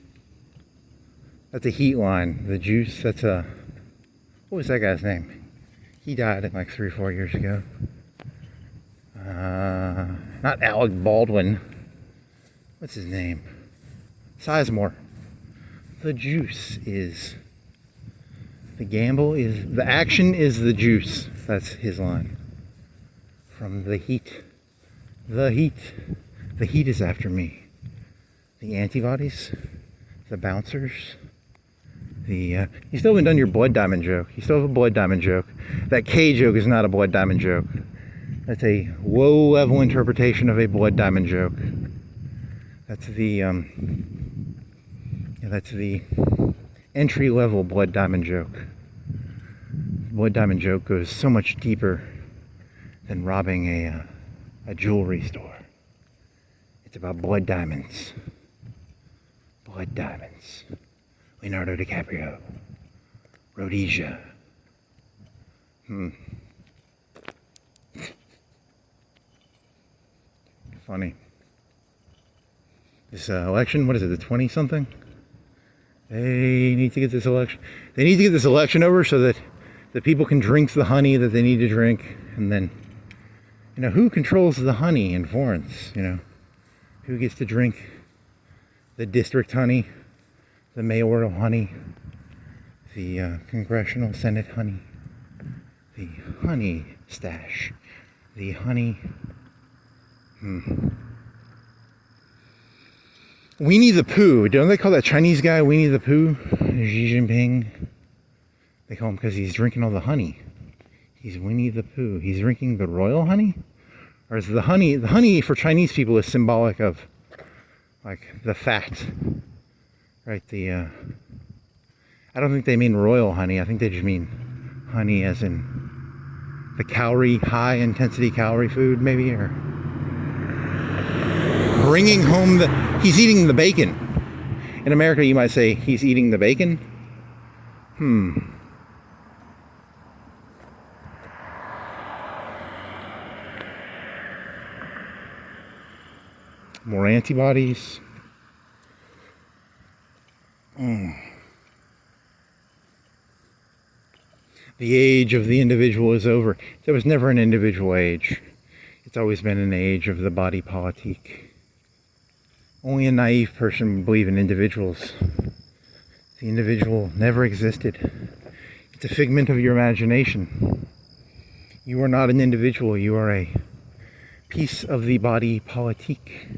That's a Heat line. The juice, that's a... What was that guy's name? He died like 3 or 4 years ago. Not Alec Baldwin. What's his name? Sizemore. The juice is... The gamble is... The action is the juice. That's his line. From the heat. The heat. The heat is after me. The antibodies. The bouncers. You still haven't done your blood diamond joke. You still have a blood diamond joke. That K joke is not a blood diamond joke. That's a low-level interpretation of a blood diamond joke. That's the entry-level blood diamond joke. Blood diamond joke goes so much deeper than robbing a jewelry store. It's about blood diamonds. Blood diamonds. Leonardo DiCaprio. Rhodesia. Funny. This election, what is it, the 20-something? They need to get this election. They need to get this election over so that the people can drink the honey that they need to drink. And then, who controls the honey in Florence? Who gets to drink the district honey, the mayoral honey, the congressional Senate honey, the honey stash, the honey... Winnie the Pooh. Don't they call that Chinese guy Winnie the Pooh? Xi Jinping. They call him because he's drinking all the honey. He's Winnie the Pooh. He's drinking the royal honey? Or is the honey for Chinese people is symbolic of, like, the fat. Right, I don't think they mean royal honey. I think they just mean honey as in the high intensity calorie food, maybe, or bringing home he's eating the bacon. In America, you might say he's eating the bacon. More antibodies. The age of the individual is over. There was never an individual age. It's always been an age of the body politique. Only a naive person would believe in individuals. The individual never existed. It's a figment of your imagination. You are not an individual. You are a piece of the body politique.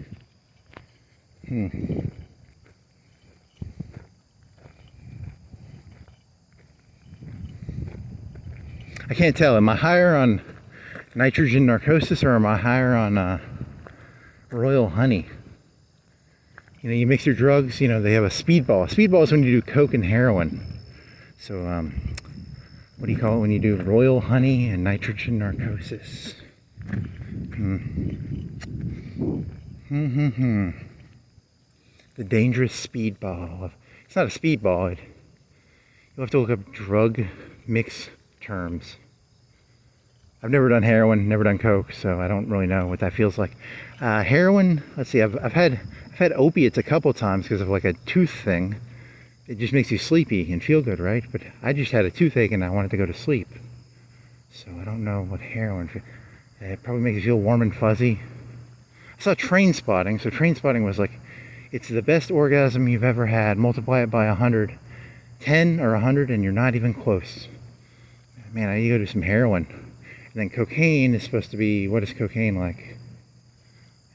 I can't tell. Am I higher on nitrogen narcosis or am I higher on royal honey? You mix your drugs, they have a speedball. A speedball is when you do coke and heroin. So, what do you call it when you do royal honey and nitrogen narcosis? The dangerous speedball. It's not a speedball. You'll have to look up drug mix terms. I've never done heroin, never done coke, so I don't really know what that feels like. Heroin, let's see, I've had opiates a couple times because of like a tooth thing. It just makes you sleepy and feel good, right? But I just had a toothache and I wanted to go to sleep. So I don't know what heroin feels. It probably makes you feel warm and fuzzy. I saw Train Spotting. So Train Spotting was like, it's the best orgasm you've ever had. Multiply it by 100. 10 or 100 and you're not even close. Man, I need to go do some heroin. And then cocaine is supposed to be, what is cocaine like?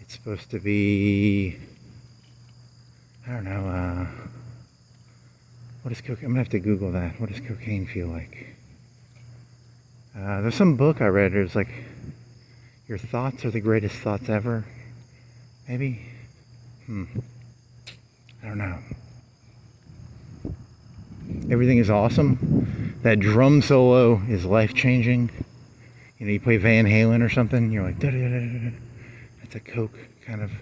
It's supposed to be, I don't know, what is cocaine? I'm gonna have to Google that. What does cocaine feel like? There's some book I read, it was like, your thoughts are the greatest thoughts ever. Maybe? I don't know. Everything is awesome. That drum solo is life-changing. You know, you play Van Halen or something, you're like, da-da-da-da-da. That's a coke kind of.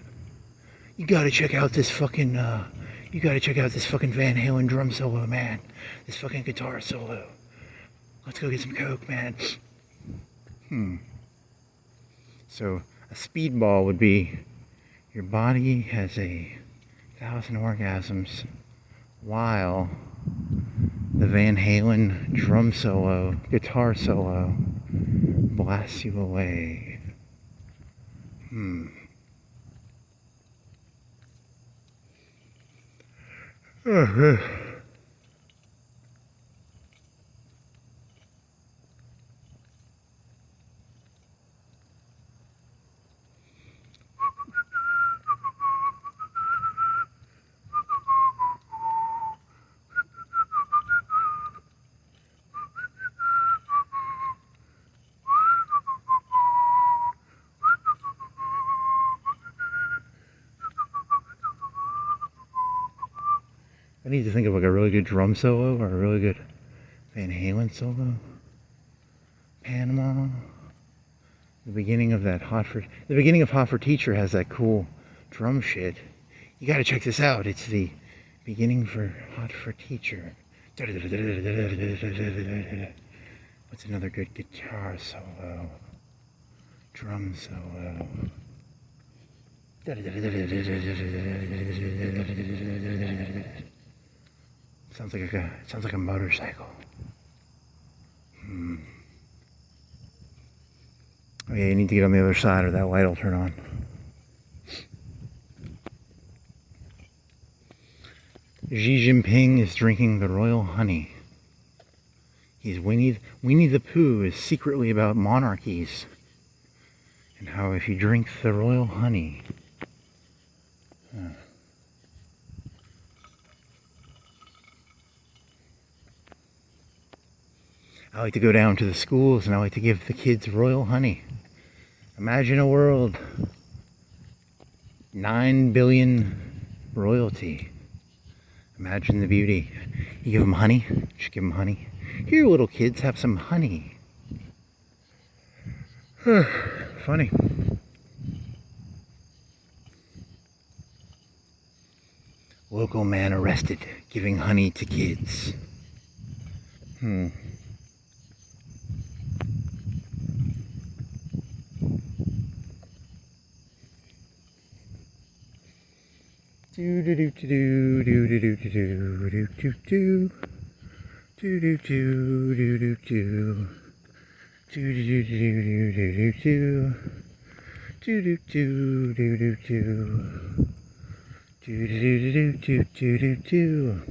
You gotta check out this fucking Van Halen drum solo, man. This fucking guitar solo. Let's go get some coke, man. So a speedball would be your body has 1,000 orgasms while the Van Halen drum solo, guitar solo blasts you away. I need to think of like a really good drum solo or a really good Van Halen solo. Panama. The beginning of Hot for Teacher has that cool drum shit. You gotta check this out. It's the beginning for Hot for Teacher. What's another good guitar solo? Drum solo. Sounds like a motorcycle. Oh yeah, you need to get on the other side or that light will turn on. Xi Jinping is drinking the royal honey. He's Winnie the Pooh is secretly about monarchies and how if you drink the royal honey. I like to go down to the schools and I like to give the kids royal honey. Imagine a world, 9 billion royalty. Imagine the beauty. You give them honey, just give them honey. Here, little kids, have some honey. Funny. Local man arrested, giving honey to kids. Do do do do do do do do do do do do do do do do do. Do do do do do do do. Do do do do do do. Do do do do do do do.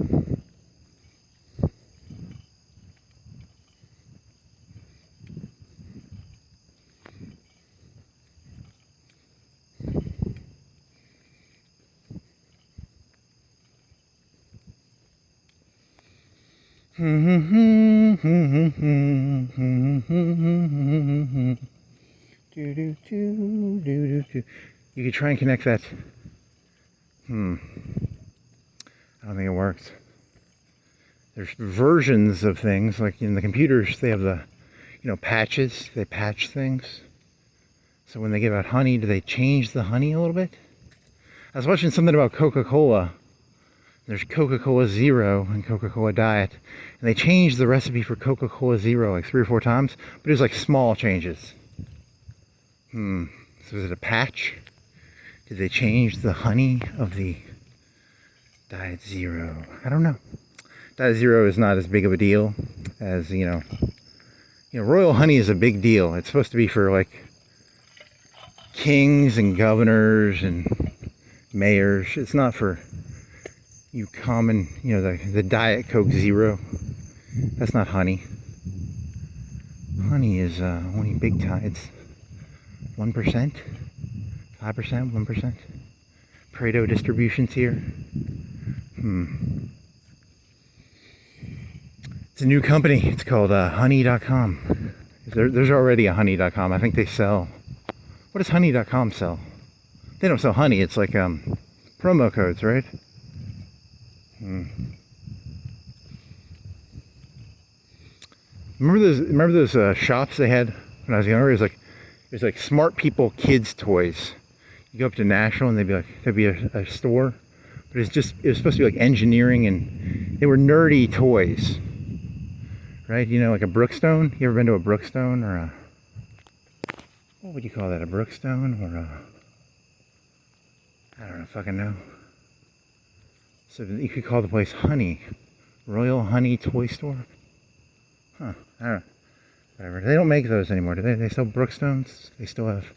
You could try and connect that. I don't think it works. There's versions of things, like in the computers, they have the, patches, they patch things. So when they give out honey, do they change the honey a little bit? I was watching something about Coca-Cola. There's Coca-Cola Zero and Coca-Cola Diet. And they changed the recipe for Coca-Cola Zero like 3 or 4 times. But it was like small changes. So is it a patch? Did they change the honey of the Diet Zero? I don't know. Diet Zero is not as big of a deal as, royal honey is a big deal. It's supposed to be for like kings and governors and mayors. It's not for you common, the Diet Coke Zero. That's not honey. Honey is only big time. It's 1%, 5%, 1%. Pareto distributions here. It's a new company. It's called honey.com. There's already a honey.com. I think they sell. What does honey.com sell? They don't sell honey. It's like promo codes, right? Remember those shops they had when I was younger? It was like smart people kids toys. You go up to Nashville and there'd be a store, but it was supposed to be like engineering, and they were nerdy toys, right? Like a Brookstone. You ever been to a Brookstone or a, what would you call that? A Brookstone or a, I don't know, fucking know. So you could call the place Honey, Royal Honey Toy Store. I don't know. Whatever. They don't make those anymore, do they? They sell Brookstones. They still have.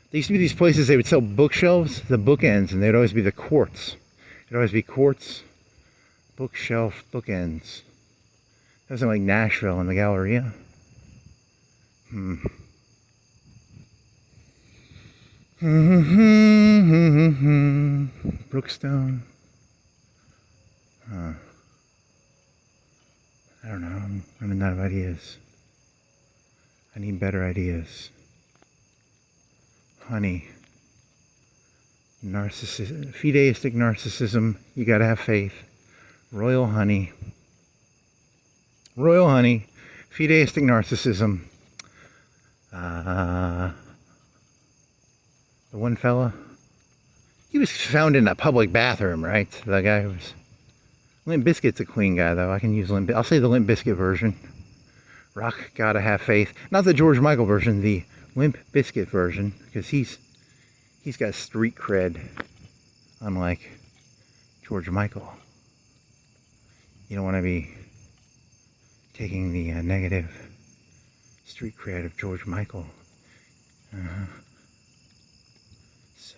There used to be these places, they would sell bookshelves, the bookends, and they'd always be the quartz. It'd always be quartz, bookshelf, bookends. That was in like Nashville in the Galleria. Brookstone. I don't know. I'm running out of ideas. I need better ideas. Honey. Narcissism. Fideistic narcissism. You gotta have faith. Royal honey. Royal honey. Fideistic narcissism. The one fella. He was found in a public bathroom, right? The guy who was. Limp Bizkit's a clean guy, though. I can use I'll say the Limp Bizkit version. Rock, gotta have faith. Not the George Michael version, the Limp Bizkit version, because he's got street cred, unlike George Michael. You don't want to be taking the negative street cred of George Michael. So,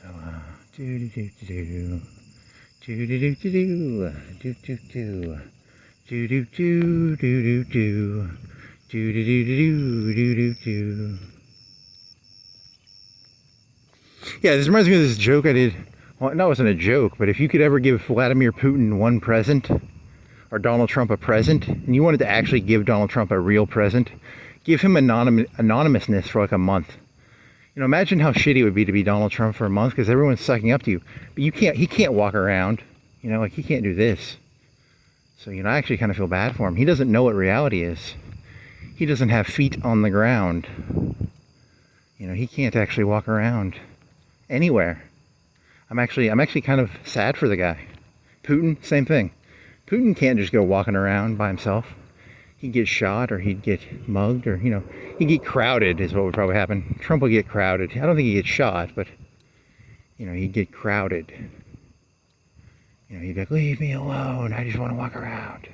do-do-do-do-do. Do-do-do-do-do. Do-do-do. Do-do-do-do-do-do. Do-do-do-do-do-do-do. Yeah, this reminds me of this joke I did. Well, no, it wasn't a joke, but if you could ever give Vladimir Putin one present, or Donald Trump a present, and you wanted to actually give Donald Trump a real present, give him anonymousness for like a month. Imagine how shitty it would be to be Donald Trump for a month, because everyone's sucking up to you. But he can't walk around. Like he can't do this. So, I actually kind of feel bad for him. He doesn't know what reality is. He doesn't have feet on the ground. He can't actually walk around anywhere. I'm actually kind of sad for the guy. Putin, same thing. Putin can't just go walking around by himself. He'd get shot, or he'd get mugged, or, he'd get crowded is what would probably happen. Trump would get crowded. I don't think he'd get shot, but, he'd get crowded. He'd be like, leave me alone. I just want to walk around.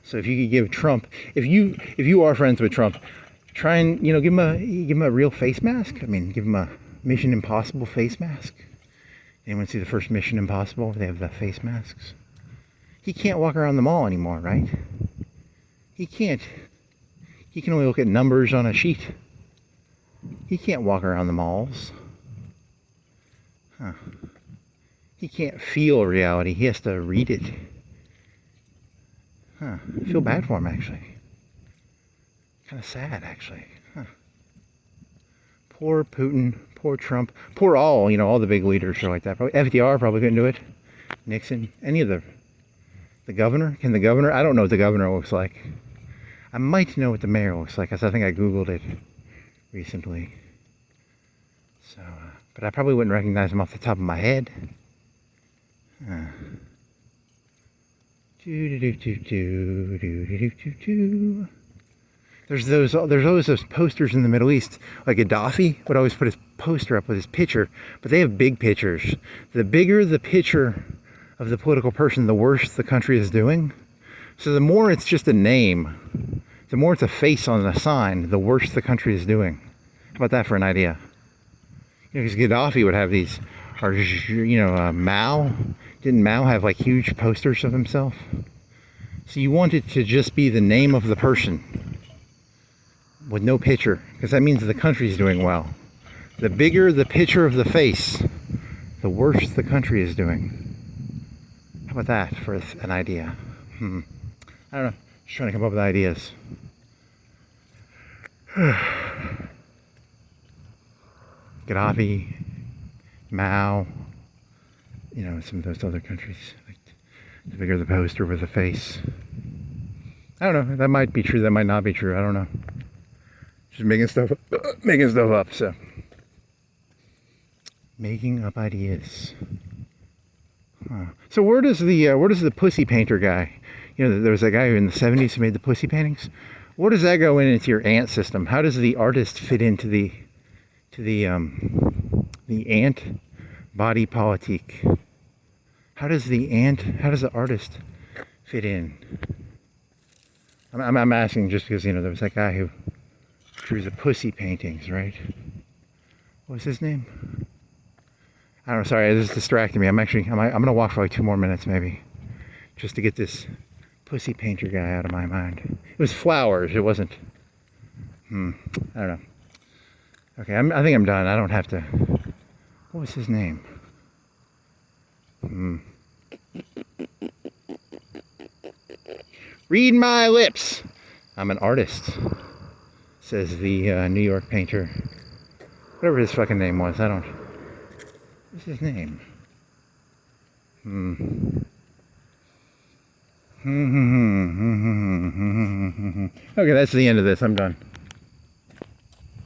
So if you could give Trump, if you are friends with Trump, try and, give him a real face mask. I mean, give him a Mission Impossible face mask. Anyone see the first Mission Impossible? They have the face masks. He can't walk around the mall anymore, right? He can't. He can only look at numbers on a sheet. He can't walk around the malls. He can't feel reality. He has to read it. I feel bad for him, actually. Kind of sad, actually. Poor Putin, poor Trump, poor all the big leaders are like that. Probably FDR probably couldn't do it. Nixon, any of the governor? Can the governor? I don't know what the governor looks like. I might know what the mayor looks like, because I think I Googled it recently. So, but I probably wouldn't recognize him off the top of my head. There's always those posters in the Middle East. Like Gaddafi would always put his poster up with his picture, but they have big pictures. The bigger the picture of the political person, the worse the country is doing. So the more it's just a name, the more it's a face on a sign, the worse the country is doing. How about that for an idea? Because Gaddafi would have these, or Mao. Didn't Mao have like huge posters of himself? So you want it to just be the name of the person with no picture, because that means the country's doing well. The bigger the picture of the face, the worse the country is doing. How about that for an idea? I don't know. Just trying to come up with ideas. Gaddafi, Mao, some of those other countries. Like the bigger the poster with the face. I don't know. That might be true. That might not be true. I don't know. Just making stuff up. So making up ideas. So where does the pussy painter guy? There was that guy in the 70s who made the pussy paintings. Where does that go into your ant system? How does the artist fit into the ant body politique? How does the artist fit in? I'm asking just because there was that guy who drew the pussy paintings, right? What was his name? I don't know. Sorry, this is distracting me. I'm gonna walk for like 2 more minutes maybe, just to get this pussy painter guy out of my mind. It was flowers. It wasn't. I don't know. Okay, I think I'm done. I don't have to. What was his name? Read my lips. I'm an artist, says the New York painter. Whatever his fucking name was. What's his name? Okay, that's the end of this. I'm done.